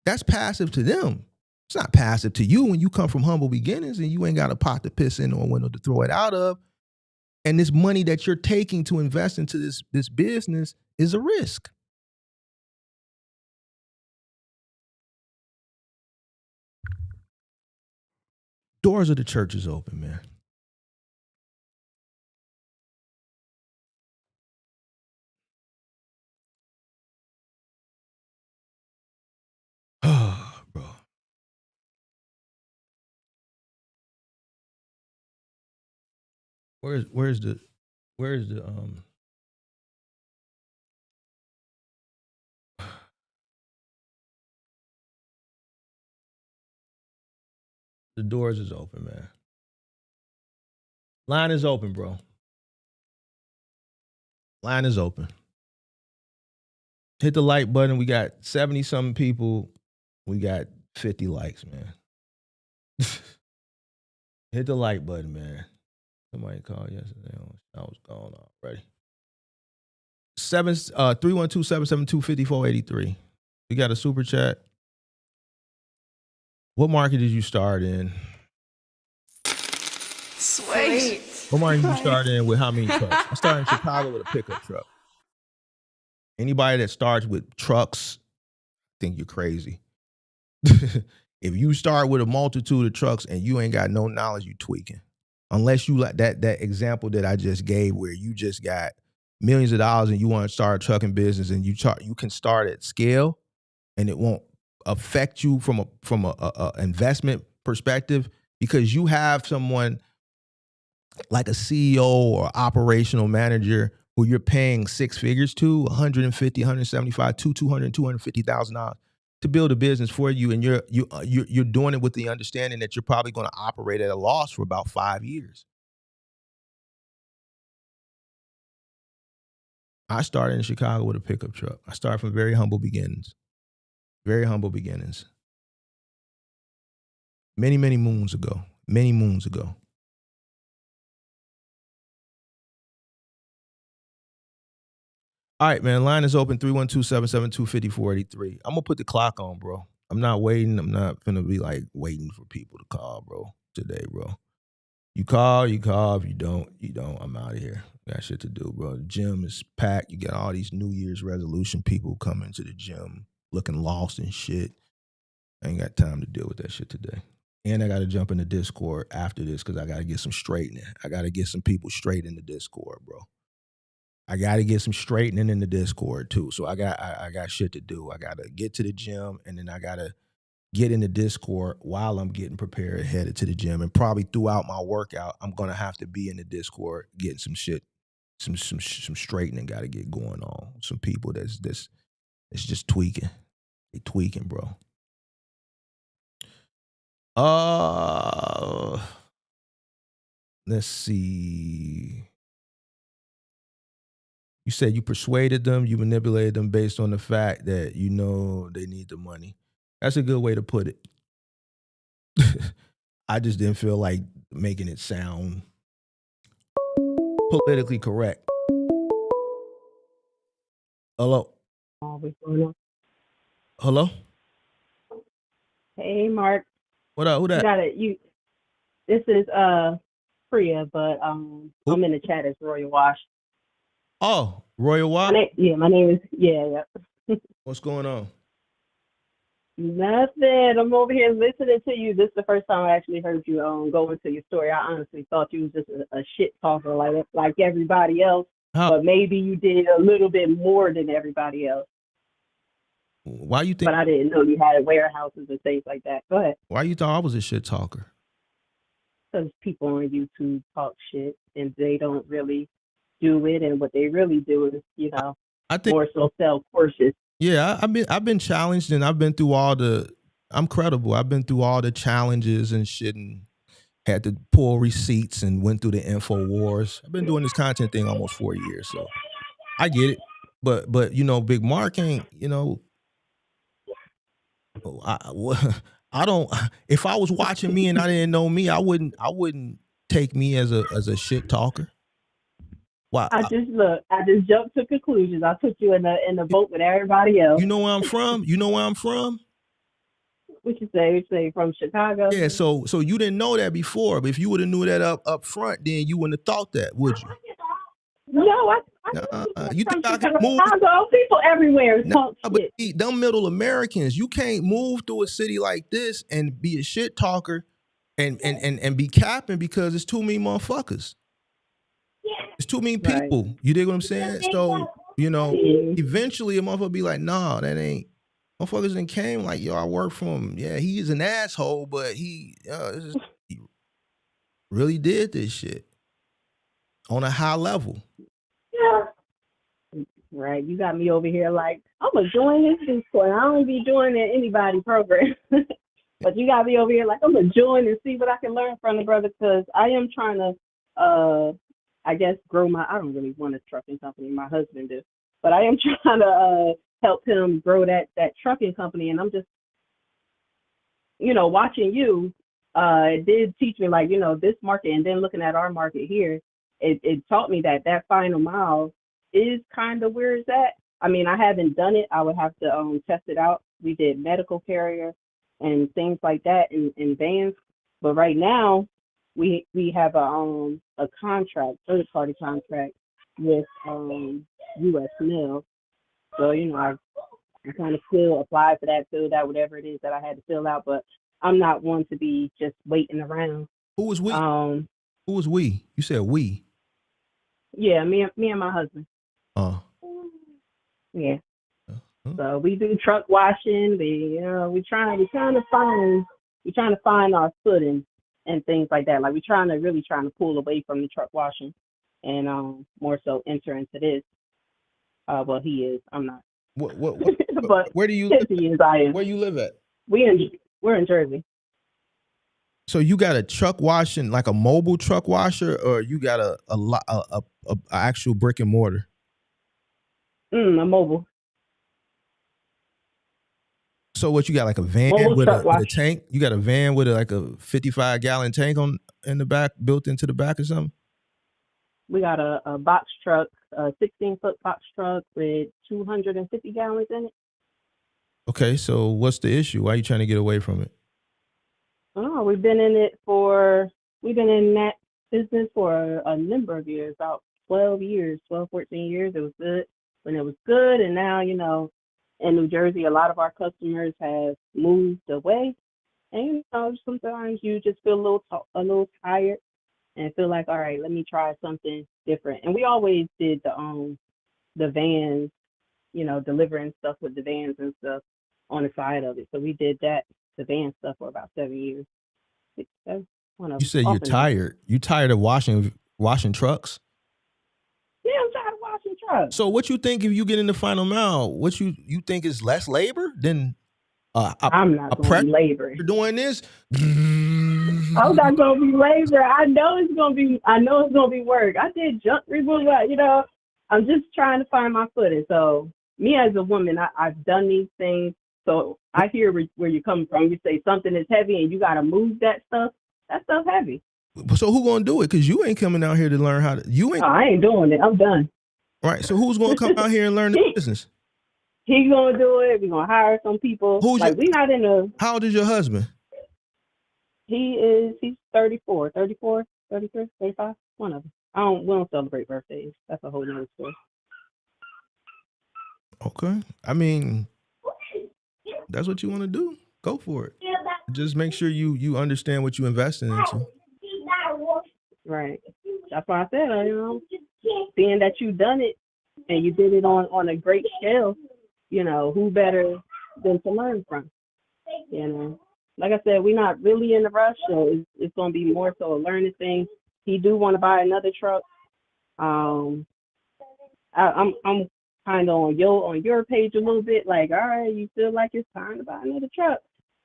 Speaker 1: That's passive to them. It's not passive to you when you come from humble beginnings and you ain't got a pot to piss in or a window to throw it out of. And this money that you're taking to invest into this business is a risk. Doors of the church is open, man. Oh, bro. Where's the the doors is open, man. Line is open, bro. Line is open. Hit the like button. We got 70-something people. We got 50 likes, man. Hit the like button, man. Somebody called yesterday. I was gone already. 312-772-5483. We got a super chat. What market did you start in?
Speaker 3: Sweet.
Speaker 1: What market did you start in with how many trucks? I started in Chicago with a pickup truck. Anybody that starts with trucks, I think you're crazy. If you start with a multitude of trucks and you ain't got no knowledge, you tweaking. Unless you like that example that I just gave where you just got millions of dollars and you want to start a trucking business and you can start at scale and it won't affect you from a investment perspective because you have someone like a CEO or operational manager who you're paying six figures to, $150,000, $175,000, $200,000, $250,000 to build a business for you, and you're doing it with the understanding that you're probably going to operate at a loss for about 5 years. I started in Chicago with a pickup truck. I started from very humble beginnings. Very humble beginnings. Many, many moons ago. Many moons ago. All right, man. Line is open, 312-772-5483. I'm going to put the clock on, bro. I'm not waiting. I'm not going to be like waiting for people to call, bro, today, bro. You call. If you don't, you don't. I'm out of here. Got shit to do, bro. The gym is packed. You got all these New Year's resolution people coming to the gym looking lost and shit. I ain't got time to deal with that shit today. And I got to jump in the Discord after this because I got to get some straightening. I got to get some people straight in the Discord, bro. I got to get some straightening in the Discord too. So I got shit to do. I got to get to the gym and then I got to get in the Discord while I'm getting prepared, headed to the gym. And probably throughout my workout, I'm going to have to be in the Discord getting some shit, some straightening got to get going on. Some people that's just tweaking. They tweaking, bro. Let's see. You said you persuaded them, you manipulated them based on the fact that you know they need the money. That's a good way to put it. I just didn't feel like making it sound politically correct. Hello? Hello?
Speaker 7: Hey, Mark.
Speaker 1: What up? Who that?
Speaker 7: This is Priya, but I'm in the chat as Royal Wash.
Speaker 1: Oh, Royal Wash?
Speaker 7: My name is yeah.
Speaker 1: What's going on?
Speaker 7: Nothing. I'm over here listening to you. This is the first time I actually heard you go into your story. I honestly thought you was just a shit talker like everybody else. But maybe you did a little bit more than everybody else.
Speaker 1: Why you think?
Speaker 7: But I didn't know you had warehouses and things like that. Go ahead.
Speaker 1: Why you thought I was a shit talker?
Speaker 7: Because people on YouTube talk shit and they don't really do it, and what they really do is, I think more so sell courses.
Speaker 1: Yeah, I've been challenged, and I've been through I'm credible. I've been through all the challenges and shit, and had to pull receipts and went through the info wars. I've been doing this content thing almost 4 years, so I get it. But Big Mark ain't. I don't. If I was watching me and I didn't know me, I wouldn't take me as a shit talker. Why?
Speaker 7: I just jumped to conclusions. I took you in the boat with everybody else.
Speaker 1: You know where I'm from?
Speaker 7: What you say from Chicago?
Speaker 1: Yeah, so you didn't know that before, but if you would have knew that up front, then you wouldn't have thought that, would you?
Speaker 7: No,
Speaker 1: you think I can move?
Speaker 7: Chicago, people everywhere talk shit.
Speaker 1: But them middle Americans, you can't move through a city like this and be a shit talker and be capping because it's too many motherfuckers. It's too many people. Right. You dig what I'm saying? So, eventually a motherfucker be like, nah, that ain't. Motherfuckers then came like, yo, I work for him. Yeah, he's an asshole, but he really did this shit on a high level.
Speaker 7: Yeah. Right. You got me over here like, I'm going to join this Discord. I don't be joining anybody program. But you got me over here like, I'm going to join and see what I can learn from the brother, because I am trying to, I guess, grow I don't really want a trucking company. My husband does. But I am trying to help him grow that trucking company. And I'm just, watching you, it did teach me, like, this market, and then looking at our market here, it taught me that final mile is kind of where it's at. I mean, I haven't done it. I would have to test it out. We did medical carrier and things like that in vans. But right now, we have a contract, third-party contract with U.S. Mail. So, I kind of still apply for that, fill out whatever it is that I had to fill out. But I'm not one to be just waiting around.
Speaker 1: Who was we? Who was we? You said we.
Speaker 7: Yeah, me and my husband.
Speaker 1: Oh.
Speaker 7: Yeah. So we do truck washing. We trying to find our footing and things like that. Like we're trying to pull away from the truck washing and more so enter into this. Well, he is. I'm not.
Speaker 1: What
Speaker 7: but
Speaker 1: where do you live?
Speaker 7: He is, I am.
Speaker 1: Where you live at?
Speaker 7: We're in Jersey.
Speaker 1: So you got a truck washing, like a mobile truck washer, or you got a actual brick and mortar?
Speaker 7: A mobile.
Speaker 1: So what, you got like a van with a tank? You got a van with like a 55-gallon tank in the back, built into the back or something?
Speaker 7: We got a box truck, a 16-foot box truck with 250 gallons in it.
Speaker 1: Okay, so what's the issue? Why are you trying to get away from it?
Speaker 7: Oh, we've been in that business for a number of years, about 12 years, 12, 14 years. It was good when it was good. And now, in New Jersey, a lot of our customers have moved away. And, sometimes you just feel a little tired and feel like, all right, let me try something different. And we always did the vans, delivering stuff with the vans and stuff on the side of it. So we did the van stuff for about 7 years. 6, 7, one of
Speaker 1: You
Speaker 7: them,
Speaker 1: say you're
Speaker 7: off and on.
Speaker 1: tired. You tired of washing trucks?
Speaker 7: Yeah, I'm tired of washing trucks.
Speaker 1: So what you think if you get in the final mile? What you think is less labor than
Speaker 7: I'm not going to be laboring.
Speaker 1: doing this?
Speaker 7: I'm not going to be labor. I know it's going to be work. I did junk removal, I'm just trying to find my footing. So me as a woman, I've done these things. So I hear where you're coming from. You say something is heavy and you got to move that stuff. That stuff heavy.
Speaker 1: So who gonna do it? Because you ain't coming out here to learn how to.
Speaker 7: I ain't doing it. I'm done.
Speaker 1: Right. So who's gonna come out here and learn the business?
Speaker 7: He's gonna do it. We're gonna hire some people. We not in the.
Speaker 1: How old is your husband?
Speaker 7: He's 34, 33, 35. One of them. We don't celebrate birthdays. That's a whole nother story.
Speaker 1: Okay. I mean, that's what you want to do. Go for it. Just make sure you understand what you're investing into.
Speaker 7: Right. That's why I said, seeing that you done it and you did it on a great scale, who better than to learn from? Like I said, we're not really in a rush, so it's going to be more so a learning thing. He do want to buy another truck. I'm kind of on your page a little bit, like, all right, you feel like it's time to buy another truck.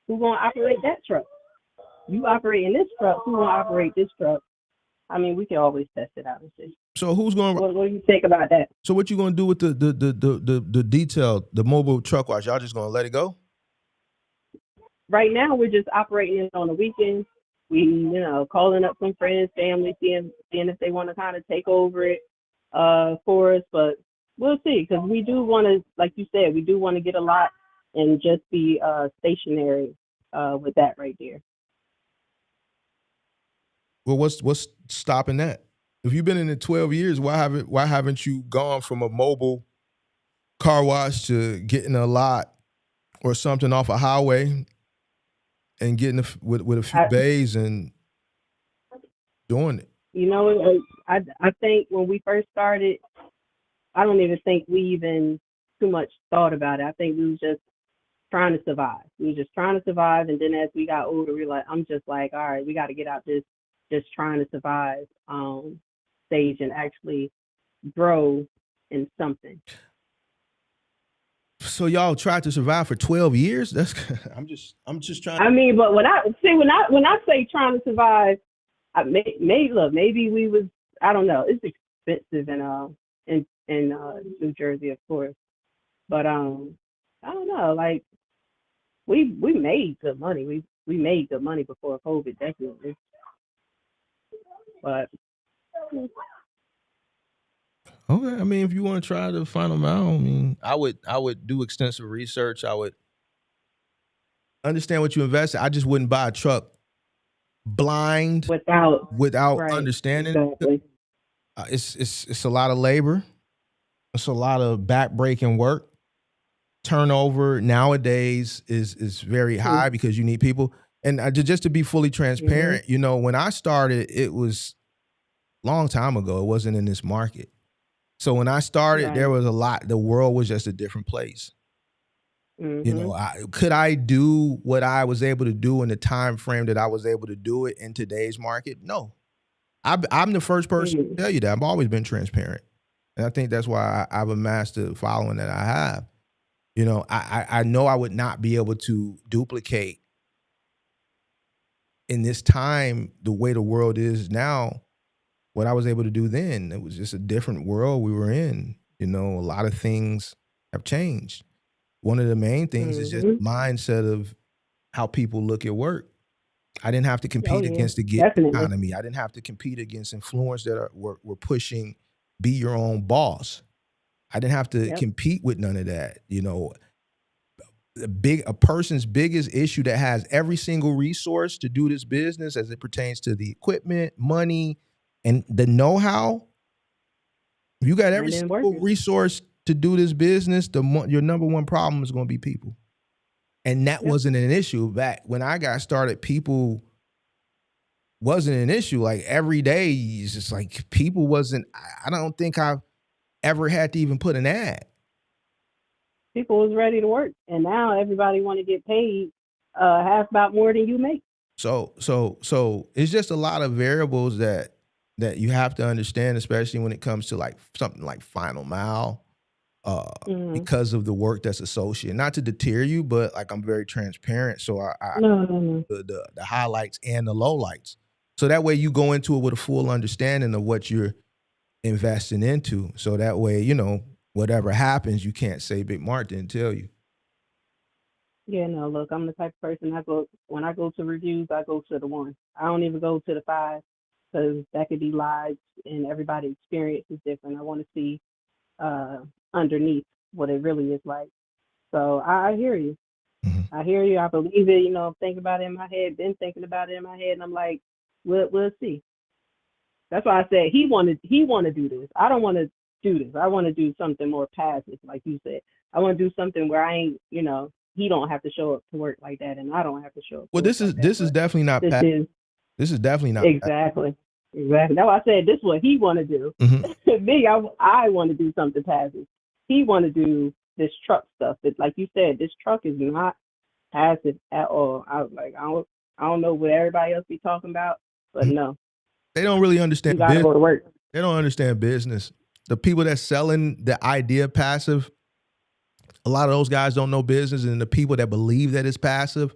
Speaker 7: Who's going to operate that truck? You operating this truck. Who's going to operate this truck? I mean, we can always test it out and see.
Speaker 1: So who's going?
Speaker 7: What do you think about that?
Speaker 1: So what you going to do with the detail, the mobile truck wash? Y'all just going to let it go?
Speaker 7: Right now, we're just operating it on the weekends. We, calling up some friends, family, seeing if they want to kind of take over it for us. But we'll see, because we do want to, like you said, we do want to get a lot and just be stationary with that right there.
Speaker 1: Well, what's stopping that? If you've been in it 12 years, why haven't you gone from a mobile car wash to getting a lot or something off a highway and getting with a few bays and doing it?
Speaker 7: I think when we first started, I don't even think we even too much thought about it. I think we was just trying to survive. We were just trying to survive, and then as we got older, I'm just like, all right, we got to get out this just trying to survive stage and actually grow in something.
Speaker 1: So y'all tried to survive for 12 years? That's I'm just trying.
Speaker 7: I mean, but when I say trying to survive, maybe we was, I don't know. It's expensive in New Jersey, of course, but I don't know. Like we made good money. We made good money before COVID, definitely. But
Speaker 1: okay, I mean, if you want to try to find them out, I mean, I would do extensive research. I would understand what you invested. I just wouldn't buy a truck blind without right, understanding.
Speaker 7: Exactly.
Speaker 1: It's a lot of labor. It's a lot of back-breaking work. Turnover nowadays is very high because you need people. And just to be fully transparent, when I started, it was a long time ago. It wasn't in this market. So when I started, there was a lot. The world was just a different place. Could I do what I was able to do in the time frame that I was able to do it in today's market? No. I'm the first person to tell you that. I've always been transparent. And I think that's why I've amassed the following that I have. I know I would not be able to duplicate in this time the way the world is now what I was able to do then. It was just a different world we were in. A lot of things have changed. One of the main things is just the mindset of how people look at work. I didn't have to compete against the gig economy. I didn't have to compete against influence that were pushing be your own boss. I didn't have to compete with none of that. A person's biggest issue that has every single resource to do this business as it pertains to the equipment, money, and the know-how, if you got every
Speaker 7: And then
Speaker 1: single
Speaker 7: working.
Speaker 1: resource to do this business, your number one problem is going to be people. And that wasn't an issue back when I got started. People wasn't an issue. Like every day, it's just like people wasn't. I don't think I've ever had to even put an ad.
Speaker 7: People was ready to work, and now everybody want to get paid half about more than you make.
Speaker 1: So it's just a lot of variables that you have to understand, especially when it comes to like something like Final Mile. Because of the work that's associated, not to deter you, but like I'm very transparent. So I
Speaker 7: No.
Speaker 1: the highlights and the lowlights. So that way you go into it with a full understanding of what you're investing into. So that way, you know, whatever happens, you can't say Big Mart didn't tell you.
Speaker 7: Yeah, no, look, I'm the type of person when I go to reviews, I go to the 1. I don't even go to the 5 because that could be lies and everybody's experience is different. I want to see underneath what it really is like. So I hear you.
Speaker 1: Mm-hmm.
Speaker 7: I hear you. I believe it. You know, I'm thinking about it in my head, been thinking about it in my head, and I'm like, we'll see. That's why I said he want to do this. I don't want to do this. I want to do something more passive, like you said. I want to do something where I ain't, you know, he don't have to show up to work like that, and I don't have to show up.
Speaker 1: Well, this is definitely not. This is definitely not
Speaker 7: exactly. That's why I said this is what he want to do. Mm-hmm. Me, I want to do something passive. He want to do this truck stuff. That, like you said, this truck is not passive at all. I was like, I don't know what everybody else be talking about, but no.
Speaker 1: They don't really understand.
Speaker 7: You gotta go to work.
Speaker 1: They don't understand business. The people that's selling the idea of passive, a lot of those guys don't know business, and the people that believe that it's passive,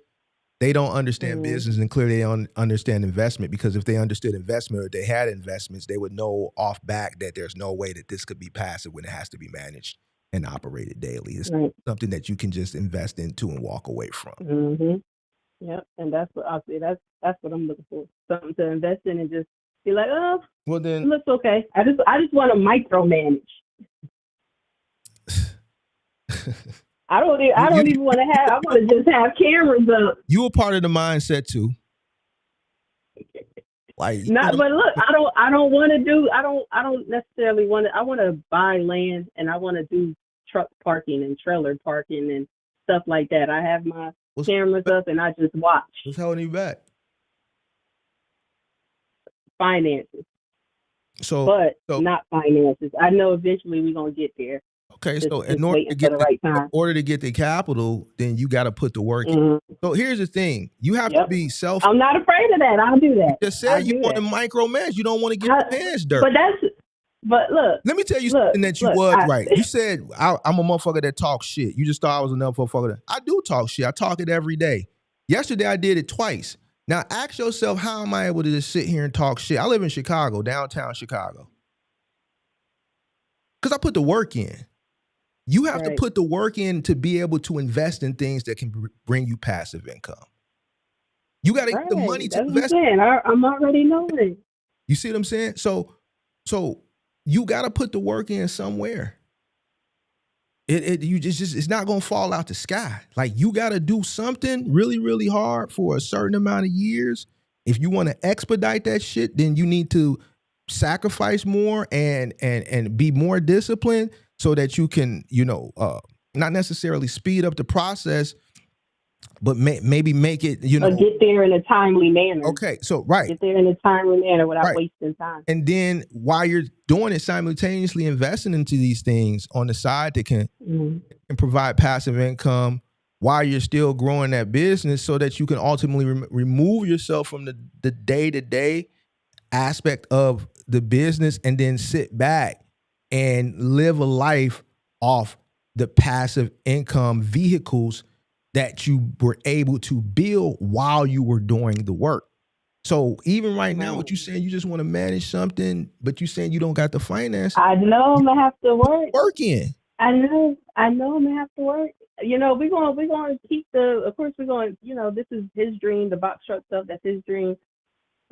Speaker 1: they don't understand business, and clearly they don't understand investment, because if they understood investment or they had investments, they would know off back that there's no way that this could be passive when it has to be managed and operated daily. It's something that you can just invest into and walk away from.
Speaker 7: Mm-hmm. Yep, and that's what I'll say. That's what I'm looking for. Something to invest in and just be like, oh, well then it looks okay. I just want to micromanage. I don't even want to have. I want to just have cameras up.
Speaker 1: You were part of the mindset too. Like,
Speaker 7: but look, I don't want to do. I don't necessarily want to. I want to buy land and I want to do truck parking and trailer parking and stuff like that. I have my cameras up and I just watch.
Speaker 1: What's holding you back?
Speaker 7: Finances.
Speaker 1: So
Speaker 7: not finances. I know eventually we're gonna get there.
Speaker 1: Okay, so in order to get the capital, then you got to put the work in. So here's the thing: you have to be self.
Speaker 7: I'm not afraid of that. I'll do that.
Speaker 1: You just said you want to micromanage. You don't want to get your hands dirty.
Speaker 7: But look.
Speaker 1: Let me tell you something that you was right. You said I'm a motherfucker that talks shit. You just thought I was another motherfucker. I do talk shit. I talk it every day. Yesterday I did it twice. Now ask yourself, how am I able to just sit here and talk shit? I live in Chicago, downtown Chicago, because I put the work in. You have to put the work in to be able to invest in things that can bring you passive income. You got to get the money to invest.
Speaker 7: I'm already knowing.
Speaker 1: You see what I'm saying? So you got to put the work in somewhere. It's not going to fall out the sky. Like, you got to do something really, really hard for a certain amount of years. If you want to expedite that shit, then you need to sacrifice more and be more disciplined, so that you can, not necessarily speed up the process, but maybe make it,
Speaker 7: or get there in a timely manner.
Speaker 1: Okay, so
Speaker 7: get there in a timely manner without wasting time.
Speaker 1: And then while you're doing it, simultaneously investing into these things on the side that can provide passive income while you're still growing that business, so that you can ultimately remove yourself from the day-to-day aspect of the business, and then sit back and live a life off the passive income vehicles that you were able to build while you were doing the work. So even right now, what you saying, you just want to manage something, but you saying you don't got the finance.
Speaker 7: I know I'm gonna have to work.
Speaker 1: Working.
Speaker 7: I know I'm gonna have to work. We're gonna keep of course we're going, this is his dream, the box truck stuff, that's his dream.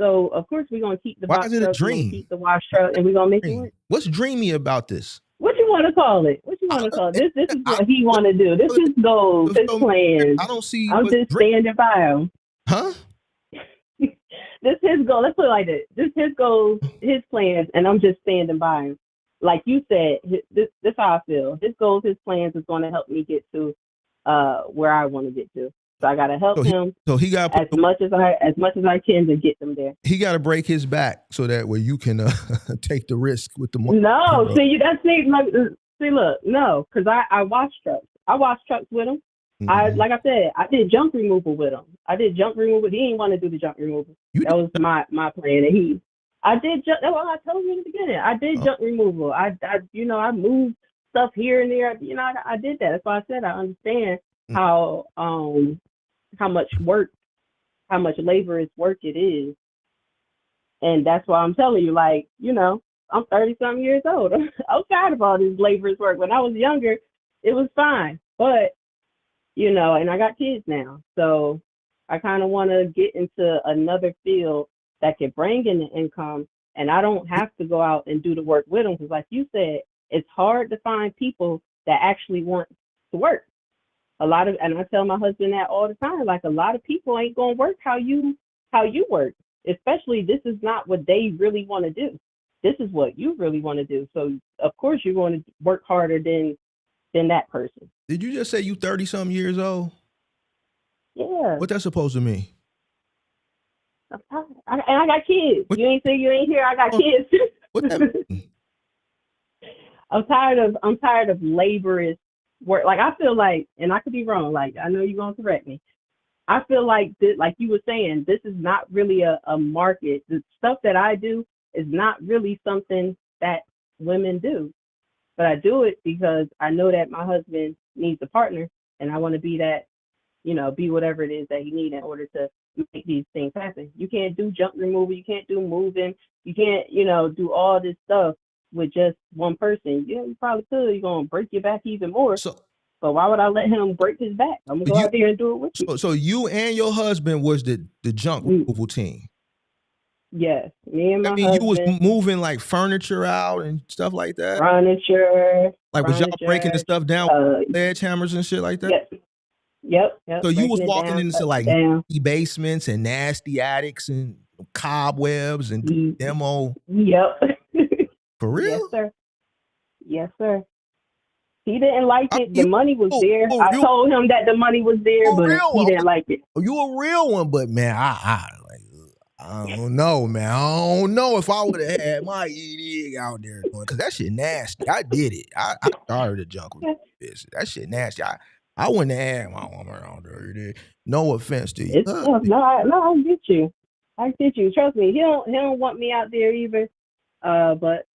Speaker 7: So of course we're gonna keep the box truck, we're gonna keep the wash truck, and we're gonna make it work.
Speaker 1: What's dreamy about this?
Speaker 7: What you want to call it? This is what he want to do. This is goals, his plans.
Speaker 1: I don't see.
Speaker 7: I'm just standing by him.
Speaker 1: Huh?
Speaker 7: this his goal. Let's put it like this. This his goals, his plans, and I'm just standing by him. Like you said, this how I feel. His goals, his plans is going to help me get to where I want to get to. So I gotta help him.
Speaker 1: So he got
Speaker 7: as much as I can to get them there.
Speaker 1: He got to break his back so that way you can take the risk with the money.
Speaker 7: No, look, no, because I wash trucks. I wash trucks with him. Mm-hmm. Like I said, I did junk removal with him. He didn't want to do the junk removal. That was my plan. And I did junk. Well, I told you in the beginning. I did junk removal. I moved stuff here and there. I did that. That's why I said I understand how much work, how much laborious work it is. And that's why I'm telling you, like, I'm 30-something years old. I'm tired of all this laborious work. When I was younger, it was fine. But, and I got kids now. So I kind of want to get into another field that can bring in the income. And I don't have to go out and do the work with them. Because like you said, it's hard to find people that actually want to work. And I tell my husband that all the time, like a lot of people ain't going to work how you work, especially this is not what they really want to do. This is what you really want to do. So of course you're going to work harder than that person.
Speaker 1: Did you just say you 30-something years old?
Speaker 7: Yeah.
Speaker 1: What that's supposed to mean?
Speaker 7: I got kids. What? You ain't say you ain't here. I got kids.
Speaker 1: What that mean?
Speaker 7: I'm tired of laborious work. Like I feel like, and I could be wrong. Like I know you're gonna correct me. I feel like this, like you were saying, this is not really a market. The stuff that I do is not really something that women do. But I do it because I know that my husband needs a partner, and I want to be that, be whatever it is that he needs in order to make these things happen. You can't do junk removal. You can't do moving. You can't, do all this stuff with just one person. You probably could. You're going to break your back even more. But why would I let him break his back? I'm going to go out there and do it with you.
Speaker 1: So you and your husband was the junk removal team?
Speaker 7: Yes. Me and my husband.
Speaker 1: You was moving like furniture out and stuff like that?
Speaker 7: Furniture.
Speaker 1: Was y'all breaking the stuff down with sledgehammers and shit like that?
Speaker 7: Yep.
Speaker 1: So you was walking into like nasty basements and nasty attics and cobwebs and demo.
Speaker 7: Yep.
Speaker 1: For real?
Speaker 7: Yes, sir. He didn't like it. The money was there. I told him that the money was there, but he didn't like it.
Speaker 1: You a real one, but man, I don't know, man. I don't know if I would have had my ED out there because that shit nasty. I did it. I started a junk business. That shit nasty. I wouldn't have had my woman out there. No offense to you.
Speaker 7: No, I get you. Trust me. He don't want me out there either. But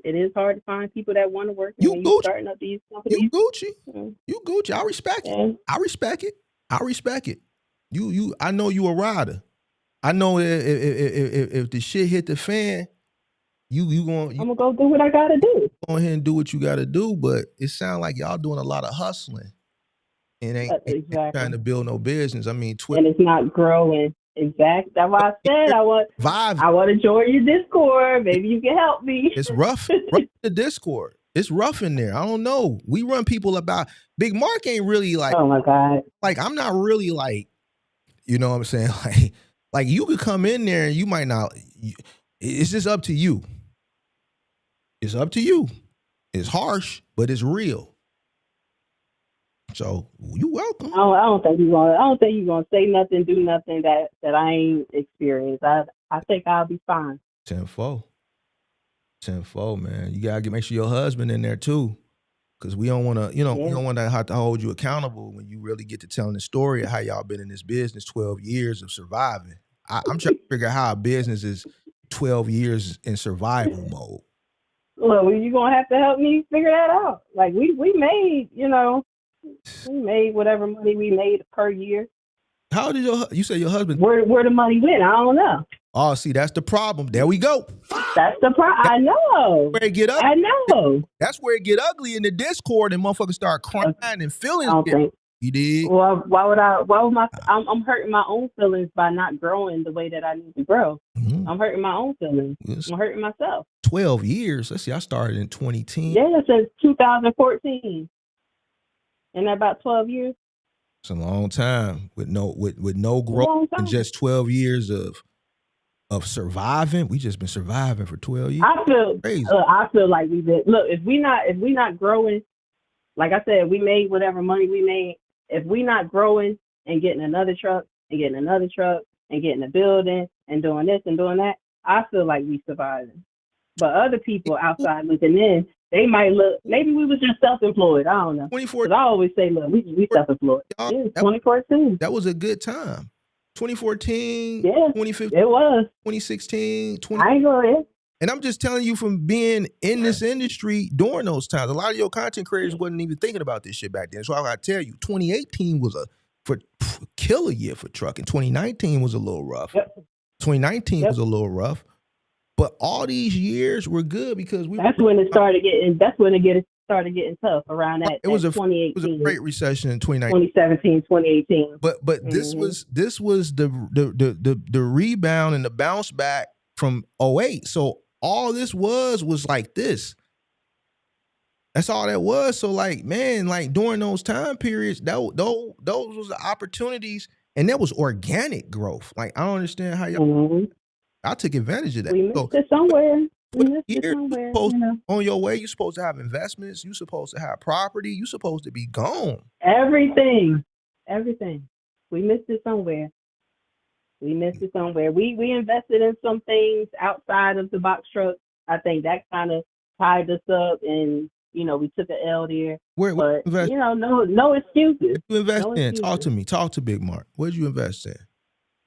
Speaker 7: it is hard to find people that want to work.
Speaker 1: You Gucci.
Speaker 7: Starting up these companies.
Speaker 1: You Gucci. You Gucci. I respect it. I respect it. You. I know you a rider. I know if the shit hit the fan, I'm
Speaker 7: gonna go do what I gotta do.
Speaker 1: Go ahead and do what you gotta do. But it sounds like y'all doing a lot of hustling and ain't trying to build no business. I mean,
Speaker 7: and it's not growing. Exactly. That's why I said I want to join your Discord. Maybe you can help me.
Speaker 1: It's rough. The Discord. It's rough in there. I don't know. We run people about. Big Mark ain't really like.
Speaker 7: Oh my God.
Speaker 1: Like I'm not really like. You know what I'm saying? Like you could come in there and you might not. It's just up to you. It's up to you. It's harsh, but it's real. So you welcome.
Speaker 7: I don't think you're gonna say nothing, do nothing that I ain't experienced. I think I'll be fine.
Speaker 1: Tenfold, man. You gotta make sure your husband in there too, because we don't want to. We don't want to have to hold you accountable when you really get to telling the story of how y'all been in this business 12 years of surviving. I'm trying to figure out how a business is 12 years in survival mode.
Speaker 7: Well, you're gonna have to help me figure that out. Like we made, we made whatever money we made per year.
Speaker 1: How did you say your husband?
Speaker 7: Where the money went? I don't know.
Speaker 1: Oh, see, that's the problem. There we go.
Speaker 7: That's the problem. I know.
Speaker 1: Where it get ugly.
Speaker 7: I know.
Speaker 1: That's where it get ugly in the Discord and motherfuckers start crying and feelings.
Speaker 7: I don't think.
Speaker 1: You did.
Speaker 7: Well, I'm hurting my own feelings by not growing the way that I need to grow. Mm-hmm. I'm hurting my own feelings. Yes. I'm hurting myself.
Speaker 1: 12 years. Let's see. I started in 2010.
Speaker 7: Yeah, since 2014. In about 12 years.
Speaker 1: It's a long time with no growth and just 12 years of of surviving. We just been surviving for 12 years.
Speaker 7: I feel
Speaker 1: Crazy.
Speaker 7: I feel like we did. Look, if we not growing, like I said, we made whatever money we made. If we not growing and getting another truck and getting another truck and getting a building and doing this and doing that, I feel like we surviving. But other people outside looking in, they might look, maybe we was just self-employed. I don't know.
Speaker 1: 24.
Speaker 7: Because I always say, look, we self-employed.
Speaker 1: Y'all,
Speaker 7: Yeah, 2014.
Speaker 1: That was a good time. 2014,
Speaker 7: Yeah,
Speaker 1: 2015,
Speaker 7: it was.
Speaker 1: 2016,
Speaker 7: I ain't going.
Speaker 1: and I'm just telling you from being in this industry during those times, a lot of your content creators wasn't even thinking about this shit back then. So I gotta tell you, 2018 was a killer year for trucking. 2019 was a little rough.
Speaker 7: Yep.
Speaker 1: 2019 was a little rough. But all these years were good because
Speaker 7: That's when it started getting. That's when it started getting tough around that.
Speaker 1: It was a
Speaker 7: 2018.
Speaker 1: it was a great recession in 2019.
Speaker 7: 2017, 2018.
Speaker 1: But this was the rebound and the bounce back from 2008. So all this was like this. That's all that was. So like, man, like during those time periods, those was the opportunities, and there was organic growth. Like I don't understand how y'all. I took advantage of that.
Speaker 7: We missed it somewhere.
Speaker 1: On your way, you're supposed to have investments. You're supposed to have property. You're supposed to be gone.
Speaker 7: Everything. We missed it somewhere. We invested in some things outside of the box truck. I think that kind of tied us up, and we took an L there.
Speaker 1: Where
Speaker 7: but
Speaker 1: invest?
Speaker 7: No excuses.
Speaker 1: You invest in? Talk to me. Talk to Big Mark. Where'd you invest in?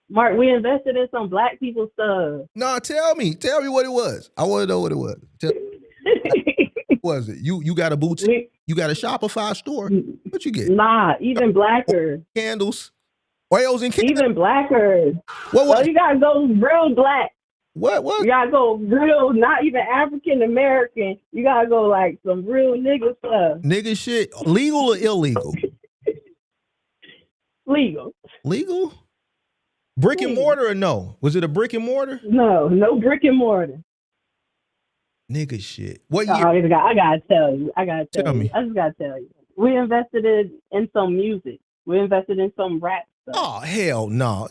Speaker 7: Mark, we invested in some black people stuff.
Speaker 1: No, tell me what it was. I want to know what it was. What was it? You got a boutique? You got a Shopify store? What you get?
Speaker 7: Nah, even blacker.
Speaker 1: Candles, oils and candles.
Speaker 7: Even blacker.
Speaker 1: What?
Speaker 7: So you gotta go real black.
Speaker 1: What?
Speaker 7: You gotta go real, not even African American. You gotta go like some real nigga stuff.
Speaker 1: Nigga shit, legal or illegal?
Speaker 7: Legal.
Speaker 1: Legal? Brick and mortar or no? Was it a brick and mortar?
Speaker 7: No brick and mortar.
Speaker 1: Nigga shit. What year?
Speaker 7: I gotta tell you.
Speaker 1: Tell me.
Speaker 7: I just gotta tell you. We invested in some music. We invested in some rap stuff.
Speaker 1: Oh hell no!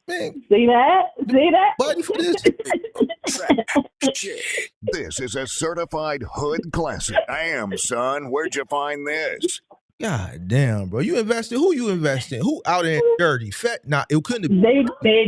Speaker 1: Man.
Speaker 7: See that?
Speaker 1: Button for this.
Speaker 3: This is a certified hood classic. Damn, son, where'd you find this?
Speaker 1: God damn, bro. You invested? Who you invested? Who out in dirty? Fat? Nah, it couldn't have
Speaker 7: been. They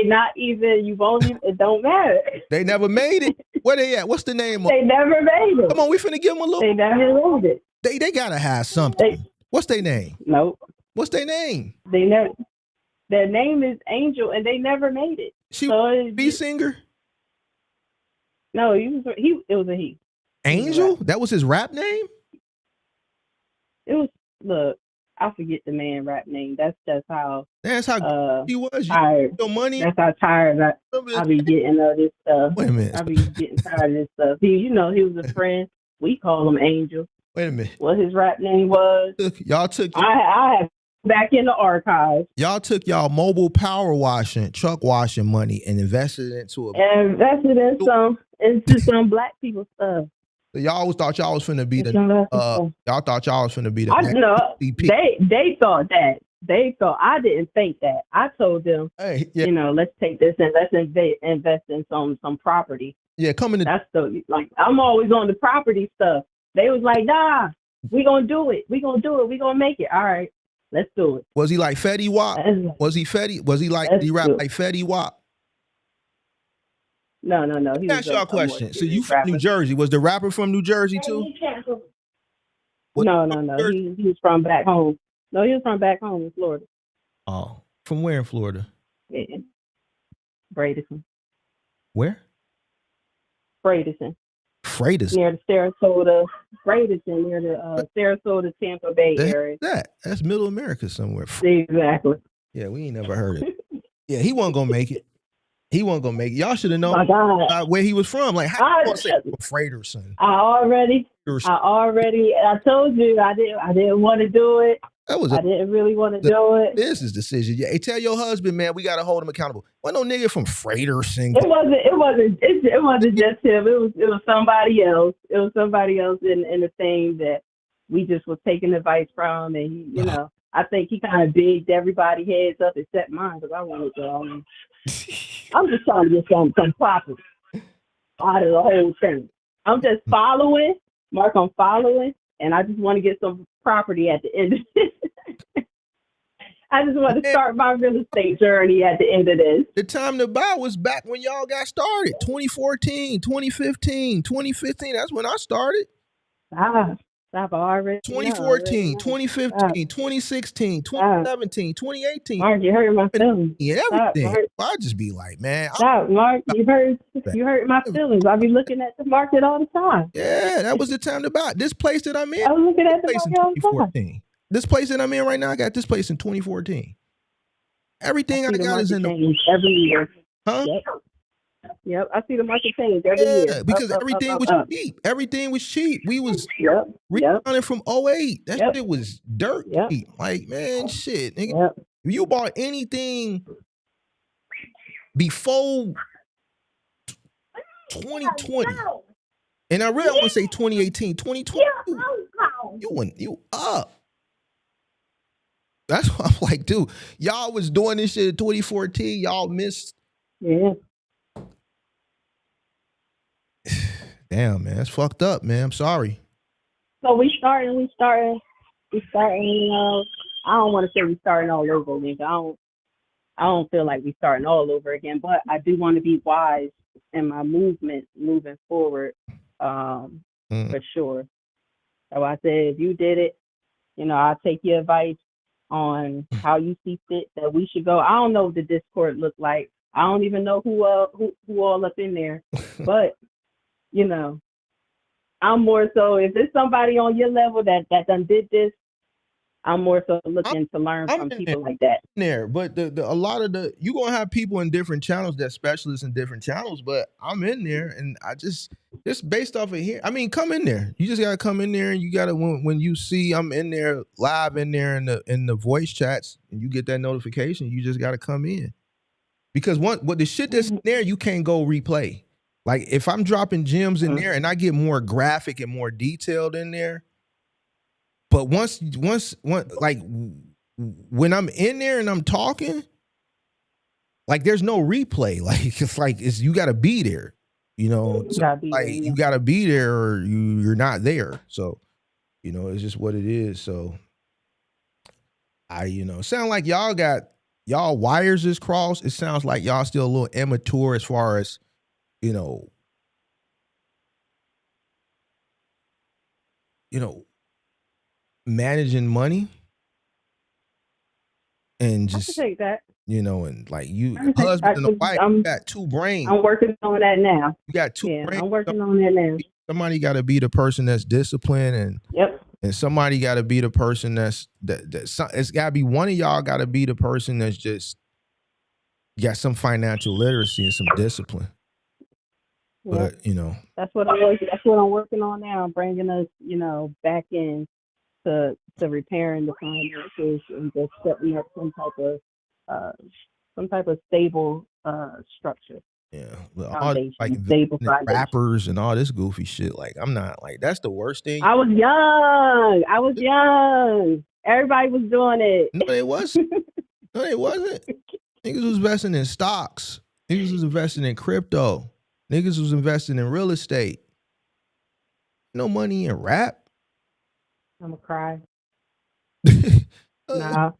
Speaker 7: not even, you won't even, it don't matter.
Speaker 1: They never made it. Where they at? What's the name of it?
Speaker 7: They never made it.
Speaker 1: Come on, we finna give them a little.
Speaker 7: They never made it.
Speaker 1: They gotta have something. What's their name?
Speaker 7: Nope.
Speaker 1: What's their name?
Speaker 7: Their name is Angel, and they never made it.
Speaker 1: She was a B singer?
Speaker 7: No, it was a he.
Speaker 1: Angel? That was his rap name?
Speaker 7: It was, look, I forget the man rap name. That's how
Speaker 1: he was.
Speaker 7: Tired.
Speaker 1: Your money.
Speaker 7: That's how tired I be getting of this stuff.
Speaker 1: Wait a minute.
Speaker 7: I be getting tired of this stuff. He was a friend. We call him Angel.
Speaker 1: Wait a minute.
Speaker 7: What his rap name was?
Speaker 1: Y'all took.
Speaker 7: I have back in the archives.
Speaker 1: Y'all took y'all mobile power washing, truck washing money and invested it into
Speaker 7: into some black people stuff.
Speaker 1: So y'all always thought y'all was finna be y'all thought y'all was finna be the
Speaker 7: they thought that. They thought, I didn't think that. I told them,
Speaker 1: hey, yeah.
Speaker 7: Let's take this and let's invest in some property.
Speaker 1: Yeah,
Speaker 7: that's I'm always on the property stuff. They was like, nah, we gonna do it. We gonna make it. All right, let's do it.
Speaker 1: Was he like Fetty Wap? Was he like, did he rap like Fetty Wap?
Speaker 7: No.
Speaker 1: Ask y'all a question. So you from New Jersey? Was the rapper from New Jersey too?
Speaker 7: No. He was from back home. No, he was from back home in Florida.
Speaker 1: Oh, from where in Florida?
Speaker 7: Yeah. Bradenton.
Speaker 1: Where?
Speaker 7: Bradenton.
Speaker 1: Near
Speaker 7: the Sarasota. Bradenton, near the Sarasota, Tampa Bay area.
Speaker 1: That's Middle America somewhere.
Speaker 7: Exactly.
Speaker 1: Yeah, we ain't never heard it. Yeah, he wasn't gonna make it. Y'all should have known where he was from. Like, how you gonna say Fraterson?
Speaker 7: I told you I didn't want to do it. I didn't really want to do it.
Speaker 1: Business decision. Yeah, hey, tell your husband, man, we gotta hold him accountable. Wasn't no nigga from Fraterson.
Speaker 7: It wasn't just him. It was somebody else. It was somebody else in the thing that we just was taking advice from, and I think he kind of bigged everybody's heads up except mine because I wanted to. I'm just trying to get some profit out of the whole thing. I'm just following. Mark, I'm following, and I just want to get some property at the end of this. I just want to start my real estate journey at the end of this.
Speaker 1: The time to buy was back when y'all got started. 2014, 2015, 2015. That's when I started.
Speaker 7: Stop already.
Speaker 1: 2014, 2015, 2016, 2017, 2018.
Speaker 7: Mark, you hurt my feelings.
Speaker 1: Yeah, everything. I just be like, man.
Speaker 7: Stop, Mark. You hurt my feelings. I be looking at the market all the time.
Speaker 1: Yeah, that was the time to buy. This place that I'm in.
Speaker 7: I was looking at the market all the time.
Speaker 1: This place that I'm in right now, I got this place in 2014. Everything I got is in the
Speaker 7: every year.
Speaker 1: Huh?
Speaker 7: Yep, I see the market change every year.
Speaker 1: Because everything was cheap. Everything was cheap. We was running from 08. That shit was dirt cheap. Like, man, shit. Nigga, if you bought anything before 2020, and I really want to say 2018, 2020, you up. That's why I'm like, dude, y'all was doing this shit in 2014. Y'all missed.
Speaker 7: Yeah.
Speaker 1: Damn, man, that's fucked up, man. I'm sorry.
Speaker 7: So we starting. You know, I don't want to say we starting all over again. I don't feel like we starting all over again. But I do want to be wise in my movement moving forward, for sure. So I said, if you did it, you know, I'll take your advice on how you see fit that we should go. I don't know what the Discord look like. I don't even know who all up in there, but. You know, I'm more so if there's somebody on your level that done did this, I'm more so looking to learn from people like that.
Speaker 1: There, but a lot of you gonna have people in different channels that specialists in different channels. But I'm in there, and I just based off of here. I mean, come in there. You just gotta come in there, and you gotta when you see I'm in there live in there in the voice chats, and you get that notification. You just gotta come in because what the shit that's in there you can't go replay. Like if I'm dropping gems in there and I get more graphic and more detailed in there, but once like when I'm in there and I'm talking, like there's no replay. Like it's you got to be there, you know. You got to be there or you're not there. So, you know, it's just what it is. So, sound like y'all wires is crossed. It sounds like y'all still a little immature as far as. You know, managing money and just
Speaker 7: take that.
Speaker 1: You know, and like you husband and a wife, you got two brains.
Speaker 7: I'm working on that now.
Speaker 1: You got two brains.
Speaker 7: I'm working on that now.
Speaker 1: Somebody got to be the person that's disciplined and somebody got to be the person that's it's got to be one of y'all got to be the person that's just got some financial literacy and some discipline. But
Speaker 7: that's what I'm working on now. I'm bringing us, back in to repairing the finances and just setting up some type of stable structure.
Speaker 1: Yeah, all, like stable rappers and all this goofy shit. Like I'm not like that's the worst thing.
Speaker 7: I was young. Everybody was doing it.
Speaker 1: No, it wasn't. No, it wasn't. Niggas was investing in stocks. Niggas was investing in crypto. Niggas was investing in real estate. No money in rap.
Speaker 7: I'm gonna cry.
Speaker 1: Nah.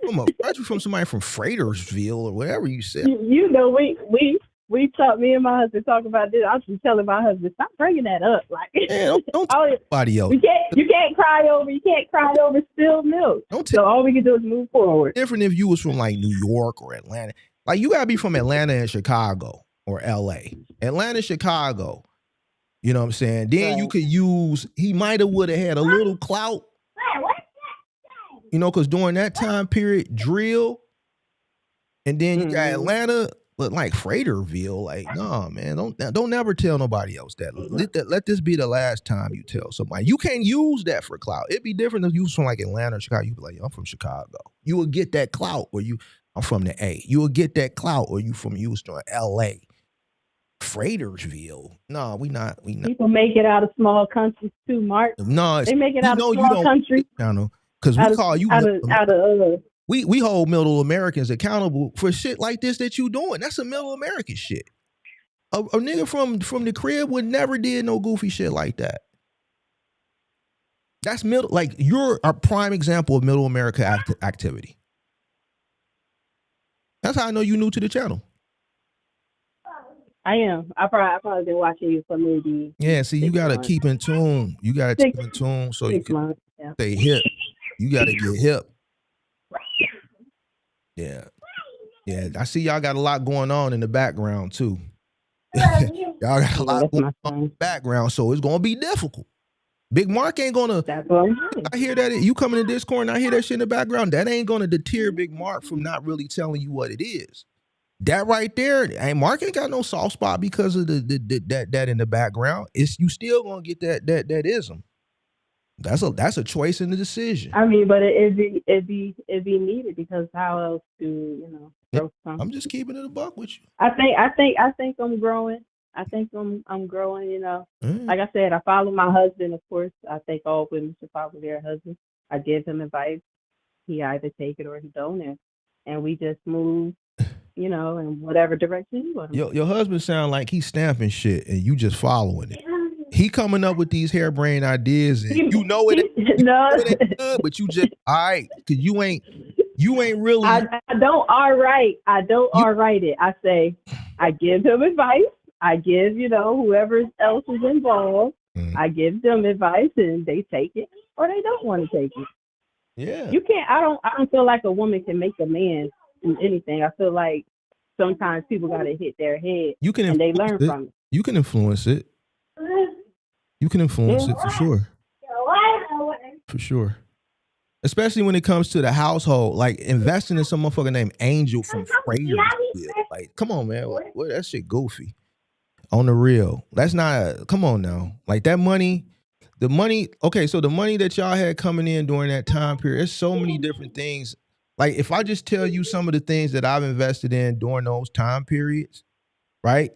Speaker 1: I'm from somebody from Fratersville or whatever you said.
Speaker 7: You know, we talked. Me and my husband talk about this. I was just telling my husband, stop bringing that up. Like,
Speaker 1: don't tell anybody else.
Speaker 7: You can't cry over spilled milk. So all we can do is move forward.
Speaker 1: Different if you was from like New York or Atlanta. Like you gotta be from Atlanta and Chicago. Or LA, Atlanta, Chicago. You know what I'm saying? Then you could use, he might have would have had a little clout. Because during that time period, drill. And then you got Atlanta, but like Fraterville, like, nah, man, don't never tell nobody else that. Let this be the last time you tell somebody. You can't use that for clout. It'd be different if you was from like Atlanta or Chicago. You'd be like, I'm from Chicago. You would get that clout, or I'm from the A. You would get that clout, or you from Houston or LA. Fratersville. No, we not.
Speaker 7: People make it out of small countries too, Mark.
Speaker 1: No,
Speaker 7: they make it out of small countries.
Speaker 1: I know. Because we call you we hold middle Americans accountable for shit like this that you doing. That's a middle American shit. A nigga from the crib would never did no goofy shit like that. That's middle, like you're a prime example of middle America activity. That's how I know you new to the channel.
Speaker 7: I am. I probably been watching you for maybe.
Speaker 1: Yeah, see, you gotta keep in tune. You gotta keep in tune so you can stay hip. You gotta get hip. Yeah. Yeah. I see y'all got a lot going on in the background too. Y'all got a lot going on in the background, so it's gonna be difficult. Big Mark ain't gonna. I hear that you come in the Discord and I hear that shit in the background. That ain't gonna deter Big Mark from not really telling you what it is. That right there, and Mark ain't got no soft spot because of that in the background. It's you still gonna get that ism. That's a choice in the decision.
Speaker 7: I mean, but it'd be needed because how else do grow something?
Speaker 1: I'm just keeping it a buck with you.
Speaker 7: I think I'm growing. I think I'm growing. Like I said, I follow my husband. Of course, I think all women should follow their husband. I give him advice. He either take it or he don't, and we just move. In whatever direction you want.
Speaker 1: Your husband sound like he's stamping shit and you just following it. He coming up with these harebrained ideas and it ain't good, but you just all right, because you ain't really.
Speaker 7: I don't all right it. I say I give him advice. I give whoever else is involved. I give them advice and they take it or they don't want to take it.
Speaker 1: Yeah,
Speaker 7: you can't. I don't feel like a woman can make a man do anything. I feel like sometimes people gotta hit their head and they learn from it.
Speaker 1: You can influence it. You can influence it for sure. For sure. Especially when it comes to the household, like investing in some motherfucker named Angel from Frayers. Like, come on, man. What that shit goofy. On the real. That's not come on now. Like that money, okay, so the money that y'all had coming in during that time period, there's so many different things. Like if I just tell you some of the things that I've invested in during those time periods, right?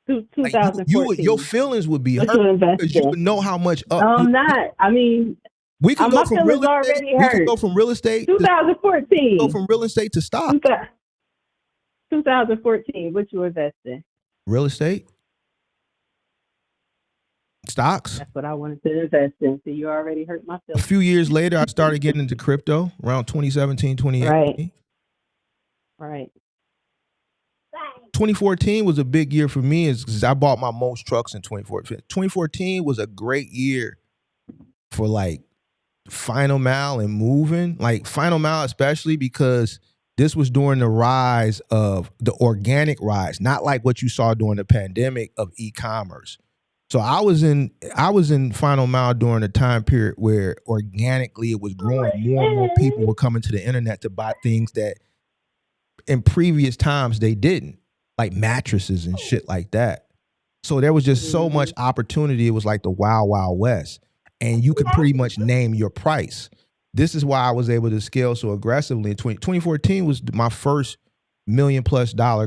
Speaker 7: 2014.
Speaker 1: Like your feelings would be hurt because you would know how much up.
Speaker 7: I'm not. I mean,
Speaker 1: we can go from real estate. We can go from real estate.
Speaker 7: 2014.
Speaker 1: Go from real estate to stock.
Speaker 7: 2014. What you invest in?
Speaker 1: Real estate. Stocks.
Speaker 7: That's what I wanted to invest in. So you already hurt my feelings.
Speaker 1: A few years later, I started getting into crypto around 2017, 2018.
Speaker 7: Right.
Speaker 1: 2014 was a big year for me because I bought my most trucks in 2014. 2014 was a great year for like final mile and moving. Like final mile, especially because this was during the rise of the organic rise, not like what you saw during the pandemic of e-commerce. So I was in final mile during a time period where organically it was growing. More and more people were coming to the internet to buy things that in previous times they didn't, like mattresses and shit like that. So there was just so much opportunity. It was like the wild, wild west. And you could pretty much name your price. This is why I was able to scale so aggressively. In 2014 was my first $1 million+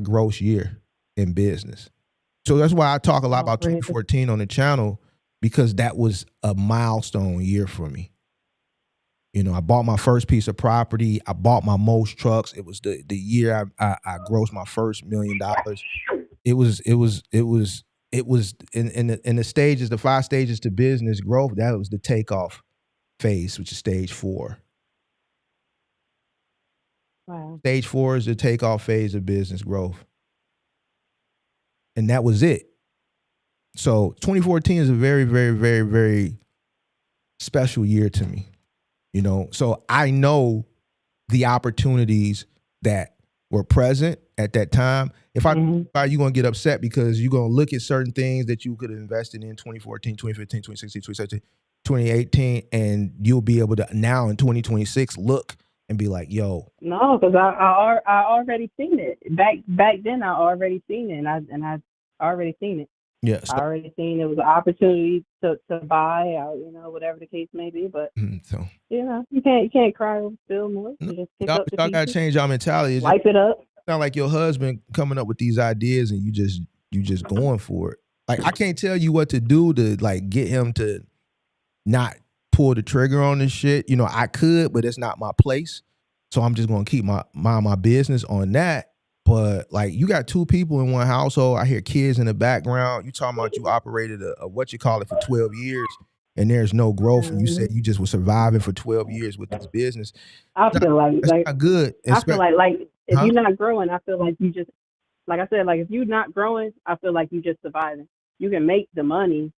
Speaker 1: gross year in business. So that's why I talk a lot about 2014 on the channel, because that was a milestone year for me. I bought my first piece of property. I bought my most trucks. It was the year I grossed my first $1 million. It was in the stages, the 5 stages to business growth. That was the takeoff phase, which is stage 4.
Speaker 7: Wow.
Speaker 1: Stage 4 is the takeoff phase of business growth. And that was it. So 2014 is a very, very, very, very special year to me. So I know the opportunities that were present at that time. If you're going to get upset because you're going to look at certain things that you could have invested in 2014, 2015, 2016, 2017, 2018, and you'll be able to now in 2026 look and be like, yo.
Speaker 7: No, because I already seen it. Back then I already seen it, and I already seen it.
Speaker 1: Yeah,
Speaker 7: I already seen it was an opportunity to buy, whatever the case may be. But you can't cry over spilled milk. Just pick up the
Speaker 1: y'all gotta change y'all mentality.
Speaker 7: Wipe it up.
Speaker 1: Sound like your husband coming up with these ideas and you just going for it. Like I can't tell you what to do to like get him to not pull the trigger on this shit. You know, I could, but it's not my place. So I'm just gonna keep my business on that. But like, you got two people in one household. I hear kids in the background. You talking about you operated a what you call it for 12 years, and there's no growth. And you said you just were surviving for 12 years with this business.
Speaker 7: I feel like
Speaker 1: Not good.
Speaker 7: I feel like if
Speaker 1: Huh?
Speaker 7: you're not growing, I feel like you just, like I said, like if you're not growing, I feel like you just surviving. You can make the money,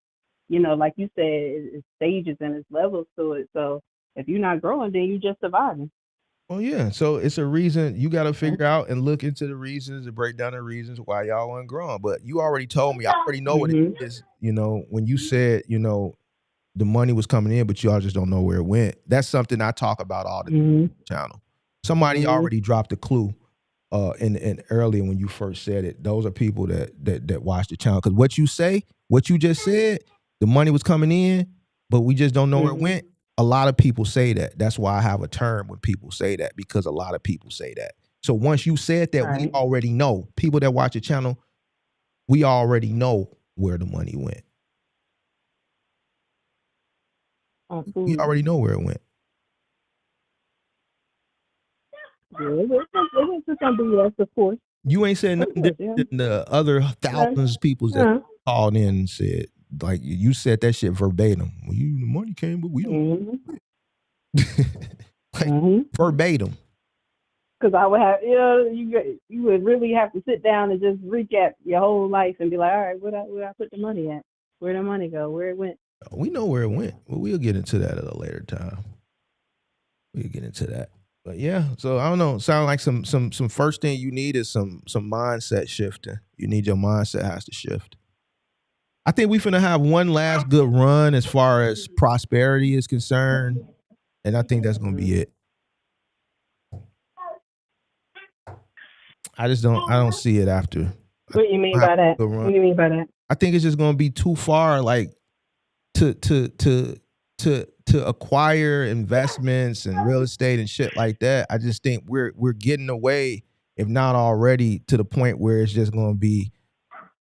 Speaker 7: you know, like you said, it's stages and it's levels to it. So if you're not growing, then you just surviving.
Speaker 1: Well, yeah. So it's a reason you got to figure out and look into the reasons and break down the reasons why y'all weren't growing. But you already told me. I already know what it is. You know, when you said, you know, the money was coming in, but y'all just don't know where it went. That's something I talk about all the time on the channel. Somebody already dropped a clue in earlier when you first said it. Those are people that watch the channel. Because what you just said, the money was coming in, but we just don't know where it went. A lot of people say that. That's why I have a term when people say that, because a lot of people say that. So once you said that, we already know. People that watch the channel, we already know where the money went. We already know where it went.
Speaker 7: Yeah, it was to some BS, of course.
Speaker 1: You ain't said nothing different than the other thousands of people that called in and said, like, you said that shit verbatim. Well, the money came, but we don't. Like, verbatim.
Speaker 7: Because I would have, you know, you would really have to sit down and just recap your whole life and be like, all right, where I put the money at? Where'd the money go? Where it went?
Speaker 1: We know where it went. Well, we'll get into that at a later time. We'll get into that. But yeah, so I don't know. Sound like some first thing you need is some mindset shifting. You need your mindset has to shift. I think we finna have one last good run as far as prosperity is concerned, and I think that's gonna be it. I don't see it after.
Speaker 7: What do you mean by that? What do you mean by that?
Speaker 1: I think it's just gonna be too far, like to acquire investments and real estate and shit like that. I just think we're getting away, if not already, to the point where it's just gonna be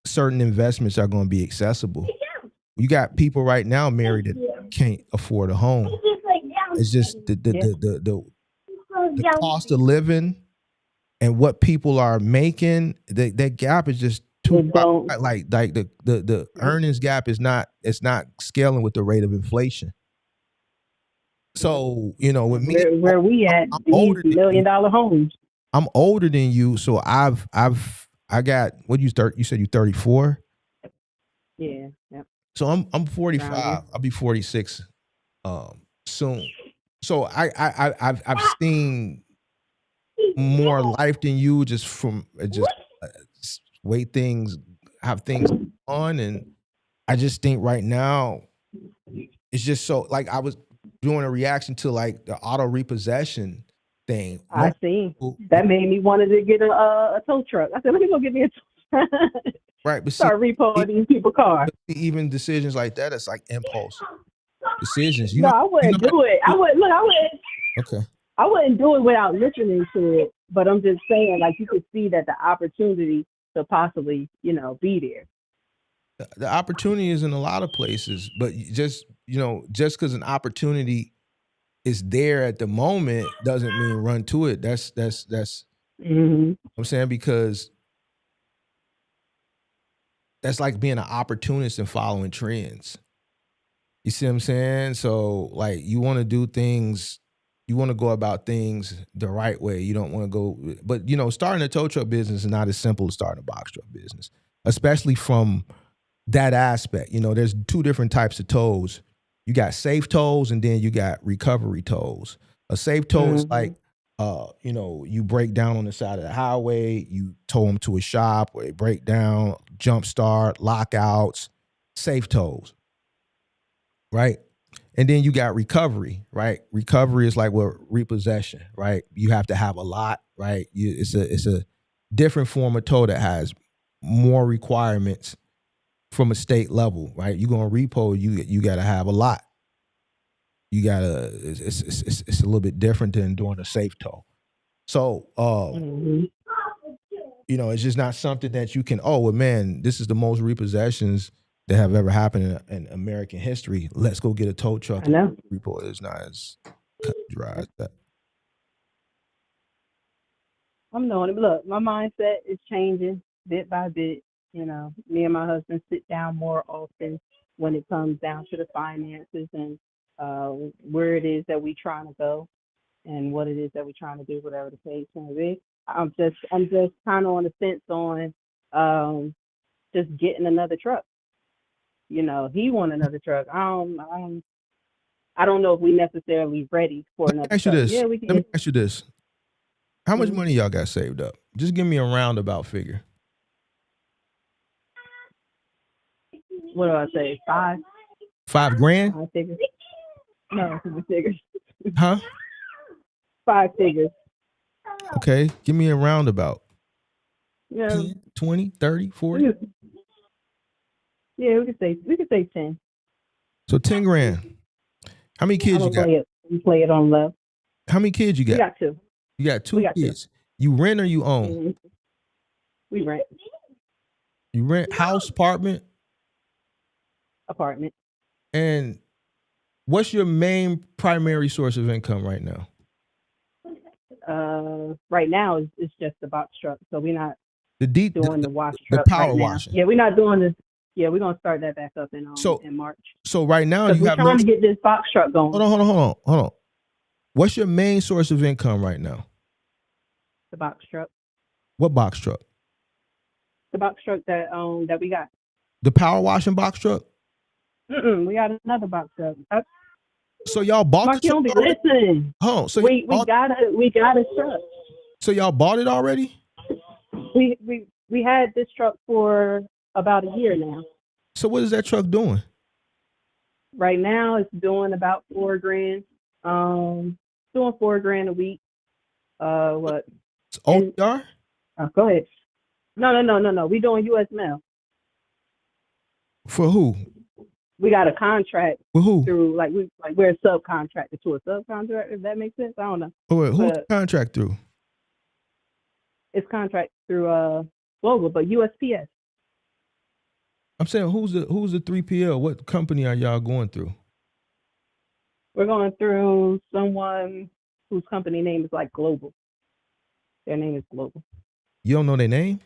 Speaker 1: certain investments are gonna be accessible. You got people right now married that can't afford a home. It's just the cost of living and what people are making, that gap is just too far. Like the earnings gap is not scaling with the rate of inflation. So, you know, with me,
Speaker 7: where we at, these $1 million homes.
Speaker 1: I'm older than you, so I got, what you said you 34?
Speaker 7: Yeah, yep.
Speaker 1: So I'm 45. I'll be 46 soon. So I've seen more life than you, just from way things have things on, and I just think right now it's just so, like, I was doing a reaction to like the auto repossession thing.
Speaker 7: I see. That made me wanted to get a tow truck. I said, let me go get me a tow truck.
Speaker 1: Right, but
Speaker 7: start repoing these people's cars.
Speaker 1: Even decisions like that, it's like impulse decisions.
Speaker 7: I wouldn't do it. I wouldn't.
Speaker 1: Okay.
Speaker 7: I wouldn't do it without listening to it. But I'm just saying, like, you could see that the opportunity to possibly, be there.
Speaker 1: The opportunity is in a lot of places, but just because an opportunity is there at the moment doesn't mean run to it. That's I'm saying, because that's like being an opportunist and following trends. You see what I'm saying? So, like, you want to do things, you want to go about things the right way. You don't want to go, but starting a tow truck business is not as simple as starting a box truck business, especially from that aspect. There's two different types of tows. You got safe tows, and then you got recovery tows. A safe tow is like, you break down on the side of the highway, you tow them to a shop where they break down, jump start, lockouts, safe tows, right? And then you got recovery, right? Recovery is like repossession, right? You have to have a lot, right? It's a different form of tow that has more requirements from a state level, right? You're gonna repo, you gotta have a lot. You gotta, it's a little bit different than doing a safe tow. So, it's just not something that you can, oh, well, man, this is the most repossessions that have ever happened in American history. Let's go get a tow truck.
Speaker 7: I know.
Speaker 1: Report is not as cut and dry as that.
Speaker 7: I'm knowing it. Look, my mindset is changing bit by bit. You know, me and my husband sit down more often when it comes down to the finances and where it is that we're trying to go and what it is that we're trying to do, whatever the case may be. I'm just kind of on the fence on just getting another truck. You know, he want another truck. I don't know if we necessarily ready for another
Speaker 1: Ask you
Speaker 7: truck.
Speaker 1: this.
Speaker 7: Yeah, we can.
Speaker 1: Let me ask you this. How much
Speaker 7: Mhm.
Speaker 1: money y'all got saved up? Just give me a roundabout figure.
Speaker 7: What do I say? Five
Speaker 1: $5,000?
Speaker 7: figures? No, 6 figures.
Speaker 1: Huh?
Speaker 7: 5 figures.
Speaker 1: Okay. Give me a roundabout.
Speaker 7: Yeah.
Speaker 1: 10, 20, 30, 40?
Speaker 7: Yeah, we could say 10.
Speaker 1: So 10 grand. How many kids you got?
Speaker 7: We play it on love.
Speaker 1: How many kids you
Speaker 7: We
Speaker 1: got?
Speaker 7: got 2.
Speaker 1: You got 2
Speaker 7: We got 2.
Speaker 1: kids. You rent or you own?
Speaker 7: Mhm. We rent
Speaker 1: You rent house, apartment,
Speaker 7: apartment.
Speaker 1: and what's your main primary source of income right now?
Speaker 7: Right now it's just the box truck, so we're not doing the wash
Speaker 1: the
Speaker 7: truck
Speaker 1: power
Speaker 7: right now.
Speaker 1: washing.
Speaker 7: Yeah, we're not doing this. Yeah, we're gonna start that back up in March.
Speaker 1: So right now
Speaker 7: Because
Speaker 1: you
Speaker 7: we're
Speaker 1: have
Speaker 7: trying to get this box truck going.
Speaker 1: Hold on. What's your main source of income right now?
Speaker 7: The box truck.
Speaker 1: What box truck?
Speaker 7: The box truck that we got.
Speaker 1: The power washing box truck?
Speaker 7: We got another box truck.
Speaker 1: So y'all bought
Speaker 7: Mark,
Speaker 1: the
Speaker 7: you
Speaker 1: truck
Speaker 7: don't be
Speaker 1: already?
Speaker 7: listening.
Speaker 1: Hold on. So
Speaker 7: we got a truck.
Speaker 1: So y'all bought it already?
Speaker 7: We had this truck for about a year now.
Speaker 1: So what is that truck doing?
Speaker 7: Right now it's doing about $4,000. Doing $4,000 a week. What?
Speaker 1: It's OTR?
Speaker 7: Go ahead. No. We doing U.S. mail.
Speaker 1: For who?
Speaker 7: We got a contract
Speaker 1: with who?
Speaker 7: Through we're a subcontractor to a subcontractor. If that makes sense, I don't know.
Speaker 1: Wait, who's the contract through?
Speaker 7: It's contract through Global, but USPS.
Speaker 1: I'm saying who's the 3PL? What company are y'all going through?
Speaker 7: We're going through someone whose company name is like Global. Their name is Global.
Speaker 1: You don't know their name?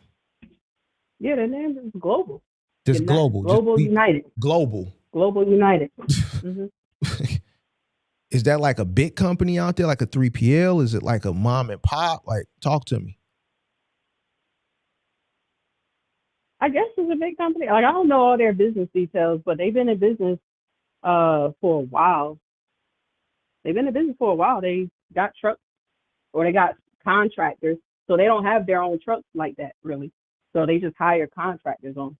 Speaker 7: Yeah, their name is Global.
Speaker 1: Just Global.
Speaker 7: Global United.
Speaker 1: Global.
Speaker 7: Global United. Mm-hmm.
Speaker 1: Is that like a big company out there, like a 3PL? Is it like a mom and pop? Like, talk to me.
Speaker 7: I guess it's a big company. Like, I don't know all their business details, but they've been in business for a while. They got trucks or they got contractors, so they don't have their own trucks like that, really. So they just hire contractors on.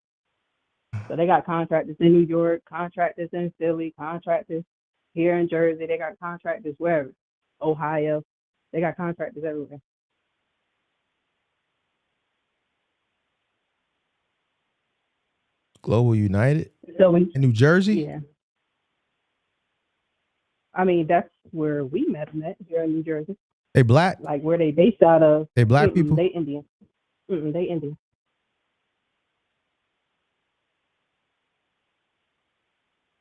Speaker 7: So they got contractors in New York, contractors in Philly, contractors here in Jersey. They got contractors wherever. Ohio. They got contractors everywhere.
Speaker 1: Global United?
Speaker 7: So
Speaker 1: in New Jersey?
Speaker 7: Yeah. I mean, that's where we met them at, here in New Jersey.
Speaker 1: They black?
Speaker 7: Like where they based out of.
Speaker 1: They black people?
Speaker 7: They Indian. They Indian.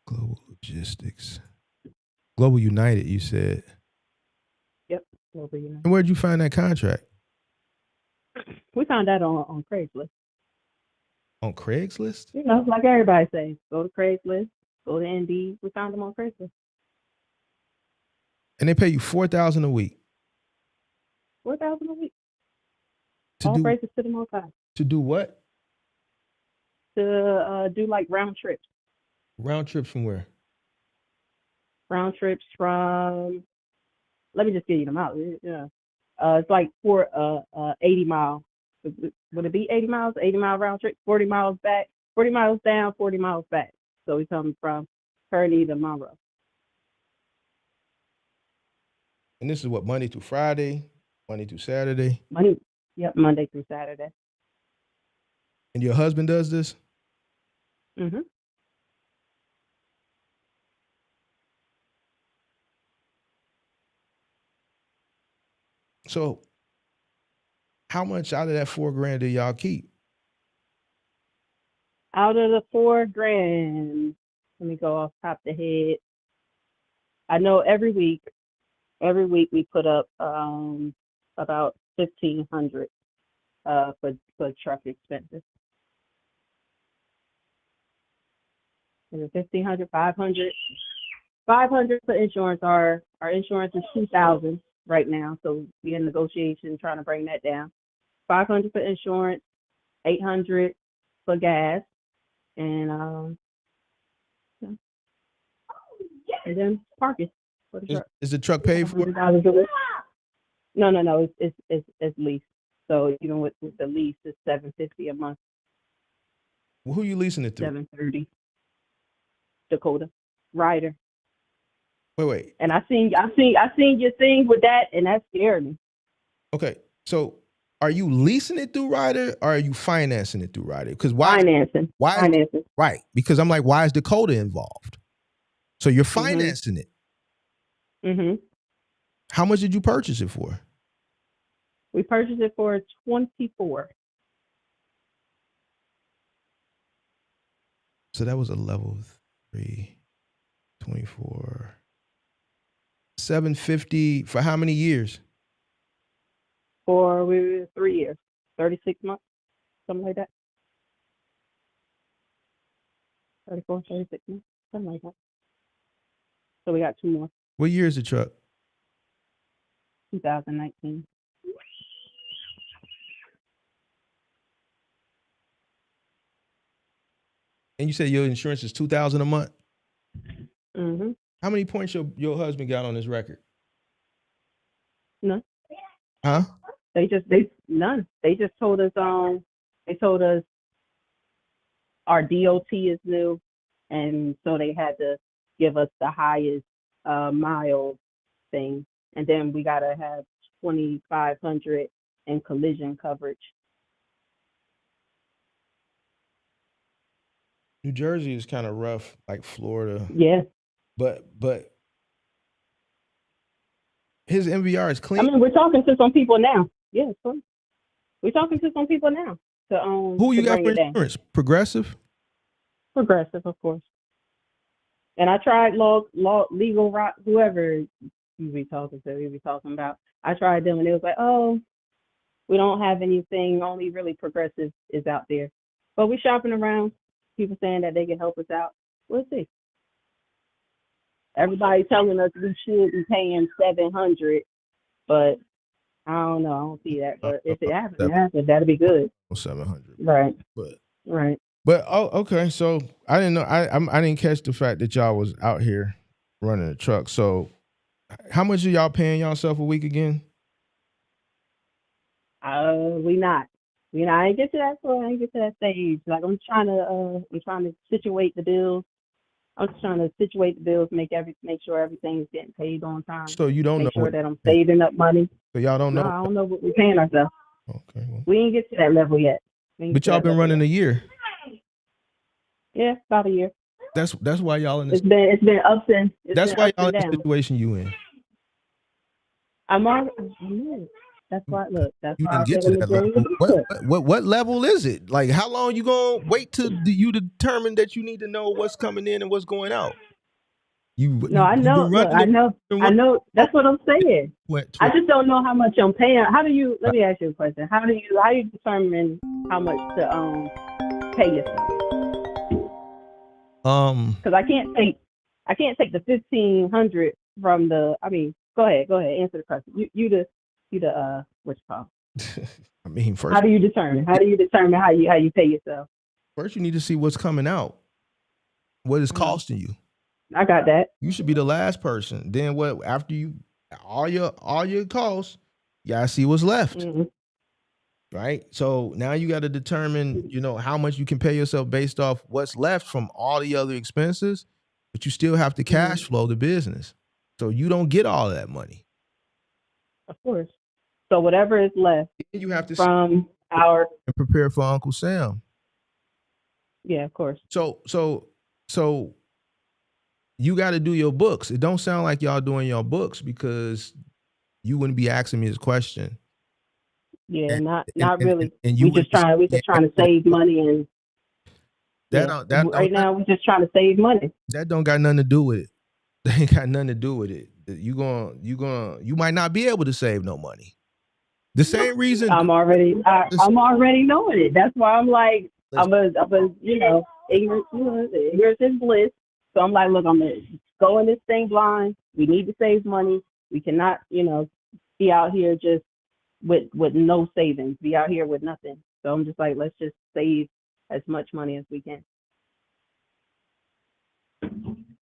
Speaker 1: Global Logistics. Global United, you said.
Speaker 7: Yep, Global United.
Speaker 1: And where'd you find that contract?
Speaker 7: We found that on Craigslist.
Speaker 1: On Craigslist?
Speaker 7: You know, like everybody says, go to Craigslist, go to Indeed. We found them on Craigslist.
Speaker 1: And they pay you $4,000 a week.
Speaker 7: $4,000 a week. All praises to the Most High.
Speaker 1: To do what?
Speaker 7: To do like round trips.
Speaker 1: Round trips from where?
Speaker 7: Round trips from. Let me just give you them out. Yeah. It's like 80 miles. Would it be 80 miles? 80-mile round trip. 40 miles back. 40 miles down. 40 miles back. So we come from Kearney to Monroe.
Speaker 1: And this is what, Monday through Friday, Monday through Saturday?
Speaker 7: Yep, Monday through Saturday.
Speaker 1: And your husband does this?
Speaker 7: Mm-hmm.
Speaker 1: So how much out of that $4,000 do y'all keep?
Speaker 7: Out of the $4,000, let me go off top of the head. I know every week we put up about 1,500 for truck expenses. Is it 1,500, 500? 500 for insurance. Our insurance is 2,000 right now, so we're in negotiation trying to bring that down. 500 for insurance, 800 for gas, and then parking for the truck.
Speaker 1: Is the truck paid for?
Speaker 7: $100 a week. No. It's leased. So even with the lease, it's $750 a month.
Speaker 1: Well, who you leasing it to?
Speaker 7: $730. Dakota Ryder.
Speaker 1: Wait.
Speaker 7: And I seen your thing with that, and that scared me.
Speaker 1: Okay, so are you leasing it through Ryder or are you financing it through Ryder? Because
Speaker 7: Financing.
Speaker 1: Right? Because I'm like, why is Dakota involved? So you're financing it.
Speaker 7: Mm-hmm.
Speaker 1: How much did you purchase it for?
Speaker 7: We purchased it for $24,000.
Speaker 1: So that was a level 3, 24, $750 for how many years?
Speaker 7: For 3 years, 36 months, something like that. 34, 36 months, something like that. So we got 2 more.
Speaker 1: What year is the truck?
Speaker 7: 2019.
Speaker 1: And you said your insurance is $2,000 a month?
Speaker 7: Mm-hmm.
Speaker 1: How many points your husband got on his record?
Speaker 7: None.
Speaker 1: Huh?
Speaker 7: None. They just told us our DOT is new, and so they had to give us the highest mile thing, and then we gotta have 2,500 in collision coverage.
Speaker 1: New Jersey is kind of rough, like Florida.
Speaker 7: Yeah.
Speaker 1: But his MVR is clean.
Speaker 7: I mean, we're talking to some people now. Yeah, we're talking to some people now
Speaker 1: Who you
Speaker 7: to
Speaker 1: got
Speaker 7: bring
Speaker 1: for
Speaker 7: it down.
Speaker 1: insurance? Progressive?
Speaker 7: Progressive, of course. And I tried legal rock, whoever you be talking to, you be talking about. I tried them and it was like, oh, we don't have anything. Only really Progressive is out there. But we're shopping around. People saying that they can help us out. We'll see. Everybody telling us we should be paying $700, but I don't know. I don't see that. But if it happens, that'd be good.
Speaker 1: $700.
Speaker 7: Right.
Speaker 1: Right. But okay. So I didn't know. I didn't catch the fact that y'all was out here running a truck. So how much are y'all paying yourself a week again?
Speaker 7: We not. I ain't get to that point. I ain't get to that stage. Like I'm trying to situate the bills. I'm just trying to situate the bills, make sure everything's getting paid on time.
Speaker 1: So you don't know.
Speaker 7: Make sure that I'm saving up money.
Speaker 1: So y'all don't know.
Speaker 7: No, I don't know what we're paying ourselves.
Speaker 1: Okay. Well.
Speaker 7: We ain't get to that level yet.
Speaker 1: But y'all been running a year.
Speaker 7: Yeah, about a year.
Speaker 1: That's why y'all in this.
Speaker 7: It's been ups and
Speaker 1: that's why y'all in the situation you in.
Speaker 7: I'm on. That's why. Look, that's
Speaker 1: you
Speaker 7: why
Speaker 1: didn't get to that level. What level is it? Like, how long you gonna wait till you determine that you need to know what's coming in and what's going out?
Speaker 7: I know. Look, I know. That's what I'm saying. I just don't know how much I'm paying. Let me ask you a question. How do you determine how much to pay yourself? Because I can't take the 1,500 from the. I mean, go ahead, answer the question. You the what you call?
Speaker 1: I mean, first.
Speaker 7: How do you determine? How you pay yourself?
Speaker 1: First, you need to see what's coming out. What is costing you?
Speaker 7: I got that.
Speaker 1: You should be the last person. Then what? After you all your costs, you gotta see what's left.
Speaker 7: Mm-hmm.
Speaker 1: Right. So now you got to determine, how much you can pay yourself based off what's left from all the other expenses, but you still have to cash flow the business. So you don't get all of that money.
Speaker 7: Of course. So whatever is left,
Speaker 1: you have to
Speaker 7: from our
Speaker 1: and prepare for Uncle Sam.
Speaker 7: Yeah, of course.
Speaker 1: So you got to do your books. It don't sound like y'all doing your books because you wouldn't be asking me this question.
Speaker 7: Yeah, not really.
Speaker 1: And you
Speaker 7: we just trying to save money and. Right now, we're just trying to save money.
Speaker 1: That don't got nothing to do with it. They ain't got nothing to do with it. You might not be able to save no money. The same reason
Speaker 7: I'm already knowing it. That's why I'm like, I'm a ignorance is bliss. So I'm like, look, I'm gonna go in this thing blind. We need to save money. We cannot, be out here just with no savings. Be out here with nothing. So I'm just like, let's just save as much money as we can.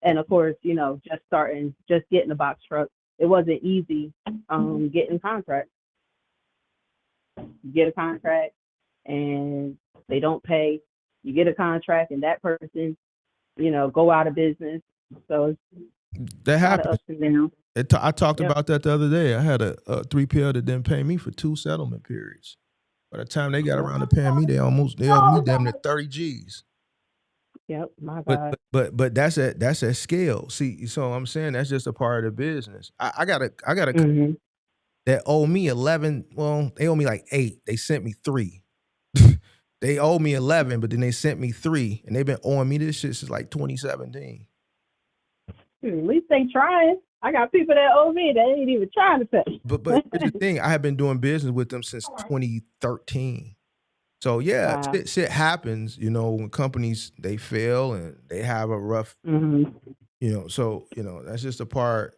Speaker 7: And of course, just getting a box truck. It wasn't easy getting contracts. You get a contract and they don't pay. You get a contract and that person, go out of business. So
Speaker 1: that happened.
Speaker 7: Ups and downs.
Speaker 1: I talked about that the other day. I had a 3PL that didn't pay me for 2 settlement periods. By the time they got around to paying me, they owed me damn near 30 G's.
Speaker 7: Yep, my God.
Speaker 1: But that's at scale. See, so I'm saying that's just a part of the business. I got a that owe me 11. Well, they owe me like 8. They sent me 3. They owe me 11, but then they sent me 3, and they've been owing me this shit since like 2017.
Speaker 7: At least they trying. I got people that owe me that ain't even trying to pay.
Speaker 1: But here's the thing: I have been doing business with them since 2013. So yeah,
Speaker 7: wow.
Speaker 1: shit happens. When companies they fail and they have a rough, So that's just a part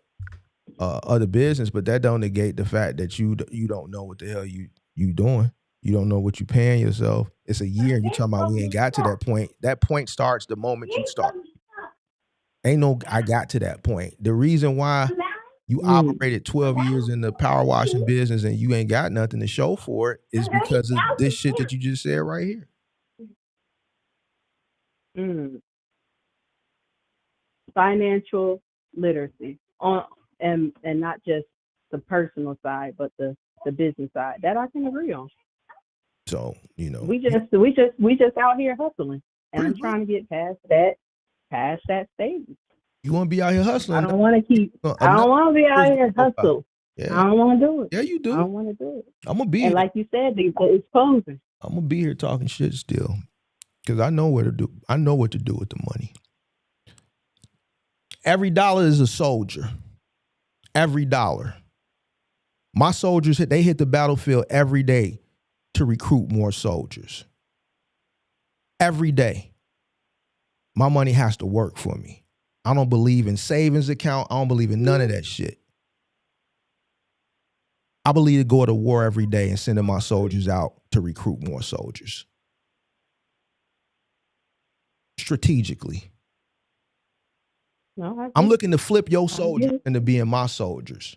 Speaker 1: of the business. But that don't negate the fact that you don't know what the hell you doing. You don't know what you paying yourself. It's a year, and you talking about we ain't got to that point. That point starts the moment you start. Ain't no I got to that point. The reason why you operated 12 years in the power washing business and you ain't got nothing to show for it is because of this shit that you just said right here.
Speaker 7: Financial literacy and not just the personal side, but the business side. That I can agree on.
Speaker 1: So,
Speaker 7: we just out here hustling, and I'm trying to get past that stage.
Speaker 1: You want to be out here hustling?
Speaker 7: I don't want to be out here hustle. Yeah. I don't want to do it.
Speaker 1: Yeah, you do.
Speaker 7: I don't want to do it.
Speaker 1: I'm gonna be
Speaker 7: and
Speaker 1: here.
Speaker 7: Like you said, it's closing.
Speaker 1: I'm gonna be here talking shit still, because I know what to do. I know what to do with the money. Every dollar is a soldier. Every dollar. My soldiers hit the battlefield every day to recruit more soldiers. Every day. My money has to work for me. I don't believe in savings account. I don't believe in none of that shit. I believe in going to war every day and sending my soldiers out to recruit more soldiers. Strategically.
Speaker 7: No,
Speaker 1: I'm looking to flip your soldiers into being my soldiers.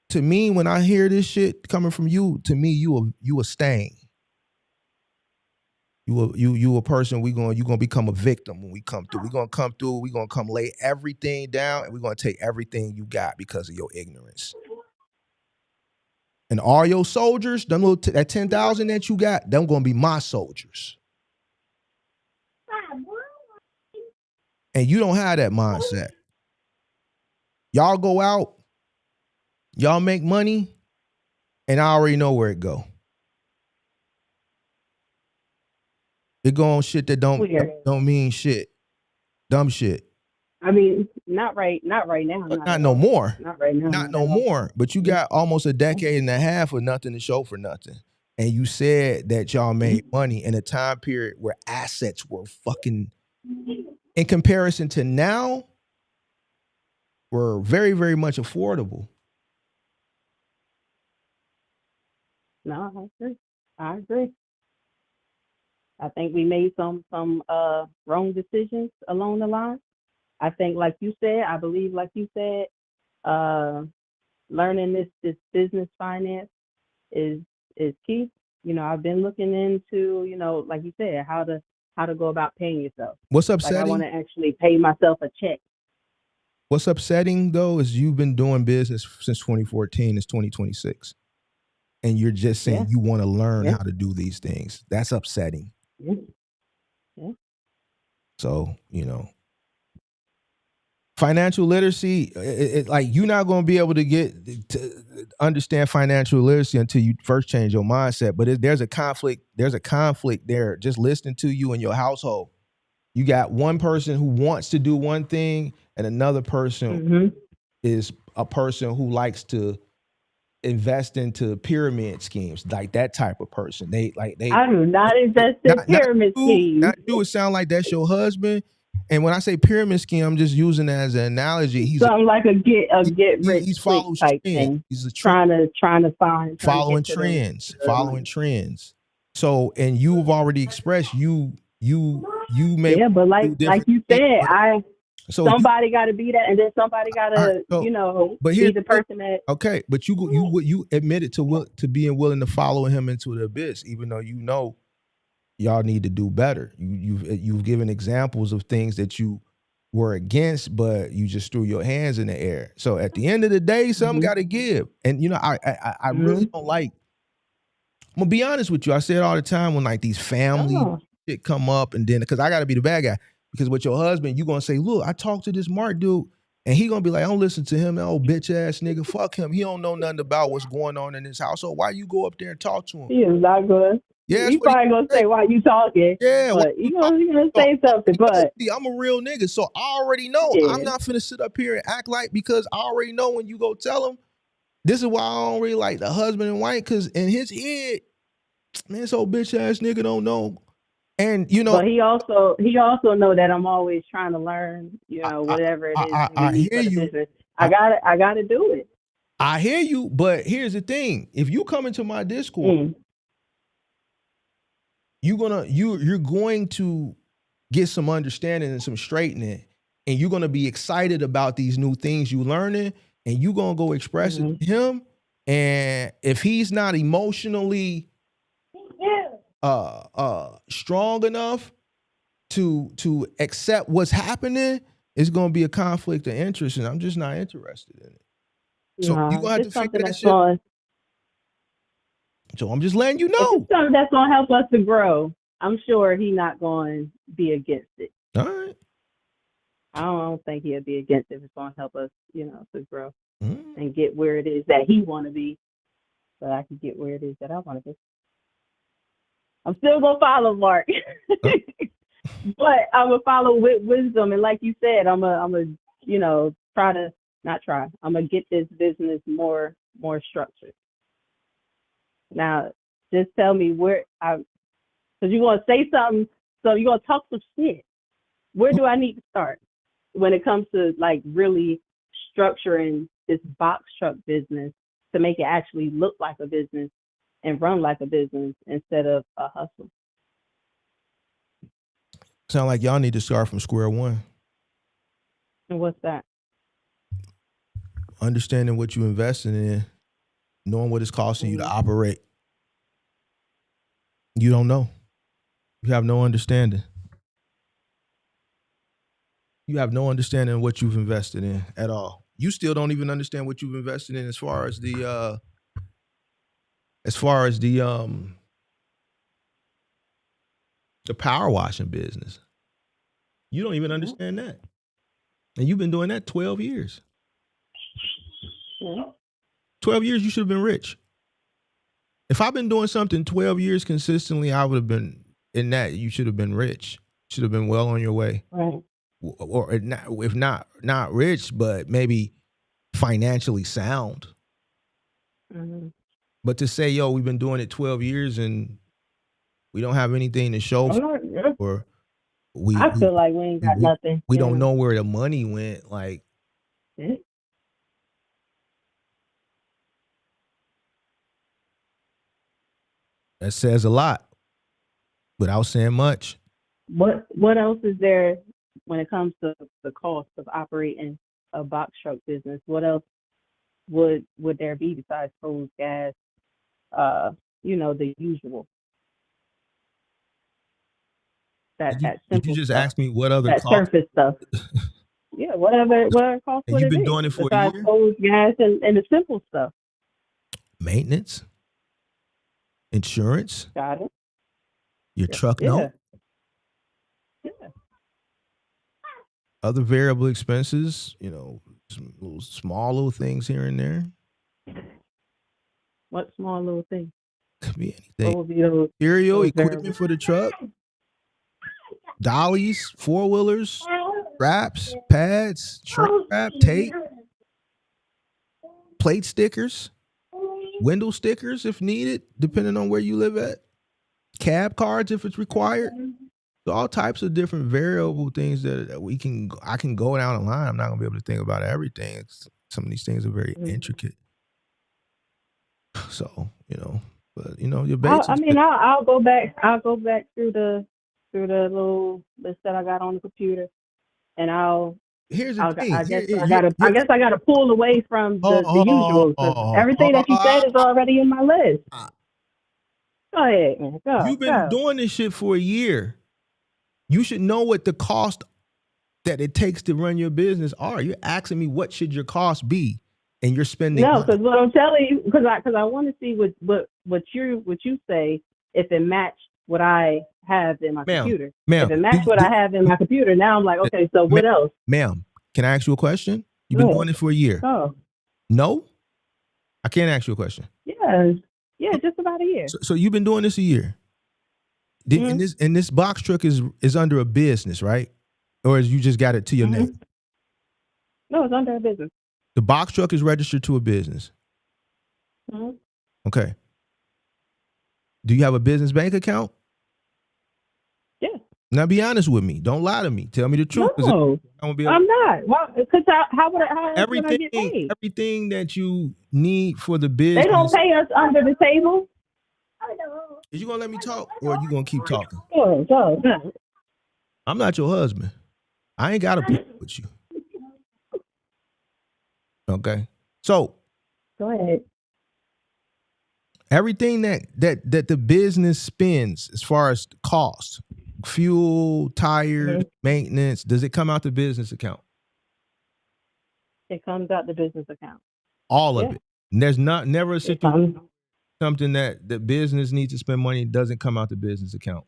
Speaker 1: To me, when I hear this shit coming from you, to me, you a stain. You a person. You gonna become a victim when we come through. We're gonna come through. We're gonna come lay everything down, and we're gonna take everything you got because of your ignorance. And all your soldiers, that 10,000 that you got, them gonna be my soldiers. And you don't have that mindset. Y'all go out, y'all make money, and I already know where it go. It go on shit that don't mean shit. Dumb shit.
Speaker 7: I mean, not right now.
Speaker 1: Not no more.
Speaker 7: Not right now.
Speaker 1: Not no more. But you got almost a decade and a half with nothing to show for nothing. And you said that y'all made money in a time period where assets were fucking, in comparison to now, were very, very much affordable.
Speaker 7: No, I agree. I think we made some wrong decisions along the line. I think, like you said, learning this business finance is key. I've been looking into, like you said, how to go about paying yourself.
Speaker 1: What's upsetting?
Speaker 7: Like I want to actually pay myself a check.
Speaker 1: What's upsetting though is you've been doing business since 2014. It's 2026, and you're just saying you want to learn how to do these things. That's upsetting.
Speaker 7: Yeah.
Speaker 1: So financial literacy, like you're not going to be able to get understand financial literacy until you first change your mindset. But there's a conflict. There's a conflict there. Just listening to you in your household. You got one person who wants to do one thing, and another person is a person who likes to invest into pyramid schemes, like that type of person. They
Speaker 7: I do not invest in pyramid schemes.
Speaker 1: Not you. It sound like that's your husband. And when I say pyramid scheme, I'm just using it as an analogy. He's
Speaker 7: something like a get rich
Speaker 1: he's
Speaker 7: quick
Speaker 1: follows
Speaker 7: type
Speaker 1: trends.
Speaker 7: thing.
Speaker 1: He's a
Speaker 7: trying to find
Speaker 1: following trends, following trends. So, and you've already expressed you may
Speaker 7: but like you said, somebody got to be that, and then somebody got to be the person that.
Speaker 1: Okay, but you admitted to being willing to follow him into the abyss, even though you know y'all need to do better. You've given examples of things that you were against, but you just threw your hands in the air. So at the end of the day, something got to give. And I really don't like. I'm gonna be honest with you. I say it all the time when like these family shit come up, and then because I got to be the bad guy. Because with your husband, you gonna say, "Look, I talked to this Mark dude," and he gonna be like, "I don't listen to him, that old bitch ass nigga. Fuck him. He don't know nothing about what's going on in his household. Why you go up there and talk to him?"
Speaker 7: He is not good.
Speaker 1: Yeah,
Speaker 7: he probably gonna say, "Why you talking?"
Speaker 1: Yeah,
Speaker 7: but he gonna say something. But
Speaker 1: I'm a real nigga, so I already know. I'm not finna sit up here and act like, because I already know when you go tell him. This is why I don't really like the husband and wife, because in his head, man, this old bitch ass nigga don't know. And
Speaker 7: but he also know that I'm always trying to learn, whatever it is
Speaker 1: I hear
Speaker 7: for the
Speaker 1: you.
Speaker 7: business. I gotta do it.
Speaker 1: I hear you, but here's the thing: if you come into my Discord, you're going to get some understanding and some straightening, and you're gonna be excited about these new things you learning, and you're gonna go express it to him. And if he's not emotionally strong enough to accept what's happening, it's gonna be a conflict of interest, and I'm just not interested in it. So you're gonna have to figure that shit. So I'm just letting you know.
Speaker 7: If it's something that's gonna help us to grow, I'm sure he's not going to be against it.
Speaker 1: All right.
Speaker 7: I don't think he'll be against it if it's gonna help us, to grow and get where it is that he want to be, so I can get where it is that I want to be. I'm still gonna follow Mark, but I'm gonna follow with wisdom. And like you said, I'm gonna I'm gonna get this business more structured. Now, just tell me because you're gonna say something, so you're gonna talk some shit. Where do I need to start when it comes to like really structuring this box truck business to make it actually look like a business and run like a business instead of a hustle?
Speaker 1: Sound like y'all need to start from square one.
Speaker 7: And what's that?
Speaker 1: Understanding what you're investing in, knowing what it's costing you to operate. You don't know. You have no understanding. You have no understanding of what you've invested in at all. You still don't even understand what you've invested in as far as the power washing business. You don't even understand that. And you've been doing that 12 years. 12 years, you should have been rich. If I've been doing something 12 years consistently, I would have been in that. You should have been rich. Should have been well on your way.
Speaker 7: Right.
Speaker 1: Or if not rich, but maybe financially sound. But to say, yo, we've been doing it 12 years and we don't have anything to show or
Speaker 7: I feel like we ain't got nothing.
Speaker 1: We don't know where the money went. Like, that says a lot without saying much.
Speaker 7: What else is there when it comes to the cost of operating a box truck business? What else would there be besides food, gas, the usual? That simple
Speaker 1: Did you just
Speaker 7: stuff.
Speaker 1: ask me what other
Speaker 7: that
Speaker 1: costs?
Speaker 7: surface stuff? Yeah, whatever cost.
Speaker 1: And you've been doing it for a year?
Speaker 7: Food, gas, and the simple stuff.
Speaker 1: Maintenance, insurance.
Speaker 7: Got it.
Speaker 1: Your truck note.
Speaker 7: Yeah.
Speaker 1: Other variable expenses, some small little things here and there.
Speaker 7: What small little thing?
Speaker 1: Could be
Speaker 7: What
Speaker 1: anything.
Speaker 7: would be those?
Speaker 1: Material,
Speaker 7: those
Speaker 1: equipment
Speaker 7: variables?
Speaker 1: for the truck, dollies, four-wheelers, straps, pads, shrink wrap, tape, plate stickers, window stickers if needed, depending on where you live at, cab cards if it's required. So all types of different variable things that I can go down the line. I'm not gonna be able to think about everything. Some of these things are very intricate. So, but your basics.
Speaker 7: I'll go back. I'll go back through the little list that I got on the computer, and
Speaker 1: Here's the thing.
Speaker 7: I guess I gotta pull away from the usual. Everything that you said is already in my list. Go ahead, man.
Speaker 1: You've been doing this shit for a year. You should know what the cost that it takes to run your business are. You're asking me what should your cost be, and you're spending.
Speaker 7: No, because what I'm telling you, because I want to see what you say if it matched what I have in my computer. If it matched what I have in my computer, now I'm like, okay, so what else?
Speaker 1: Ma'am, can I ask you a question? You've been doing it for a year.
Speaker 7: Oh.
Speaker 1: No? I can't ask you a question.
Speaker 7: Yeah, just about a year.
Speaker 1: So you've been doing this a year. And this box truck is under a business, right? Or you just got it to your name?
Speaker 7: No, it's under a business.
Speaker 1: The box truck is registered to a business. Okay. Do you have a business bank account?
Speaker 7: Yeah.
Speaker 1: Now be honest with me. Don't lie to me. Tell me the truth.
Speaker 7: No, I'm not. Well, because how would I get paid?
Speaker 1: Everything that you need for the business.
Speaker 7: They don't pay us under the table.
Speaker 1: Is you gonna let me talk, or are you gonna keep talking?
Speaker 7: Go.
Speaker 1: I'm not your husband. I ain't got a problem with you. Okay. So
Speaker 7: go ahead.
Speaker 1: Everything that the business spends as far as cost, fuel, tires, maintenance, does it come out the business account?
Speaker 7: It comes out the business account.
Speaker 1: All of it. And there's never a situation something that the business needs to spend money doesn't come out the business account.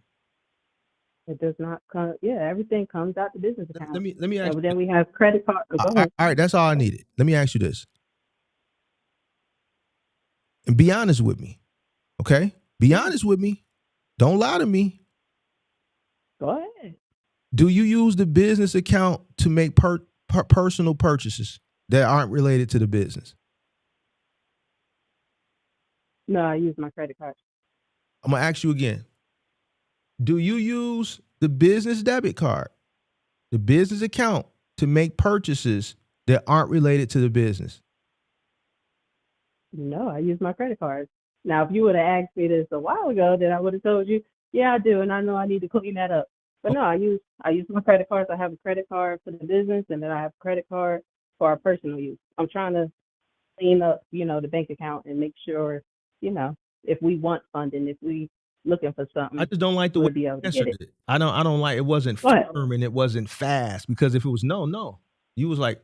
Speaker 7: It does not come. Yeah, everything comes out the business account.
Speaker 1: Let me ask.
Speaker 7: Then we have credit card.
Speaker 1: All right, that's all I needed. Let me ask you this. And be honest with me, okay? Be honest with me. Don't lie to me.
Speaker 7: Go ahead.
Speaker 1: Do you use the business account to make personal purchases that aren't related to the business?
Speaker 7: No, I use my credit card.
Speaker 1: I'm going to ask you again. Do you use the business debit card, the business account, to make purchases that aren't related to the business?
Speaker 7: No, I use my credit card. Now, if you would have asked me this a while ago, then I would have told you, yeah, I do, and I know I need to clean that up. But no, I use my credit cards. I have a credit card for the business, and then I have a credit card for our personal use. I'm trying to clean up, the bank account and make sure, if we want funding, if we looking for something.
Speaker 1: I just don't like the way you answered it. I don't like it. Wasn't firm and it wasn't fast, because if it was no, you was like,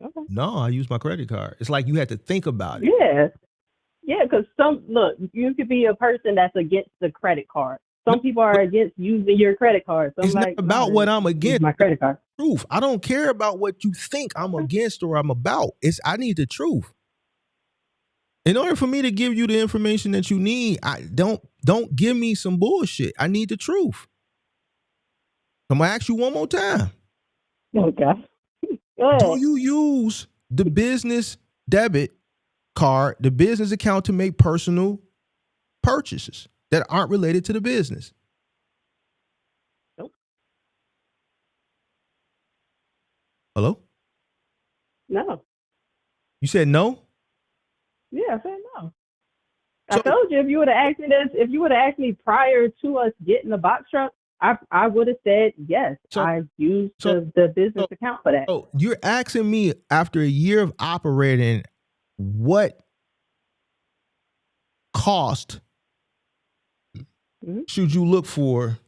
Speaker 1: okay. No, I use my credit card. It's like you had to think about
Speaker 7: it. Yeah, because you could be a person that's against the credit card. Some people are against using your credit card. So
Speaker 1: it's not about what I'm against.
Speaker 7: My credit card.
Speaker 1: Truth. I don't care about what you think I'm against or I'm about. I need the truth. In order for me to give you the information that you need, I don't give me some bullshit. I need the truth. I'm gonna ask you one more time.
Speaker 7: Okay.
Speaker 1: Do you use the business debit card, the business account, to make personal purchases that aren't related to the business?
Speaker 7: Nope.
Speaker 1: Hello?
Speaker 7: No.
Speaker 1: You said no?
Speaker 7: Yeah, I said no. I told you, if you would have asked me this, if you would have asked me prior to us getting the box truck, I would have said yes. I used the business account for that.
Speaker 1: So you're asking me, after a year of operating, what cost should you look for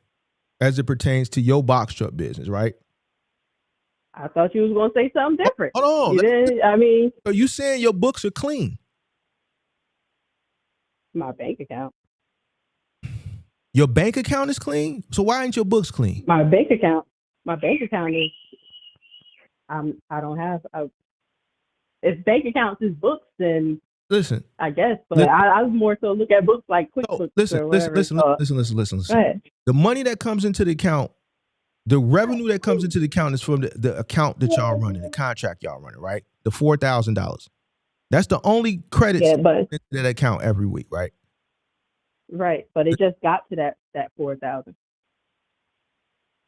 Speaker 1: as it pertains to your box truck business, right?
Speaker 7: I thought you was going to say something different.
Speaker 1: Hold on. So you saying your books are clean?
Speaker 7: My bank account.
Speaker 1: Your bank account is clean? So why ain't your books clean?
Speaker 7: My bank account is, I don't have, if bank accounts is books, then
Speaker 1: Listen.
Speaker 7: I guess, but I was more so look at books like QuickBooks or whatever.
Speaker 1: Listen.
Speaker 7: Go ahead.
Speaker 1: The money that comes into the account, the revenue that comes into the account is from the account that y'all running, the contract y'all running, right? The $4,000. That's the only credits into that account every week, right?
Speaker 7: Right, but it just got to that 4,000.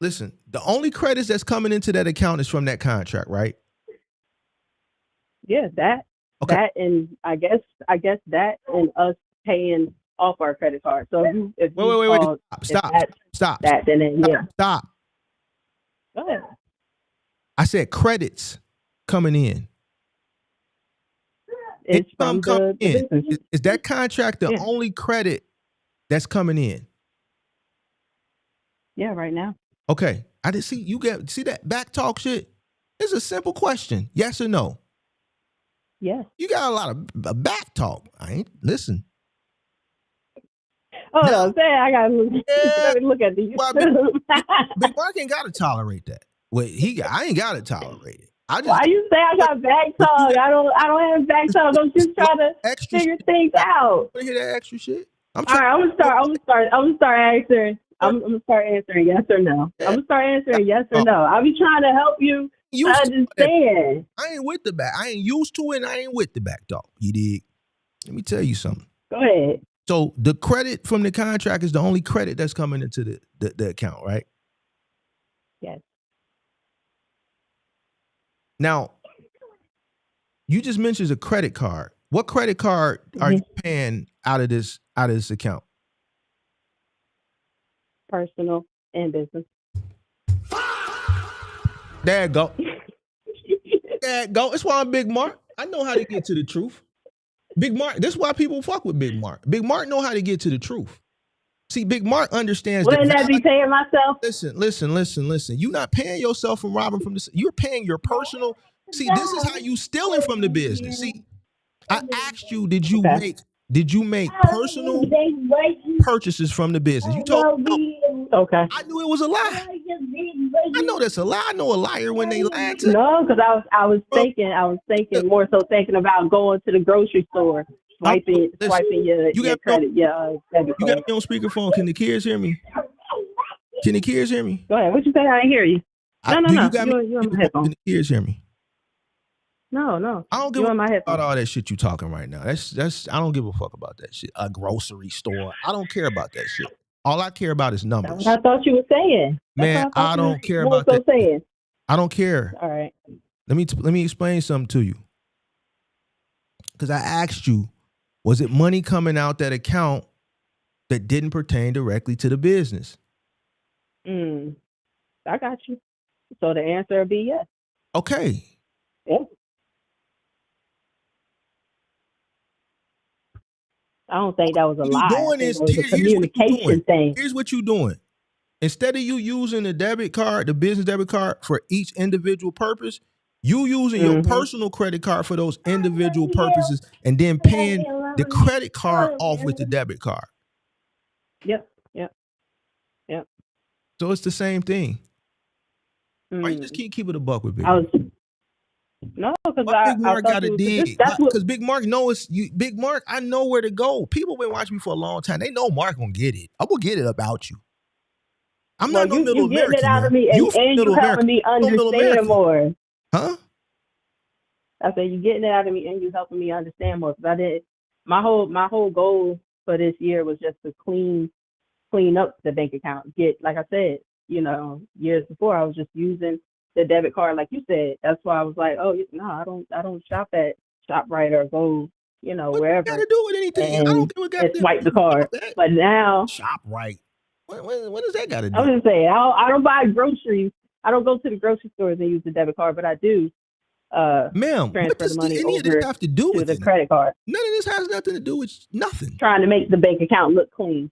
Speaker 1: Listen, the only credits that's coming into that account is from that contract, right?
Speaker 7: Yeah, that and I guess that and us paying off our credit card. So if
Speaker 1: wait, stop.
Speaker 7: That then yeah.
Speaker 1: Stop.
Speaker 7: Go ahead.
Speaker 1: I said credits coming in.
Speaker 7: It's from the business.
Speaker 1: Is that contract the only credit that's coming in?
Speaker 7: Yeah, right now.
Speaker 1: Okay. I didn't see that back talk shit? It's a simple question. Yes or no?
Speaker 7: Yes.
Speaker 1: You got a lot of back talk. I ain't listen.
Speaker 7: Hold on, I gotta look at these.
Speaker 1: Well, Big Mark ain't gotta tolerate that. Well, I ain't gotta tolerate it.
Speaker 7: Why you say I got back talk? I don't have back talk. I'm just trying to figure things out.
Speaker 1: Want to hear that extra shit?
Speaker 7: All right, I'm gonna start answering. I'm gonna start answering yes or no. I'm gonna start answering yes or no. I'll be trying to help you understand.
Speaker 1: I ain't with the back. I ain't used to it. And I ain't with the back talk. You dig? Let me tell you something.
Speaker 7: Go ahead.
Speaker 1: So the credit from the contract is the only credit that's coming into the account, right?
Speaker 7: Yes.
Speaker 1: Now, you just mentioned a credit card. What credit card are you paying out of this account?
Speaker 7: Personal and business.
Speaker 1: There you go. There you go. That's why I'm Big Mark. I know how to get to the truth. Big Mark, that's why people fuck with Big Mark. Big Mark know how to get to the truth. See, Big Mark understands.
Speaker 7: Wouldn't that be paying myself?
Speaker 1: Listen. You're not paying yourself from robbing from the. You're paying your personal. See, this is how you stealing from the business. See, I asked you, did you make personal purchases from the business? You told me no.
Speaker 7: Okay.
Speaker 1: I knew it was a lie. I know that's a lie. I know a liar when they lie to.
Speaker 7: No, because I was thinking more so thinking about going to the grocery store, swiping your credit, debit card.
Speaker 1: You got me on speakerphone. Can the kids hear me? Can the kids hear me?
Speaker 7: Go ahead. What you say? I didn't hear you. No. You on my headphone.
Speaker 1: Can the kids hear me?
Speaker 7: No.
Speaker 1: I don't give a fuck about all that shit you talking right now. That's I don't give a fuck about that shit. A grocery store. I don't care about that shit. All I care about is numbers.
Speaker 7: That's what I thought you were saying.
Speaker 1: Man, I don't care about that.
Speaker 7: Saying.
Speaker 1: I don't care.
Speaker 7: All right.
Speaker 1: Let me explain something to you. Because I asked you, was it money coming out that account that didn't pertain directly to the business?
Speaker 7: I got you. So the answer would be yes.
Speaker 1: Okay.
Speaker 7: Yeah. I don't think that was a lie. It was a communication thing.
Speaker 1: Here's what you're doing. Instead of you using the business debit card for each individual purpose, you using your personal credit card for those individual purposes and then paying the credit card off with the debit card.
Speaker 7: Yep.
Speaker 1: So it's the same thing. Why you just keep it a buck with Big?
Speaker 7: No, because
Speaker 1: Big Mark got to dig. Because Big Mark knows you. Big Mark, I know where to go. People been watching me for a long time. They know Mark gonna get it. I'm gonna get it about you. I'm not no middle American. You getting it out of me, and
Speaker 7: you helping me understand more.
Speaker 1: Huh?
Speaker 7: I said you getting it out of me, and you helping me understand more. Because I did my whole goal for this year was just to clean up the bank account. Like I said, years before I was just using the debit card, like you said. That's why I was like, oh no, I don't shop at ShopRite or go, wherever.
Speaker 1: What got to do with anything? I don't think we got to
Speaker 7: swipe the card. But now
Speaker 1: ShopRite. What does that got to do?
Speaker 7: I was gonna say I don't buy groceries. I don't go to the grocery stores and use the debit card, but I do.
Speaker 1: Ma'am, what does any of this have to do with
Speaker 7: the credit card?
Speaker 1: None of this has nothing to do with nothing.
Speaker 7: Trying to make the bank account look clean.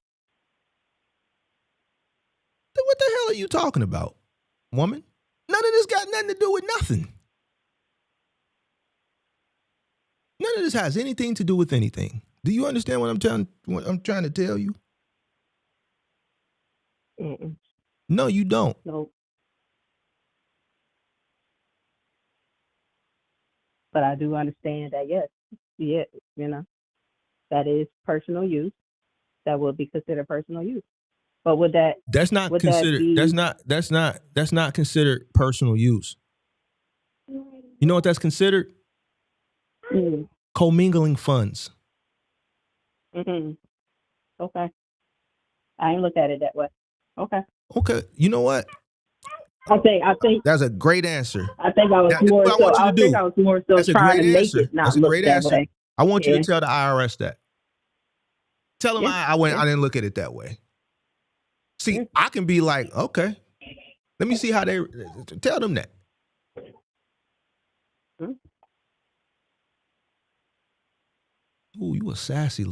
Speaker 1: What the hell are you talking about, woman? None of this got nothing to do with nothing. None of this has anything to do with anything. Do you understand what I'm trying to tell you?
Speaker 7: Mm-mm.
Speaker 1: No, you don't.
Speaker 7: No. But I do understand that, yes, yeah, you know, that is personal use. That would be considered personal use. But would that
Speaker 1: That's not
Speaker 7: would that
Speaker 1: considered.
Speaker 7: be?
Speaker 1: That's not considered personal use. You know what that's considered?
Speaker 7: Mm,
Speaker 1: Commingling funds.
Speaker 7: mm-hmm. Okay, I ain't look at it that way. Okay,
Speaker 1: Okay. You know what?
Speaker 7: I think
Speaker 1: That's a great answer.
Speaker 7: I think I was
Speaker 1: Now, this is
Speaker 7: more
Speaker 1: what I
Speaker 7: so.
Speaker 1: want you to
Speaker 7: I think
Speaker 1: do.
Speaker 7: I was more so
Speaker 1: That's a
Speaker 7: trying
Speaker 1: great
Speaker 7: to make
Speaker 1: answer.
Speaker 7: it not
Speaker 1: That's a
Speaker 7: look
Speaker 1: great
Speaker 7: that
Speaker 1: answer.
Speaker 7: way.
Speaker 1: I want you
Speaker 7: Yeah.
Speaker 1: to tell the IRS that. Tell them
Speaker 7: Yeah.
Speaker 1: I didn't look at it that way. See,
Speaker 7: Yeah.
Speaker 1: I can be like, okay, let me see how they tell them that.
Speaker 7: Hmm.
Speaker 1: Ooh, you sassy.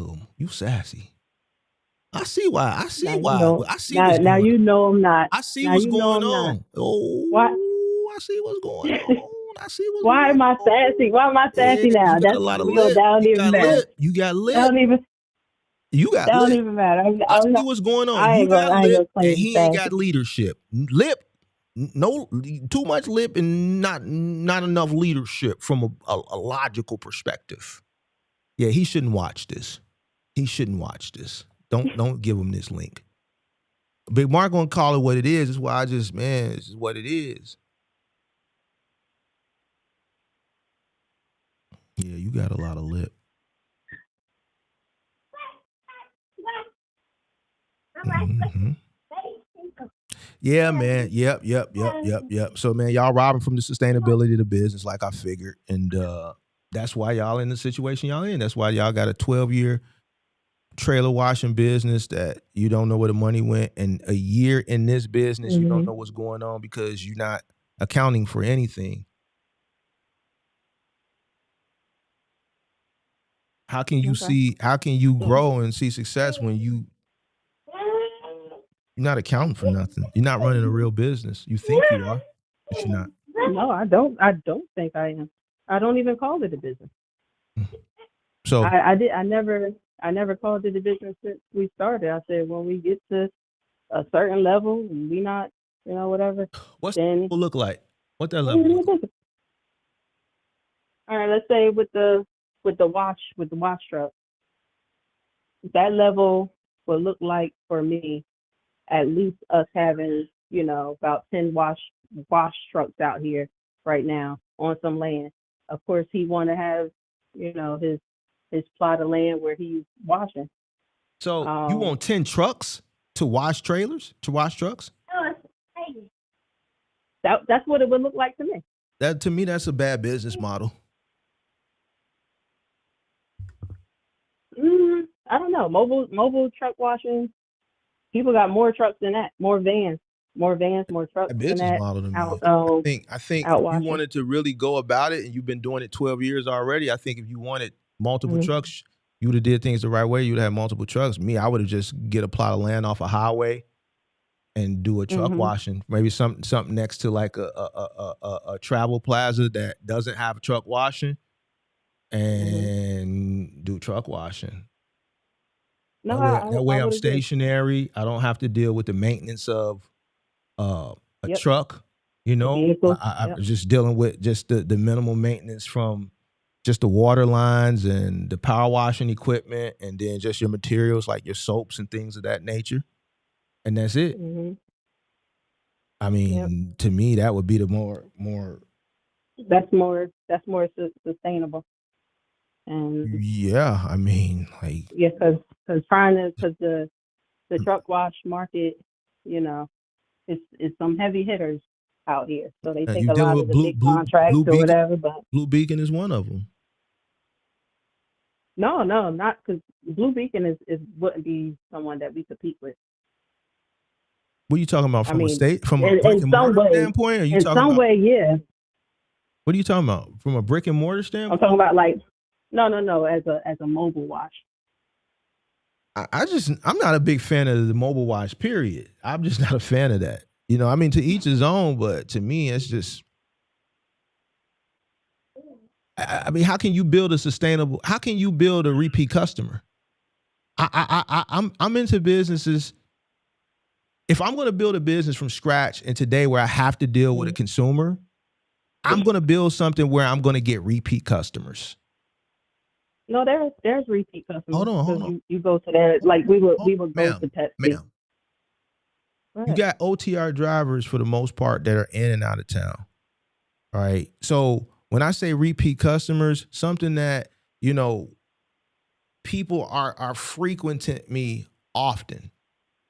Speaker 1: I see why. I see
Speaker 7: Now you
Speaker 1: why.
Speaker 7: know.
Speaker 1: I see
Speaker 7: Now,
Speaker 1: what's
Speaker 7: now
Speaker 1: going on.
Speaker 7: you know I'm not.
Speaker 1: I see
Speaker 7: Now
Speaker 1: what's
Speaker 7: you know
Speaker 1: going
Speaker 7: I'm not.
Speaker 1: on. Oh,
Speaker 7: Why?
Speaker 1: I see what's going on. I see what's
Speaker 7: Why
Speaker 1: going
Speaker 7: am I
Speaker 1: on.
Speaker 7: sassy? Why am I
Speaker 1: Yeah,
Speaker 7: sassy now?
Speaker 1: you got
Speaker 7: That's
Speaker 1: a lot of
Speaker 7: we go
Speaker 1: lip.
Speaker 7: down
Speaker 1: You
Speaker 7: even
Speaker 1: got
Speaker 7: better.
Speaker 1: lip. You got lip.
Speaker 7: Don't even.
Speaker 1: You got
Speaker 7: Don't
Speaker 1: lip.
Speaker 7: even matter.
Speaker 1: I
Speaker 7: I'm
Speaker 1: see
Speaker 7: not.
Speaker 1: what's going on.
Speaker 7: I
Speaker 1: You
Speaker 7: ain't
Speaker 1: got
Speaker 7: gonna. I ain't
Speaker 1: lip,
Speaker 7: gonna
Speaker 1: and
Speaker 7: claim
Speaker 1: he ain't got
Speaker 7: sassy.
Speaker 1: leadership. Lip, no, too much lip, and not enough leadership from a logical perspective. Yeah, he shouldn't watch this. He shouldn't watch this. Don't give him this link. Big Mark gonna call it what it is. That's why this is what it is. Yeah, you got a lot of lip. Mm-hmm. Yeah, man. Yep. So, man, y'all robbing from the sustainability of the business, like I figured, and that's why y'all in the situation y'all in. That's why y'all got a 12-year trailer washing business that you don't know where the money went, and a year in this business you don't know what's going on because you're not accounting for anything. How can you see? How can you grow and see success when you're not accounting for nothing? You're not running a real business. You think you are, but you're not.
Speaker 7: No, I don't. I don't think I am. I don't even call it a business.
Speaker 1: So
Speaker 7: I did. I never called it a business since we started. I said when we get to a certain level, and we not, whatever.
Speaker 1: what's
Speaker 7: Then
Speaker 1: that look like? What that level look like?
Speaker 7: all right, let's say with the wash truck, that level will look like for me at least us having about 10 wash trucks out here right now on some land. Of course, he want to have his plot of land where he's washing.
Speaker 1: So you want 10 trucks to wash trailers, to wash trucks?
Speaker 7: That's what it would look like to me.
Speaker 1: That to me, that's a bad business model.
Speaker 7: I don't know. Mobile truck washing. People got more trucks than that. More vans, more trucks
Speaker 1: A
Speaker 7: than
Speaker 1: business
Speaker 7: that.
Speaker 1: model to me. I think
Speaker 7: out
Speaker 1: if you
Speaker 7: washing.
Speaker 1: wanted to really go about it, and you've been doing it 12 years already, I think if you wanted multiple trucks, you would have did things the right way. You'd have multiple trucks. Me, I would have just get a plot of land off a highway and do a truck washing. Maybe something next to like a travel plaza that doesn't have truck washing, and do truck washing.
Speaker 7: No,
Speaker 1: that way
Speaker 7: I
Speaker 1: I'm
Speaker 7: would agree.
Speaker 1: stationary. I don't have to deal with the maintenance of a truck. I'm just dealing with just the minimal maintenance from just the water lines and the power washing equipment, and then just your materials like your soaps and things of that nature. And that's it. I mean, to me, that would be the more.
Speaker 7: That's more sustainable. And
Speaker 1: yeah, I mean, like
Speaker 7: because the truck wash market, it's some heavy hitters out here. So they take
Speaker 1: you
Speaker 7: a
Speaker 1: dealing
Speaker 7: lot
Speaker 1: with
Speaker 7: of the big contracts or whatever. But
Speaker 1: Blue Beacon is one of them.
Speaker 7: no, not because Blue Beacon wouldn't be someone that we compete with.
Speaker 1: What are you talking about from a brick and
Speaker 7: in
Speaker 1: mortar standpoint? Or you
Speaker 7: in
Speaker 1: talking
Speaker 7: some
Speaker 1: about,
Speaker 7: way, yeah.
Speaker 1: What are you talking about from a brick and mortar standpoint?
Speaker 7: I'm talking about like no as a mobile wash.
Speaker 1: I'm not a big fan of the mobile wash, period. I'm just not a fan of that. I mean, to each his own, but to me, it's just, I mean, how can you build a repeat customer? I'm into businesses. If I'm going to build a business from scratch and today where I have to deal with a consumer, I'm going to build something where I'm going to get repeat customers.
Speaker 7: No, there's repeat customers.
Speaker 1: Hold on.
Speaker 7: You go to that, like we would go
Speaker 1: Ma'am,
Speaker 7: to Pepsi.
Speaker 1: ma'am.
Speaker 7: Go
Speaker 1: You
Speaker 7: ahead.
Speaker 1: got OTR drivers for the most part that are in and out of town. All right. So when I say repeat customers, something that, you know, people are frequenting me often,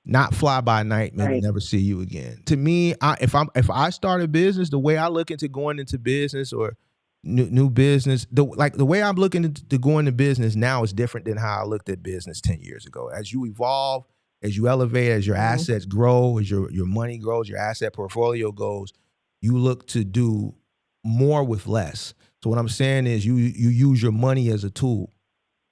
Speaker 1: not fly by night, maybe
Speaker 7: Right.
Speaker 1: never see you again. To me, if I start a business, the way I look into going into business or new business, the way I'm looking to go into business now is different than how I looked at business 10 years ago. As you evolve, as you elevate, as your assets grow, as your money grows, your asset portfolio goes, you look to do more with less. So what I'm saying is you use your money as a tool.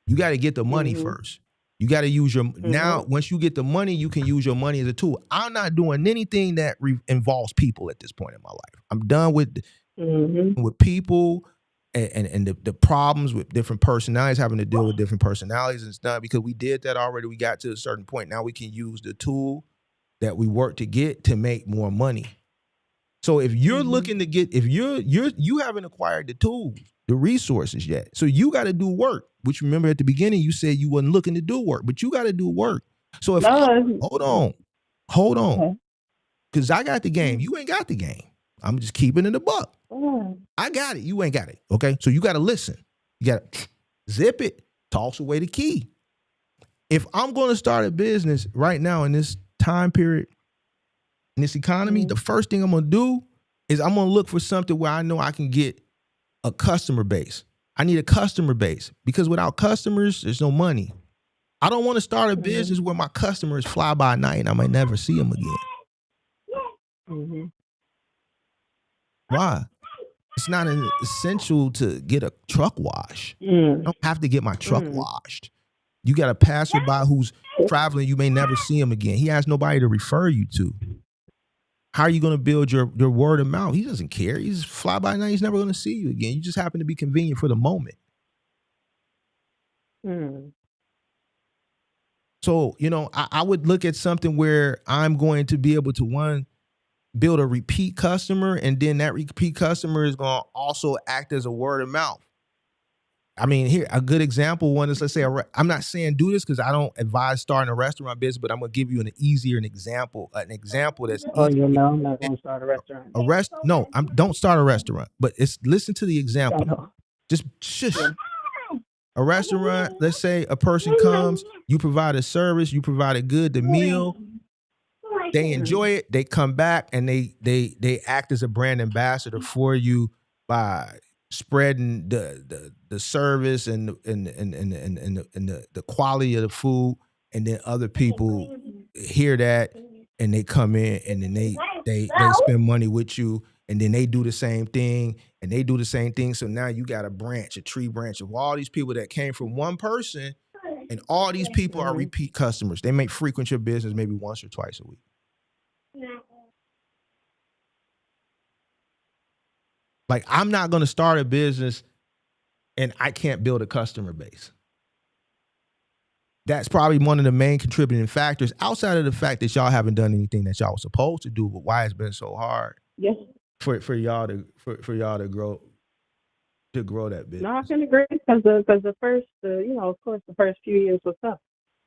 Speaker 1: You got to get the money first. You got to use your now. Once you get the money, you can use your money as a tool. I'm not doing anything that involves people at this point in my life. I'm done with people and the problems with different personalities, having to deal with different personalities and stuff, because we did that already. We got to a certain point. Now we can use the tool that we work to get to make more money. So if you're looking to get, if you haven't acquired the tools, the resources yet, so you got to do work. Which, remember at the beginning you said you wasn't looking to do work, but you got to do work. So if hold on, because I got the game, you ain't got the game. I'm just keeping it a buck. I got it, you ain't got it. Okay, so you got to listen. You got to zip it, toss away the key. If I'm going to start a business right now in this time period, in this economy, the first thing I'm going to do is I'm going to look for something where I know I can get a customer base. I need a customer base, because without customers, there's no money. I don't want to start a business where my customers fly by night and I might never see them again. Why? It's not essential to get a truck wash. I don't have to get my truck washed. You got a passerby who's traveling, you may never see him again. He has nobody to refer you to. How are you going to build your word of mouth? He doesn't care. He's fly by night. He's never going to see you again. You just happen to be convenient for the moment. So, you know, I would look at something where I'm going to be able to, one, build a repeat customer, and then that repeat customer is going to also act as a word of mouth. I mean, here, a good example one is, let's say, I'm not saying do this because I don't advise starting a restaurant business, but I'm going to give you an example that's easy.
Speaker 7: I'm not going to start a restaurant.
Speaker 1: Don't start a restaurant, but listen to the example. Just shush. A restaurant, let's say a person comes, you provide a service, you provide a good, the meal, they enjoy it, they come back, and they act as a brand ambassador for you by spreading the service and the quality of the food, and then other people hear that and they come in and then they spend money with you, and then they do the same thing and they do the same thing. So now you got a tree branch of all these people that came from one person, and all these people are repeat customers. They may frequent your business maybe once or twice a week. Like, I'm not going to start a business and I can't build a customer base. That's probably one of the main contributing factors, outside of the fact that y'all haven't done anything that y'all were supposed to do, but why it's been so hard for y'all to grow that business.
Speaker 7: No, I can agree, because the first, of course, the first few years was tough.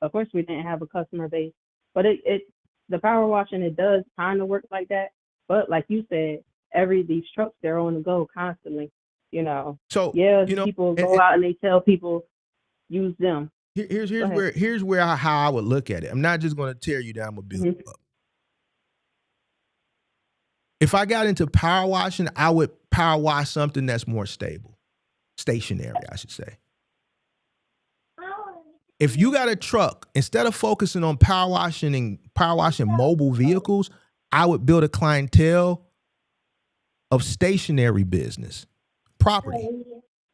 Speaker 7: Of course, we didn't have a customer base, but the power washing, it does kind of work like that. But like you said, these trucks, they're on the go constantly, So people go out and they tell people use them.
Speaker 1: Here's how I would look at it. I'm not just going to tear you down, I'm going to build you up. If I got into power washing, I would power wash something that's more stationary, I should say. If you got a truck, instead of focusing on power washing mobile vehicles, I would build a clientele of stationary business, property,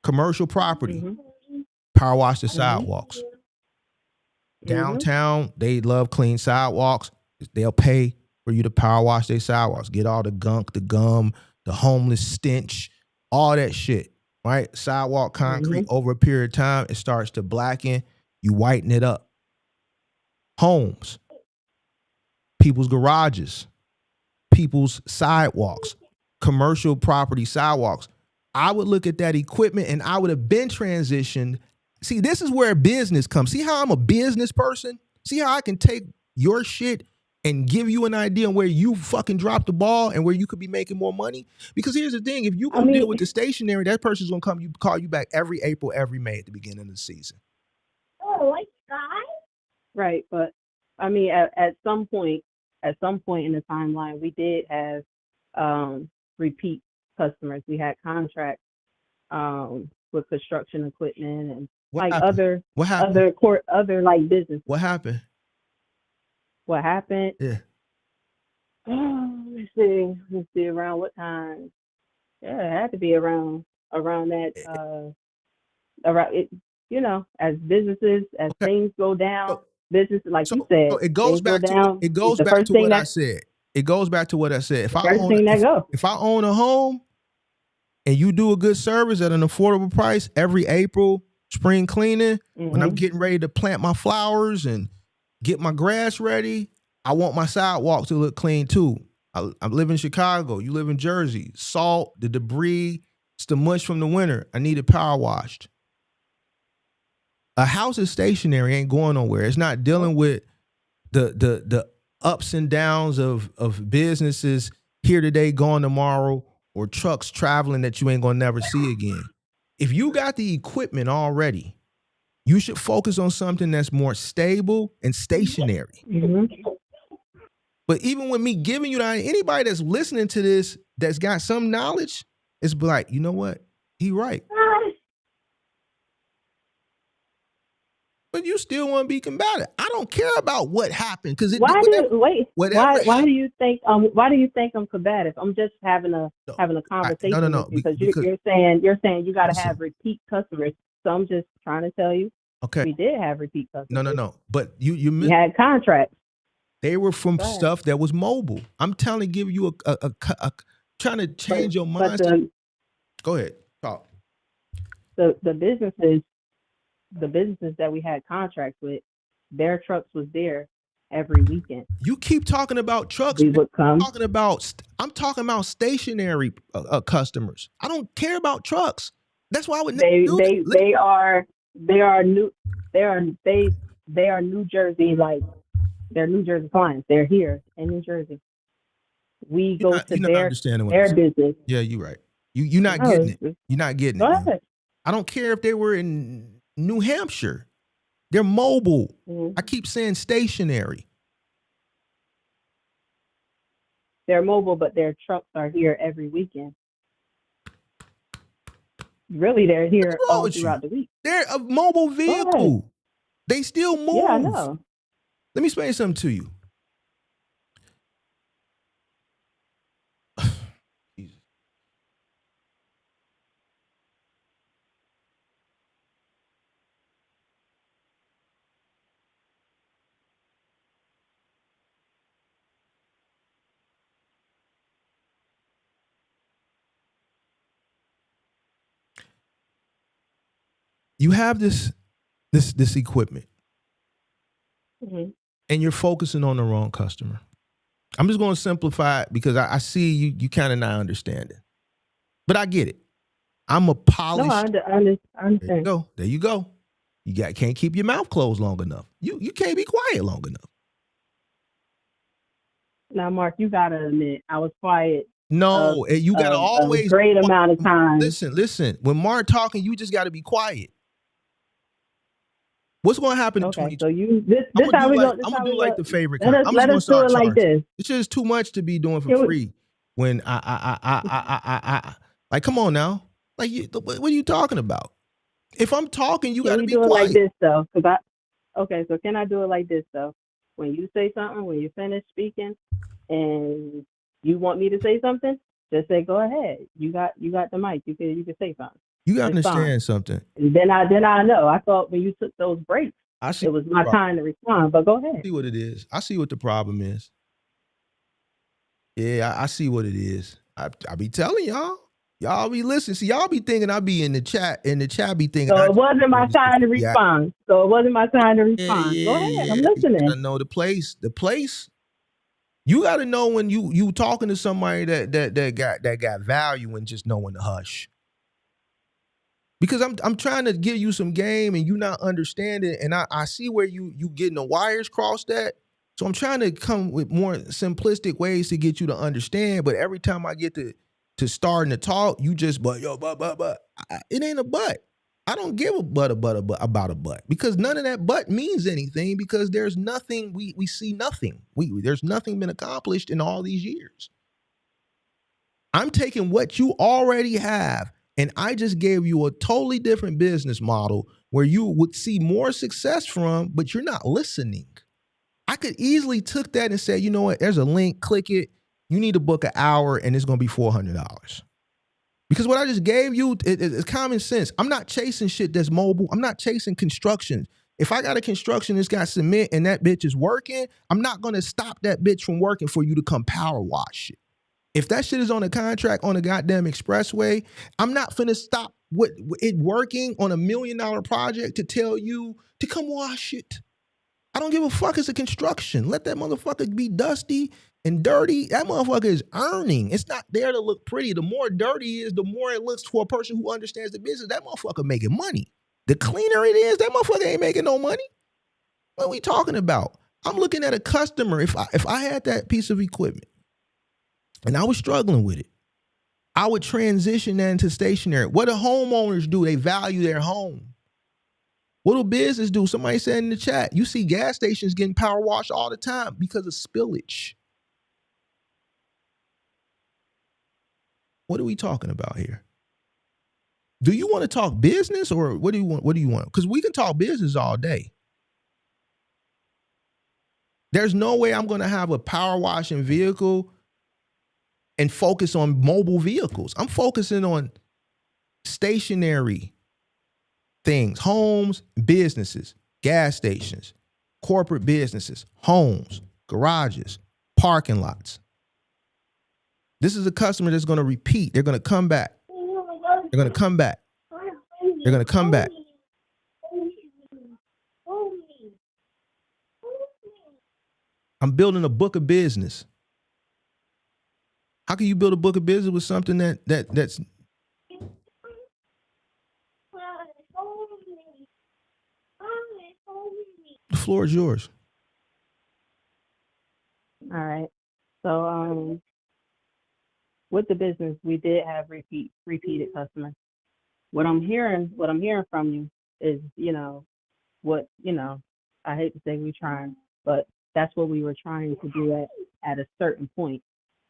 Speaker 1: commercial property, power wash the sidewalks. Downtown, they love clean sidewalks. They'll pay for you to power wash their sidewalks, get all the gunk, the gum, the homeless stench, all that shit, right? Sidewalk concrete, over a period of time, it starts to blacken. You whiten it up. Homes, people's garages, people's sidewalks, commercial property sidewalks. I would look at that equipment, and I would have been transitioned See, this is where business comes. See how I'm a business person? See how I can take your shit and give you an idea on where you fucking dropped the ball and where you could be making more money? Because here's the thing, if you gonna deal with the stationary, that person's gonna call you back every April, every May at the beginning of the season.
Speaker 7: Oh, like that? Right, but I mean, at some point in the timeline, we did have repeat customers. We had contracts with construction equipment and
Speaker 1: What
Speaker 7: like
Speaker 1: happened?
Speaker 7: other like businesses.
Speaker 1: What happened?
Speaker 7: What happened?
Speaker 1: Yeah.
Speaker 7: Oh, let's see around what time? Yeah, it had to be around that around it, you know, as businesses, as things go down, business, like you said,
Speaker 1: it goes back to what I said. It goes back to what I said. If I own a home and you do a good service at an affordable price every April, spring cleaning, when I'm getting ready to plant my flowers and get my grass ready, I want my sidewalk to look clean too. I live in Chicago. You live in Jersey. Salt, the debris, it's the mush from the winter. I need it power washed. A house is stationary, ain't going nowhere. It's not dealing with the ups and downs of businesses here today, gone tomorrow, or trucks traveling that you ain't gonna never see again. If you got the equipment already, you should focus on something that's more stable and stationary. But even with me giving you that, anybody that's listening to this that's got some knowledge, it's like, you know what? He right. But you still want to be combative. I don't care about what happened because
Speaker 7: why do you think I'm combative? I'm just having a conversation with you because you're saying you got to have repeat customers. So I'm just trying to tell you.
Speaker 1: Okay.
Speaker 7: We did have repeat customers.
Speaker 1: No. But you
Speaker 7: had contracts.
Speaker 1: They were from stuff that was mobile. I'm trying to give you a trying to change your mindset. Go ahead, talk.
Speaker 7: The businesses that we had contracts with, their trucks was there every weekend.
Speaker 1: You keep talking about trucks.
Speaker 7: We would come.
Speaker 1: I'm talking about stationary customers. I don't care about trucks. That's why I would.
Speaker 7: They are New Jersey, like they're New Jersey clients. They're here in New Jersey. We go to their business.
Speaker 1: Yeah, you're right. You're not getting it. You're not getting it. Man. I don't care if they were in New Hampshire. They're mobile. I keep saying stationary.
Speaker 7: They're mobile, but their trucks are here every weekend. Really, they're here all throughout the week.
Speaker 1: They're a mobile vehicle. They still move.
Speaker 7: Yeah, I know.
Speaker 1: Let me explain something to you. You have this equipment, and you're focusing on the wrong customer. I'm just going to simplify it because I see you kind of not understanding, but I get it. I'm a polished.
Speaker 7: No, I understand.
Speaker 1: There you go. Can't keep your mouth closed long enough. You can't be quiet long enough.
Speaker 7: Now, Mark, you gotta admit, I was quiet.
Speaker 1: No, you gotta always
Speaker 7: a great amount of time.
Speaker 1: Listen. When Mark talking, you just gotta be quiet. What's going to happen in 2020?
Speaker 7: So this how we go. I'm
Speaker 1: gonna do like the favorite.
Speaker 7: Let us do it like this.
Speaker 1: It's just too much to be doing for free. When I like, come on now. Like, what are you talking about? If I'm talking, you got to be quiet.
Speaker 7: Can we do it like this though? So can I do it like this though? When you say something, when you finish speaking, and you want me to say something, just say go ahead. You got the mic. You can say something.
Speaker 1: You got to understand something.
Speaker 7: And then I know. I thought when you took those breaks, it was my time to respond. But go ahead.
Speaker 1: I see what it is. I see what the problem is. Yeah, I see what it is. I be telling y'all. Y'all be listening. See, y'all be thinking I be in the chat. In the chat, be thinking.
Speaker 7: So it wasn't my time to respond. Go ahead. I'm listening.
Speaker 1: You gotta know the place. The place. You got to know when you talking to somebody that got value and just knowing to hush. Because I'm trying to give you some game and you not understanding, and I see where you getting the wires crossed at. So I'm trying to come with more simplistic ways to get you to understand. But every time I get to starting to talk, you just but. It ain't a but. I don't give a but about a but, because none of that but means anything, because there's nothing, we see nothing. There's nothing been accomplished in all these years. I'm taking what you already have, and I just gave you a totally different business model where you would see more success from, but you're not listening. I could easily took that and say, you know what, there's a link, click it. You need to book an hour and it's going to be $400. Because what I just gave you is common sense. I'm not chasing shit that's mobile. I'm not chasing construction. If I got a construction that's got cement and that bitch is working, I'm not going to stop that bitch from working for you to come power wash it. If that shit is on a contract on a goddamn expressway, I'm not finna stop it working on $1 million project to tell you to come wash it. I don't give a fuck. It's a construction. Let that motherfucker be dusty and dirty. That motherfucker is earning. It's not there to look pretty. The more dirty it is, the more it looks for a person who understands the business. That motherfucker making money. The cleaner it is, that motherfucker ain't making no money. What are we talking about? I'm looking at a customer. If I had that piece of equipment and I was struggling with it, I would transition that into stationary. What do homeowners do? They value their home. What do business do? Somebody said in the chat, you see gas stations getting power washed all the time because of spillage. What are we talking about here? Do you want to talk business, or what do you want? What do you want? Because we can talk business all day. There's no way I'm going to have a power washing vehicle and focus on mobile vehicles. I'm focusing on stationary things, homes, businesses, gas stations, corporate businesses, homes, garages, parking lots. This is a customer that's going to repeat. They're going to come back. They're going to come back. They're going to come back. I'm building a book of business. How can you build a book of business with something that's the floor is yours.
Speaker 7: All right. So with the business, we did have repeated customers. What I'm hearing from you is, I hate to say we're trying, but that's what we were trying to do at a certain point.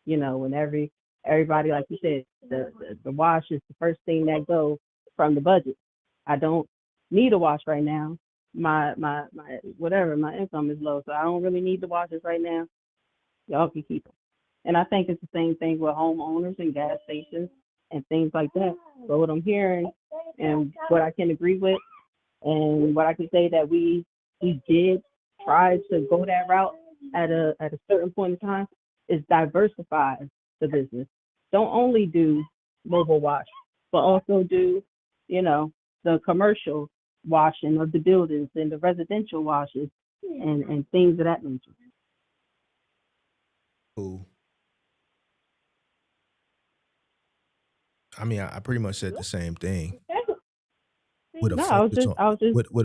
Speaker 7: When everybody, like you said, the wash is the first thing that goes from the budget. I don't need a wash right now. My income is low, so I don't really need the washes right now. Y'all can keep them. And I think it's the same thing with homeowners and gas stations and things like that. But what I'm hearing and what I can agree with and what I can say that we did try to go that route at a certain point in time is diversify the business. Don't only do mobile wash, but also do, the commercial washing of the buildings and the residential washes and things of that nature.
Speaker 1: Cool. I mean, I pretty much said the same thing. With a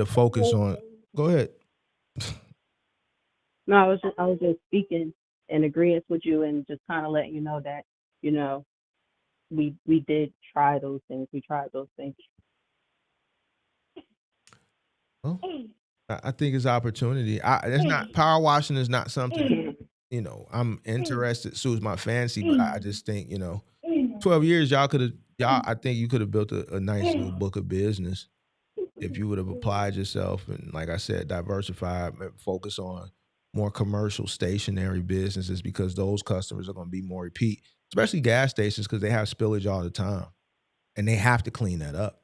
Speaker 1: focus on. Go ahead.
Speaker 7: No, I was just speaking in agreement with you and just kind of letting you know that, we did try those things. We tried those things.
Speaker 1: Well, I think it's opportunity. It's not power washing is not something, I'm interested. Suits my fancy, but I just think, 12 years I think you could have built a nice little book of business if you would have applied yourself and, like I said, diversified, focus on more commercial stationary businesses, because those customers are going to be more repeat, especially gas stations, because they have spillage all the time and they have to clean that up.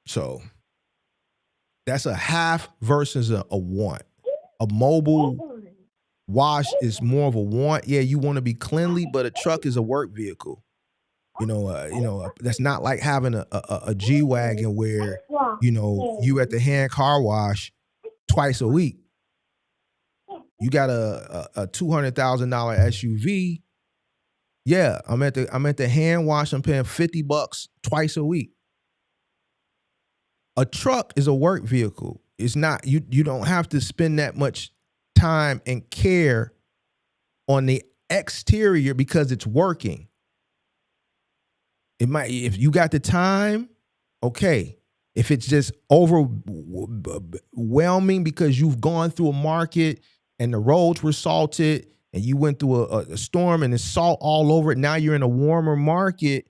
Speaker 1: So that's a half versus a want. A mobile wash is more of a want. Yeah, you want to be cleanly, but a truck is a work vehicle. That's not like having a G-Wagon where, you at the hand car wash twice a week. You got a $200,000 SUV Yeah, I'm at the hand wash. I'm paying $50 twice a week. A truck is a work vehicle. It's not, you don't have to spend that much time and care on the exterior because it's working. It might, if you got the time, okay. If it's just overwhelming because you've gone through a market and the roads were salted and you went through a storm and there's salt all over it, now you're in a warmer market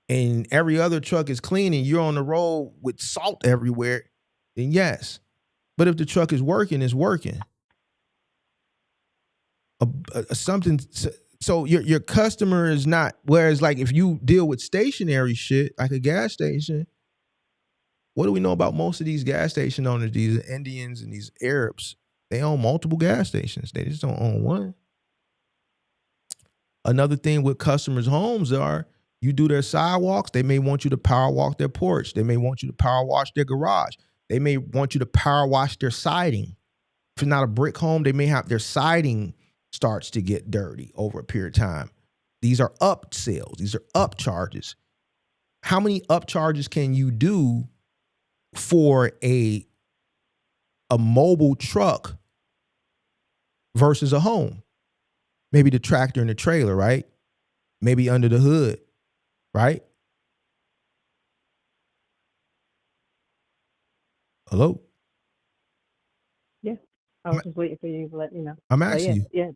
Speaker 1: and every other truck is clean and you're on the road with salt everywhere, then yes. But if the truck is working, it's working. Something, so your customer is not, whereas like if you deal with stationary shit, like a gas station, what do we know about most of these gas station owners, these Indians and these Arabs? They own multiple gas stations. They just don't own one. Another thing with customers' homes are, you do their sidewalks, they may want you to power walk their porch. They may want you to power wash their garage. They may want you to power wash their siding. If it's not a brick home, they may have their siding starts to get dirty over a period of time. These are up sales. These are up charges. How many up charges can you do for a mobile truck versus a home? Maybe the tractor and the trailer, right? Maybe under the hood, right? Hello?
Speaker 7: Yeah. I was just waiting for you to let me know.
Speaker 1: I'm asking you.
Speaker 7: Yeah,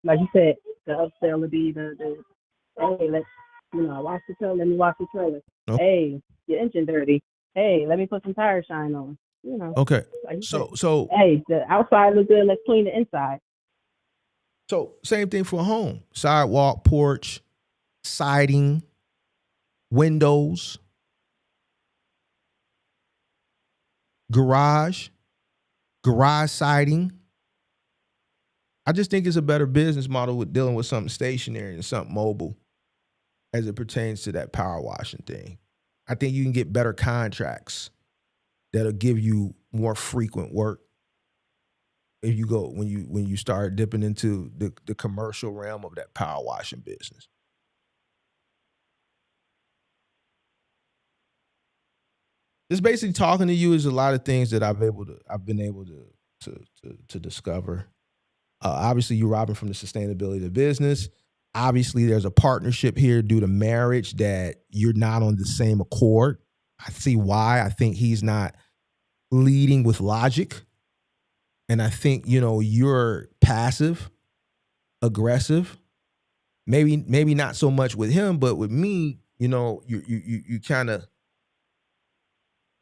Speaker 7: like you said, the upsell would be the hey, let's, wash the trailer, let me wash the trailer.
Speaker 1: Nope.
Speaker 7: Hey, your engine dirty. Hey, let me put some tire shine on.
Speaker 1: Okay.
Speaker 7: Like
Speaker 1: So
Speaker 7: hey, the outside looks good, let's clean the inside.
Speaker 1: So same thing for a home. Sidewalk, porch, siding, windows, garage siding. I just think it's a better business model with dealing with something stationary and something mobile as it pertains to that power washing thing. I think you can get better contracts that'll give you more frequent work if you go when you start dipping into the commercial realm of that power washing business. Just basically talking to you is a lot of things that I've been able to discover. Obviously, you're robbing from the sustainability of the business. Obviously, there's a partnership here due to marriage that you're not on the same accord. I see why. I think he's not leading with logic. And I think, you're passive, aggressive. Maybe not so much with him, but with me, you kind of,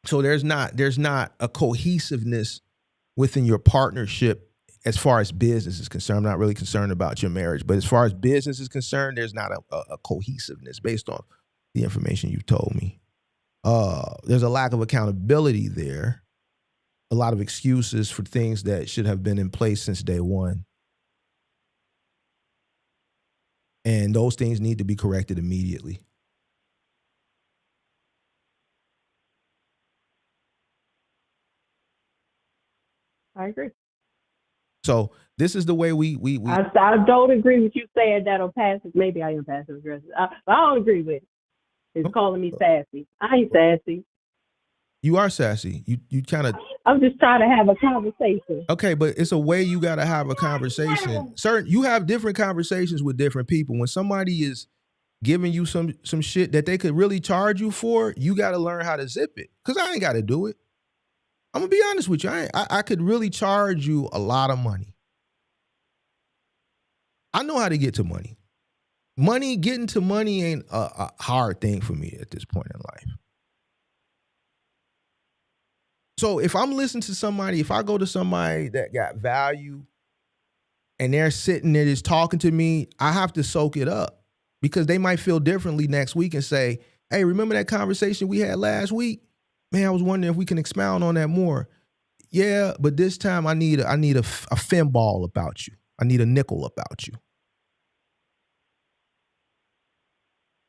Speaker 1: so there's not a cohesiveness within your partnership as far as business is concerned. I'm not really concerned about your marriage, but as far as business is concerned, there's not a cohesiveness based on the information you've told me. There's a lack of accountability there. A lot of excuses for things that should have been in place since day one. And those things need to be corrected immediately.
Speaker 7: I agree.
Speaker 1: So this is the way we
Speaker 7: I don't agree with you saying that on passive. Maybe I am passive aggressive. I don't agree with it. It's calling me sassy. I ain't sassy.
Speaker 1: You are sassy. You kind of.
Speaker 7: I'm just trying to have a conversation.
Speaker 1: Okay, but it's a way you got to have a conversation. You have different conversations with different people. When somebody is giving you some shit that they could really charge you for, you got to learn how to zip it. Because I ain't got to do it. I'm going to be honest with you. I could really charge you a lot of money. I know how to get to money. Getting to money ain't a hard thing for me at this point in life. So if I'm listening to somebody, if I go to somebody that got value and they're sitting there just talking to me, I have to soak it up because they might feel differently next week and say, hey, remember that conversation we had last week? Man, I was wondering if we can expound on that more. Yeah, but this time I need a fin ball about you. I need a nickel about you.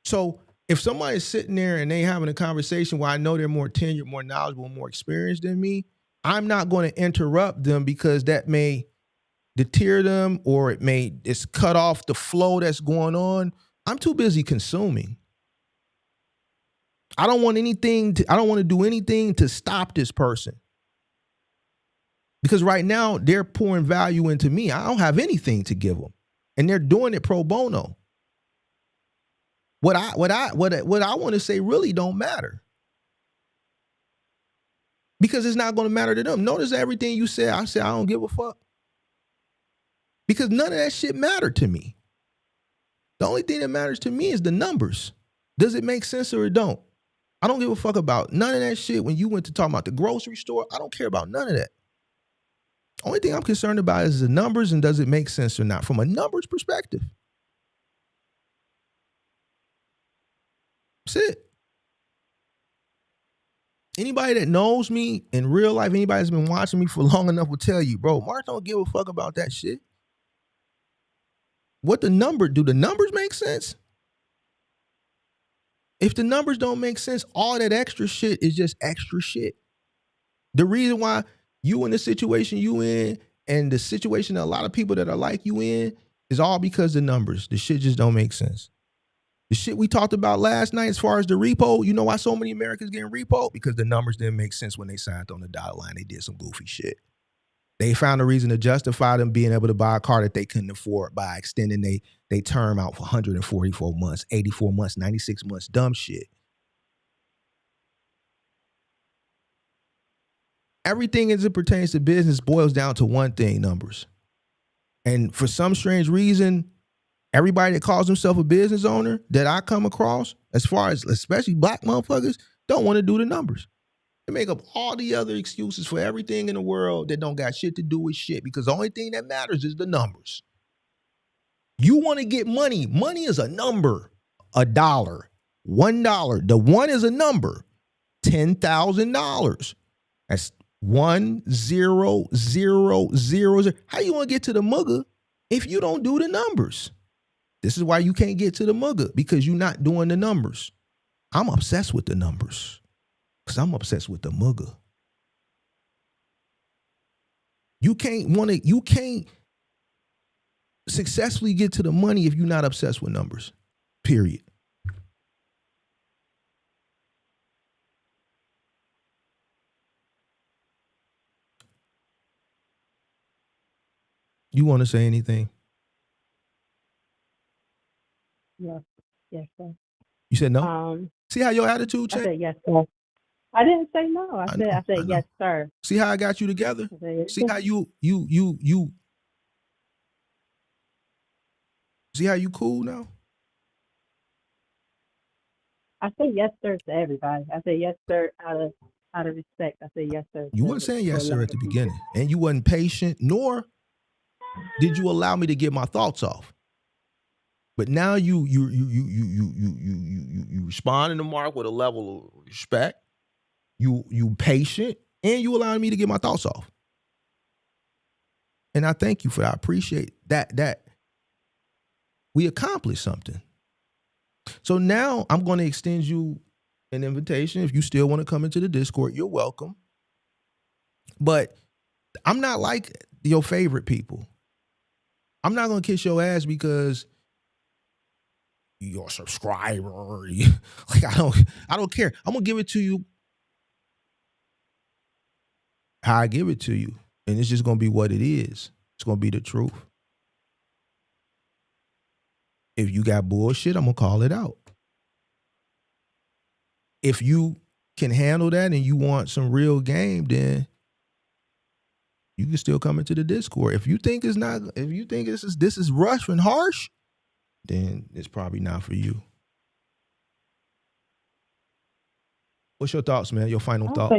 Speaker 1: So if somebody's sitting there and they having a conversation where I know they're more tenured, more knowledgeable, more experienced than me, I'm not going to interrupt them because that may deter them or it's cut off the flow that's going on. I'm too busy consuming. I don't want to do anything to stop this person. Because right now they're pouring value into me. I don't have anything to give them. And they're doing it pro bono. What I want to say really don't matter. Because it's not going to matter to them. Notice everything you said, I said I don't give a fuck. Because none of that shit mattered to me. The only thing that matters to me is the numbers. Does it make sense or it don't? I don't give a fuck about none of that shit. When you went to talk about the grocery store, I don't care about none of that. Only thing I'm concerned about is the numbers and does it make sense or not from a numbers perspective. That's it. Anybody that knows me in real life, anybody that's been watching me for long enough will tell you, bro, Mark don't give a fuck about that shit. Do the numbers make sense? If the numbers don't make sense, all that extra shit is just extra shit. The reason why you in the situation you in and the situation that a lot of people that are like you in is all because the numbers. The shit just don't make sense. The shit we talked about last night as far as the repo, you know why so many Americans getting repo? Because the numbers didn't make sense when they signed on the dotted line. They did some goofy shit. They found a reason to justify them being able to buy a car that they couldn't afford by extending they term out for 144 months, 84 months, 96 months, dumb shit. Everything as it pertains to business boils down to one thing, numbers. And for some strange reason, everybody that calls himself a business owner that I come across, as far as especially black motherfuckers, don't want to do the numbers. They make up all the other excuses for everything in the world that don't got shit to do with shit because the only thing that matters is the numbers. You want to get money. Money is a number. $1. $1. The one is a number. $10,000. That's 1 0 0 0. How you want to get to the mugger if you don't do the numbers? This is why you can't get to the mugger, because you're not doing the numbers. I'm obsessed with the numbers because I'm obsessed with the mugger. You can't successfully get to the money if you're not obsessed with numbers. Period. You want to say anything?
Speaker 7: Yes, yes, sir.
Speaker 1: You said no? See how your attitude changed?
Speaker 7: I said yes, sir. I didn't say no. I said yes, sir.
Speaker 1: See how I got you together? See how you see how you cool now?
Speaker 7: I say yes, sir, to everybody. I say yes, sir, out of respect. I say yes, sir.
Speaker 1: You weren't saying yes, sir, at the beginning, and you wasn't patient, nor did you allow me to get my thoughts off. But now you responding to Mark with a level of respect. You patient, and you allowing me to get my thoughts off. And I thank you for that. I appreciate that we accomplished something. So now I'm going to extend you an invitation. If you still want to come into the Discord, you're welcome. But I'm not like your favorite people. I'm not going to kiss your ass because you're a subscriber. Like I don't care. I'm going to give it to you how I give it to you. And it's just going to be what it is. It's going to be the truth. If you got bullshit, I'm going to call it out. If you can handle that and you want some real game, then you can still come into the Discord. If you think this is rough and harsh, then it's probably not for you. What's your thoughts, man? Your final thought?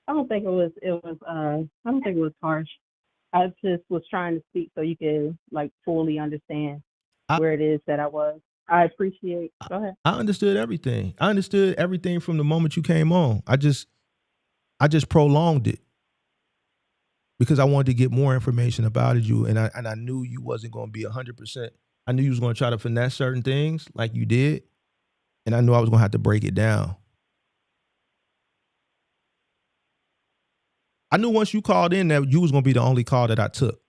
Speaker 7: I don't think it was harsh. I just was trying to speak so you could like fully understand where it is that I was. I appreciate. Go ahead.
Speaker 1: I understood everything. I understood everything from the moment you came on. I just prolonged it because I wanted to get more information about you, and I knew you wasn't going to be 100%. I knew you was going to try to finesse certain things like you did, and I knew I was going to have to break it down. I knew once you called in that you was going to be the only call that I took.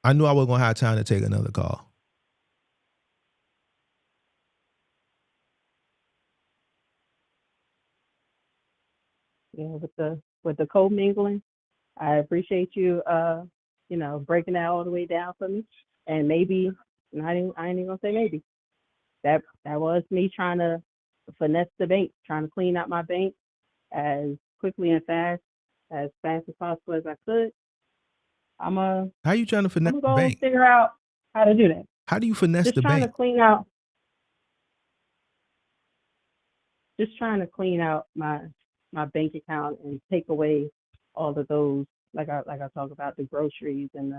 Speaker 1: I knew I wasn't going to have time to take another call.
Speaker 7: with the co-mingling. I appreciate you, breaking that all the way down for me. And maybe, and I ain't even gonna say maybe. That was me trying to finesse the bank, trying to clean out my bank as quickly and as fast as possible as I could.
Speaker 1: How you trying to finesse
Speaker 7: I'm
Speaker 1: the
Speaker 7: gonna go
Speaker 1: bank?
Speaker 7: figure out how to do that.
Speaker 1: How do you finesse
Speaker 7: Just
Speaker 1: the
Speaker 7: trying
Speaker 1: bank?
Speaker 7: to clean out, just trying to clean out my bank account and take away all of those, like I talk about the groceries and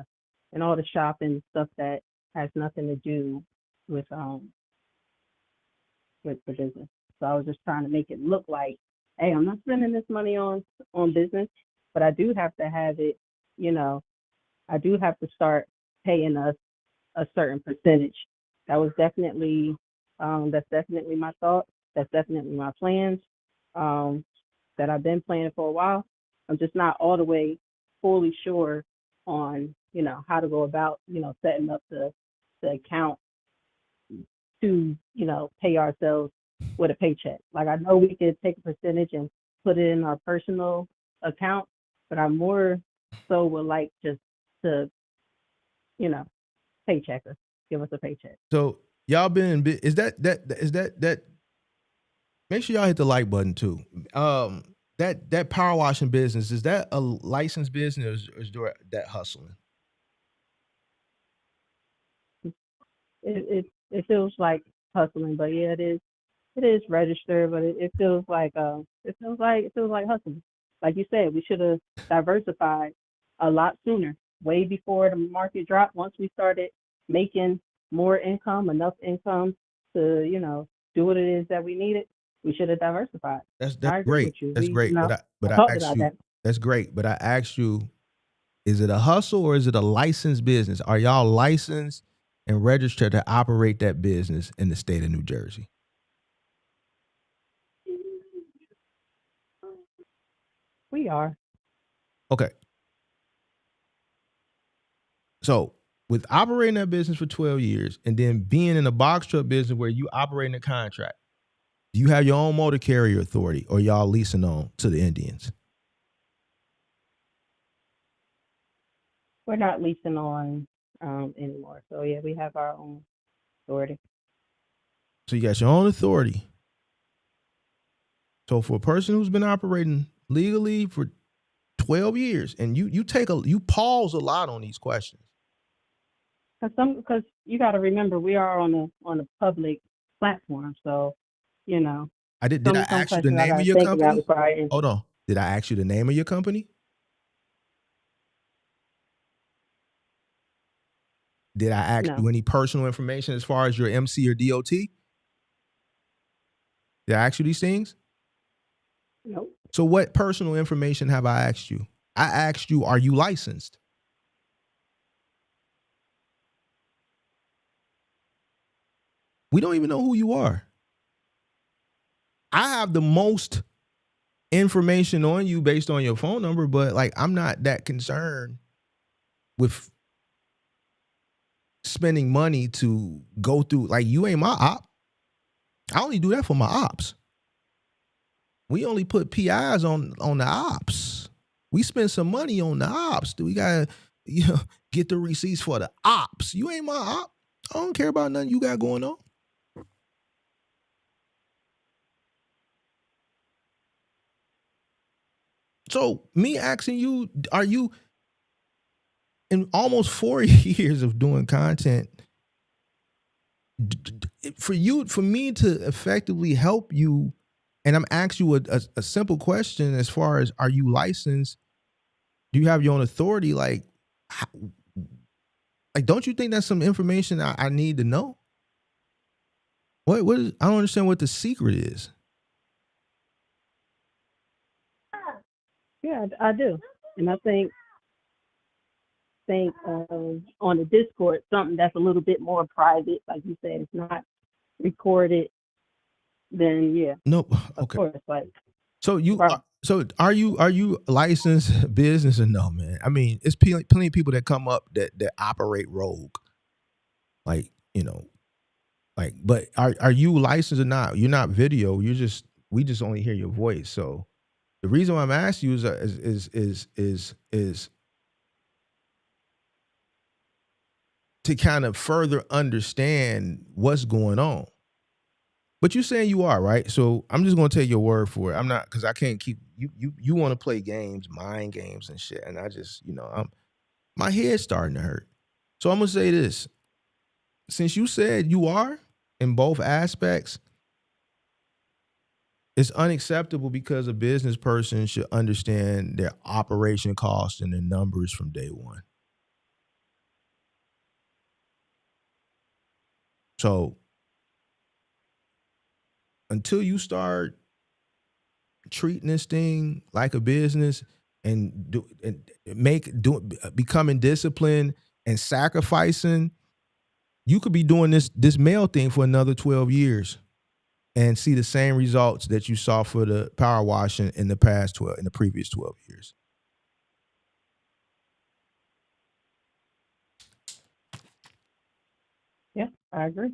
Speaker 7: all the shopping stuff that has nothing to do with the business. So I was just trying to make it look like, hey, I'm not spending this money on business, but I do have to have it, you know, I do have to start paying us a certain percentage. That's definitely my thought. That's definitely my plans. That I've been planning for a while. I'm just not all the way fully sure on, how to go about, setting up the account to, pay ourselves with a paycheck. Like I know we could take a percentage and put it in our personal account, but I more so would like just to, paycheck us, give us a paycheck.
Speaker 1: So y'all been is that make sure y'all hit the like button too. That power washing business, is that a licensed business or is that hustling?
Speaker 7: It feels like hustling, but yeah, it is registered, but it feels like hustling. Like you said, we should have diversified a lot sooner, way before the market dropped. Once we started making more income, enough income to, do what it is that we needed, we should have diversified.
Speaker 1: That's
Speaker 7: I agree
Speaker 1: great.
Speaker 7: with you.
Speaker 1: That's great.
Speaker 7: I
Speaker 1: But I
Speaker 7: talked
Speaker 1: asked
Speaker 7: about
Speaker 1: you,
Speaker 7: that.
Speaker 1: that's great. But I asked you, is it a hustle or is it a licensed business? Are y'all licensed and registered to operate that business in the state of New Jersey?
Speaker 7: We are.
Speaker 1: Okay. So with operating that business for 12 years and then being in a box truck business where you operating a contract, do you have your own motor carrier authority or y'all leasing on to the Indians?
Speaker 7: We're not leasing on anymore. So yeah, we have our own authority.
Speaker 1: So you got your own authority. So for a person who's been operating legally for 12 years, and you pause a lot on these questions.
Speaker 7: Because you got to remember we are on a public platform, so Did
Speaker 1: I ask you the name of your company? Hold on. Did I ask you the name of your company? Did I ask you any personal information as far as your MC or DOT? Did I ask you these things?
Speaker 7: No.
Speaker 1: So what personal information have I asked you? I asked you, are you licensed? We don't even know who you are. I have the most information on you based on your phone number, but like I'm not that concerned with spending money to go through. Like you ain't my op. I only do that for my ops. We only put PIs on the ops. We spend some money on the ops. We gotta get the receipts for the ops. You ain't my op. I don't care about nothing you got going on. So me asking you, are you in almost 4 years of doing content, for me to effectively help you, and I'm asking you a simple question as far as, are you licensed? Do you have your own authority? Like don't you think that's some information I need to know? What is, I don't understand what the secret is.
Speaker 7: Yeah, I do. And I think on the Discord, something that's a little bit more private, like you said, it's not recorded, then yeah.
Speaker 1: Nope.
Speaker 7: Of course, like.
Speaker 1: So are you licensed business or no, man? I mean, it's plenty of people that come up that operate rogue. Like, but are you licensed or not? You're not video. We just only hear your voice. So The reason why I'm asking you is to kind of further understand what's going on. But you're saying you are, right? So I'm just gonna take your word for it. I'm not, because I can't keep you want to play games, mind games and shit. And I just, my head's starting to hurt. So I'm gonna say this. Since you said you are in both aspects, it's unacceptable because a business person should understand their operation costs and their numbers from day one. So until you start treating this thing like a business and becoming disciplined and sacrificing, you could be doing this male thing for another 12 years and see the same results that you saw for the power washing in the previous 12 years.
Speaker 7: Yeah, I agree.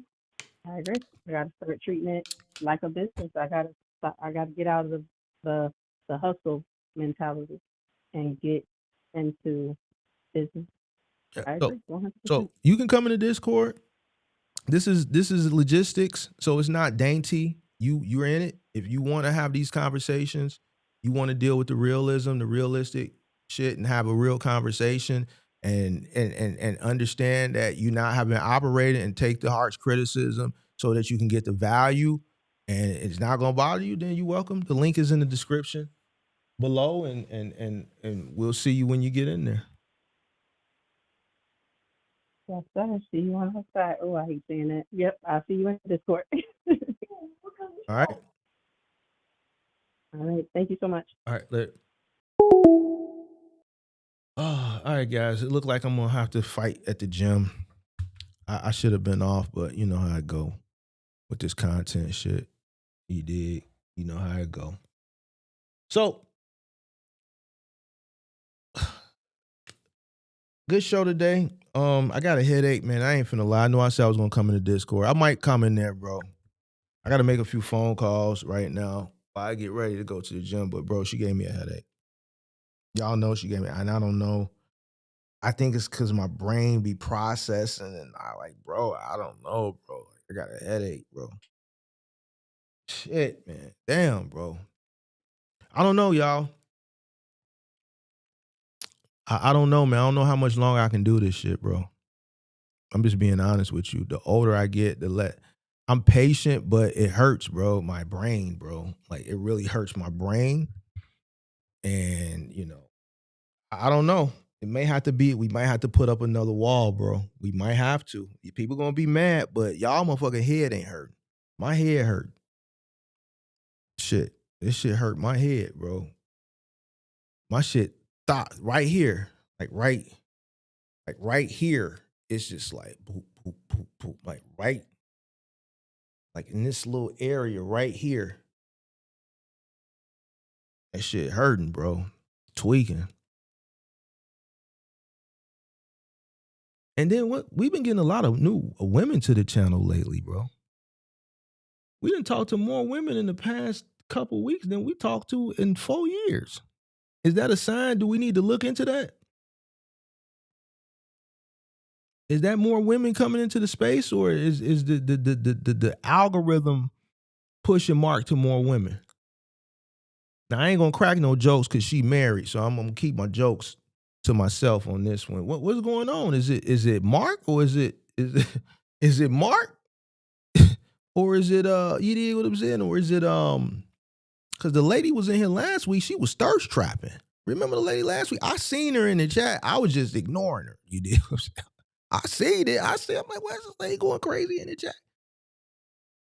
Speaker 7: I gotta start treating it like a business. I gotta get out of the hustle mentality and get into business. I agree, 100%.
Speaker 1: So you can come into Discord. This is logistics, so it's not dainty. You're in it. If you want to have these conversations, you want to deal with the realism, the realistic shit, and have a real conversation, and understand that you not have been operated, and take the harsh criticism so that you can get the value, and it's not gonna bother you. Then you're welcome. The link is in the description below, and we'll see you when you get in there.
Speaker 7: Yes, sir. See you on the side. Oh, I hate saying that. Yep, I'll see you in Discord.
Speaker 1: All right.
Speaker 7: All right. Thank you so much.
Speaker 1: All right. All right, guys. It looked like I'm gonna have to fight at the gym. I should have been off, but you know how I go with this content shit. You dig? You know how I go. So, good show today. I got a headache, man. I ain't finna lie. I know I said I was gonna come into Discord. I might come in there, bro. I gotta make a few phone calls right now while I get ready to go to the gym. But bro, she gave me a headache. Y'all know she gave me, and I don't know. I think it's because my brain be processing, and bro, I don't know, bro. I got a headache, bro. Shit, man. Damn, bro. I don't know, y'all. I don't know, man. I don't know how much longer I can do this shit, bro. I'm just being honest with you. The older I get, I'm patient, but it hurts, bro. My brain, bro. Like, it really hurts my brain. And, I don't know. We might have to put up another wall, bro. We might have to. People gonna be mad, but y'all motherfucking head ain't hurt. My head hurt. Shit. This shit hurt my head, bro. My shit stopped right here. Like right here. It's just like boop, boop, boop, boop. Like in this little area right here. That shit hurting, bro. Tweaking. And then we've been getting a lot of new women to the channel lately, bro. We didn't talk to more women in the past couple weeks than we talked to in 4 years. Is that a sign? Do we need to look into that? Is that more women coming into the space, or is the algorithm pushing Mark to more women? Now, I ain't gonna crack no jokes because she married, so I'm gonna keep my jokes to myself on this one. What's going on? Is it Mark, or is it Mark? Or is it you dig what I'm saying? Or is it because the lady was in here last week, she was thirst trapping. Remember the lady last week? I seen her in the chat. I was just ignoring her. You dig what I'm saying? I seen it. I'm like, where's this lady going crazy in the chat?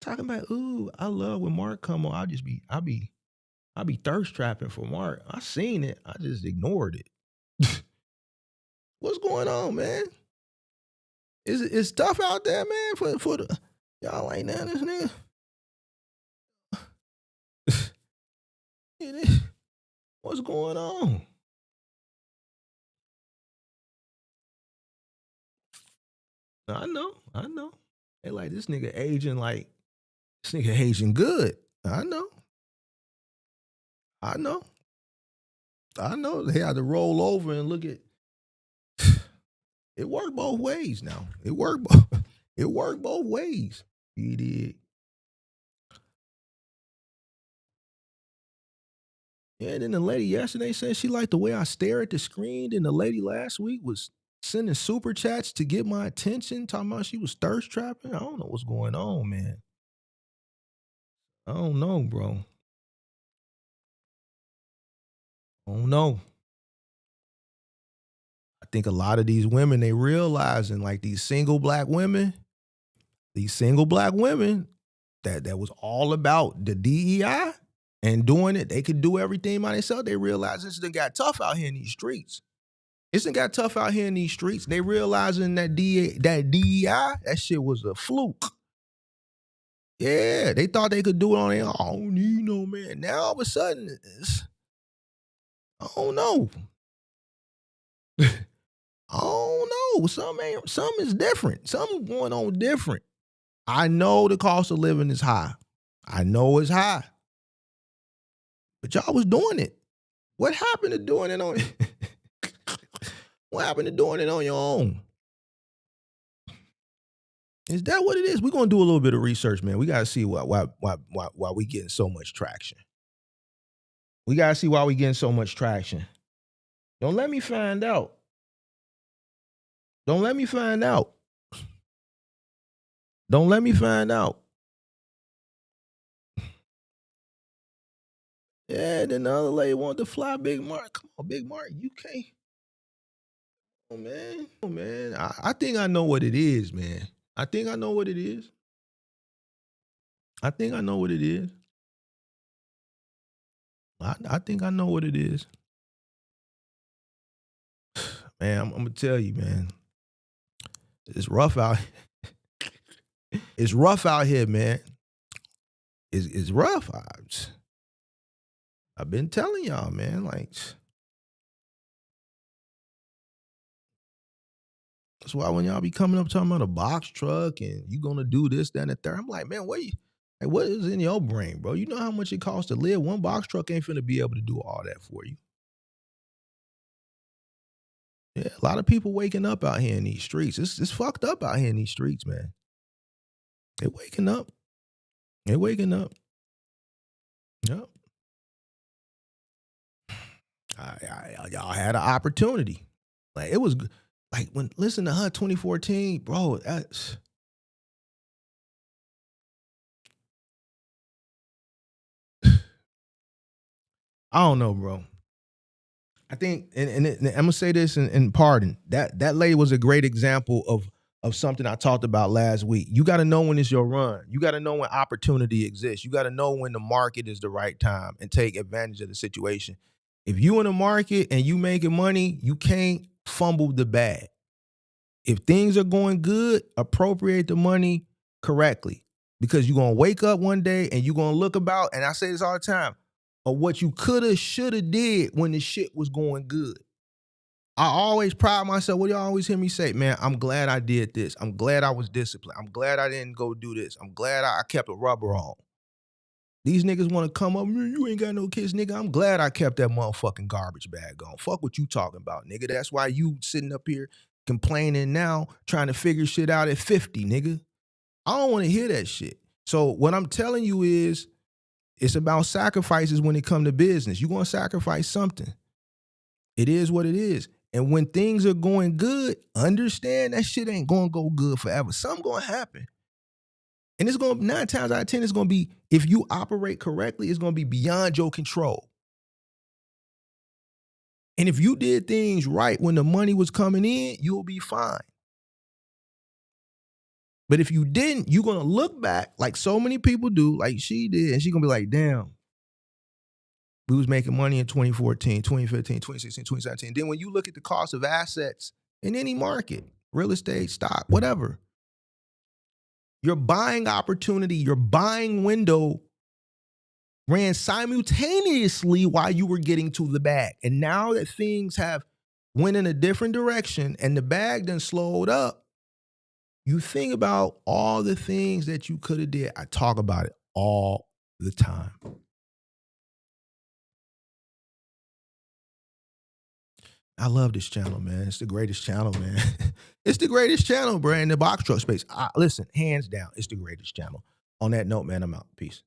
Speaker 1: Talking about, ooh, I love when Mark come on. I be thirst trapping for Mark. I seen it. I just ignored it. What's going on, man? Is stuff out there, man, for the y'all ain't that this nigga? What's going on? I know. They like this nigga aging good. I know. I know they had to roll over and look at. It worked both ways. Now it worked. It worked both ways. He did. Yeah, and then the lady yesterday said she liked the way I stare at the screen. And the lady last week was sending super chats to get my attention, talking about she was thirst trapping. I don't know what's going on, man. I don't know, bro. I don't know. I think a lot of these women, they realizing like these single black women that was all about the DEI and doing it. They could do everything by themselves. They realize this done got tough out here in these streets. It's done got tough out here in these streets. They realizing that DEI, that shit was a fluke. Yeah, they thought they could do it on their own. I don't need no man. Now all of a sudden, I don't know. I don't know. Something is different. Something's going on different. I know the cost of living is high. I know it's high. But y'all was doing it. What happened to doing it on What happened to doing it on your own? Is that what it is? We're gonna do a little bit of research, man. We gotta see why we getting so much traction. We gotta see why we getting so much traction. Don't let me find out. Don't let me find out. Don't let me find out. Yeah, then the other lady wanted to fly Big Mark. Come on, Big Mark, you can't. Oh man. Oh man. I think I know what it is, man. I think I know what it is. I think I know what it is. I think I know what it is. Man, I'm gonna tell you, man. It's rough out. It's rough out here, man. It's rough. I've been telling y'all, man. Like, that's why when y'all be coming up talking about a box truck and you gonna do this, that, and the third, I'm like, man, what is in your brain, bro? You know how much it costs to live? One box truck ain't finna be able to do all that for you. Yeah, a lot of people waking up out here in these streets. It's fucked up out here in these streets, man. They're waking up. They're waking up. Yep. Y'all had an opportunity. Like it was like when listen to her 2014, bro. That's I don't know, bro. I think, and I'm gonna say this and pardon that lady was a great example of something I talked about last week. You got to know when it's your run. You got to know when opportunity exists. You got to know when the market is the right time and take advantage of the situation. If you in the market and you making money, you can't fumble the bag. If things are going good, appropriate the money correctly because you're gonna wake up one day and you're gonna look about. And I say this all the time. Of what you coulda, shoulda did when the shit was going good. I always pride myself. What do y'all always hear me say? Man, I'm glad I did this. I'm glad I was disciplined. I'm glad I didn't go do this. I'm glad I kept a rubber on. These niggas want to come up, you ain't got no kids, nigga. I'm glad I kept that motherfucking garbage bag on. Fuck what you talking about, nigga. That's why you sitting up here complaining now, trying to figure shit out at 50, nigga. I don't want to hear that shit. So what I'm telling you is, it's about sacrifices when it come to business. You're going to sacrifice something. It is what it is. And when things are going good, understand that shit ain't going to go good forever. Something going to happen. And it's going to, 9 times out of 10, it's going to be, if you operate correctly, it's going to be beyond your control. And if you did things right when the money was coming in, you'll be fine. But if you didn't, you're going to look back like so many people do, like she did, and she's going to be like, damn. We was making money in 2014, 2015, 2016, 2017. Then when you look at the cost of assets in any market, real estate, stock, whatever, your buying opportunity, your buying window ran simultaneously while you were getting to the bag. And now that things have went in a different direction and the bag done slowed up, you think about all the things that you could have did. I talk about it all the time. I love this channel, man. It's the greatest channel, man. It's the greatest channel, bro, in the box truck space. Listen, hands down, it's the greatest channel. On that note, man, I'm out. Peace.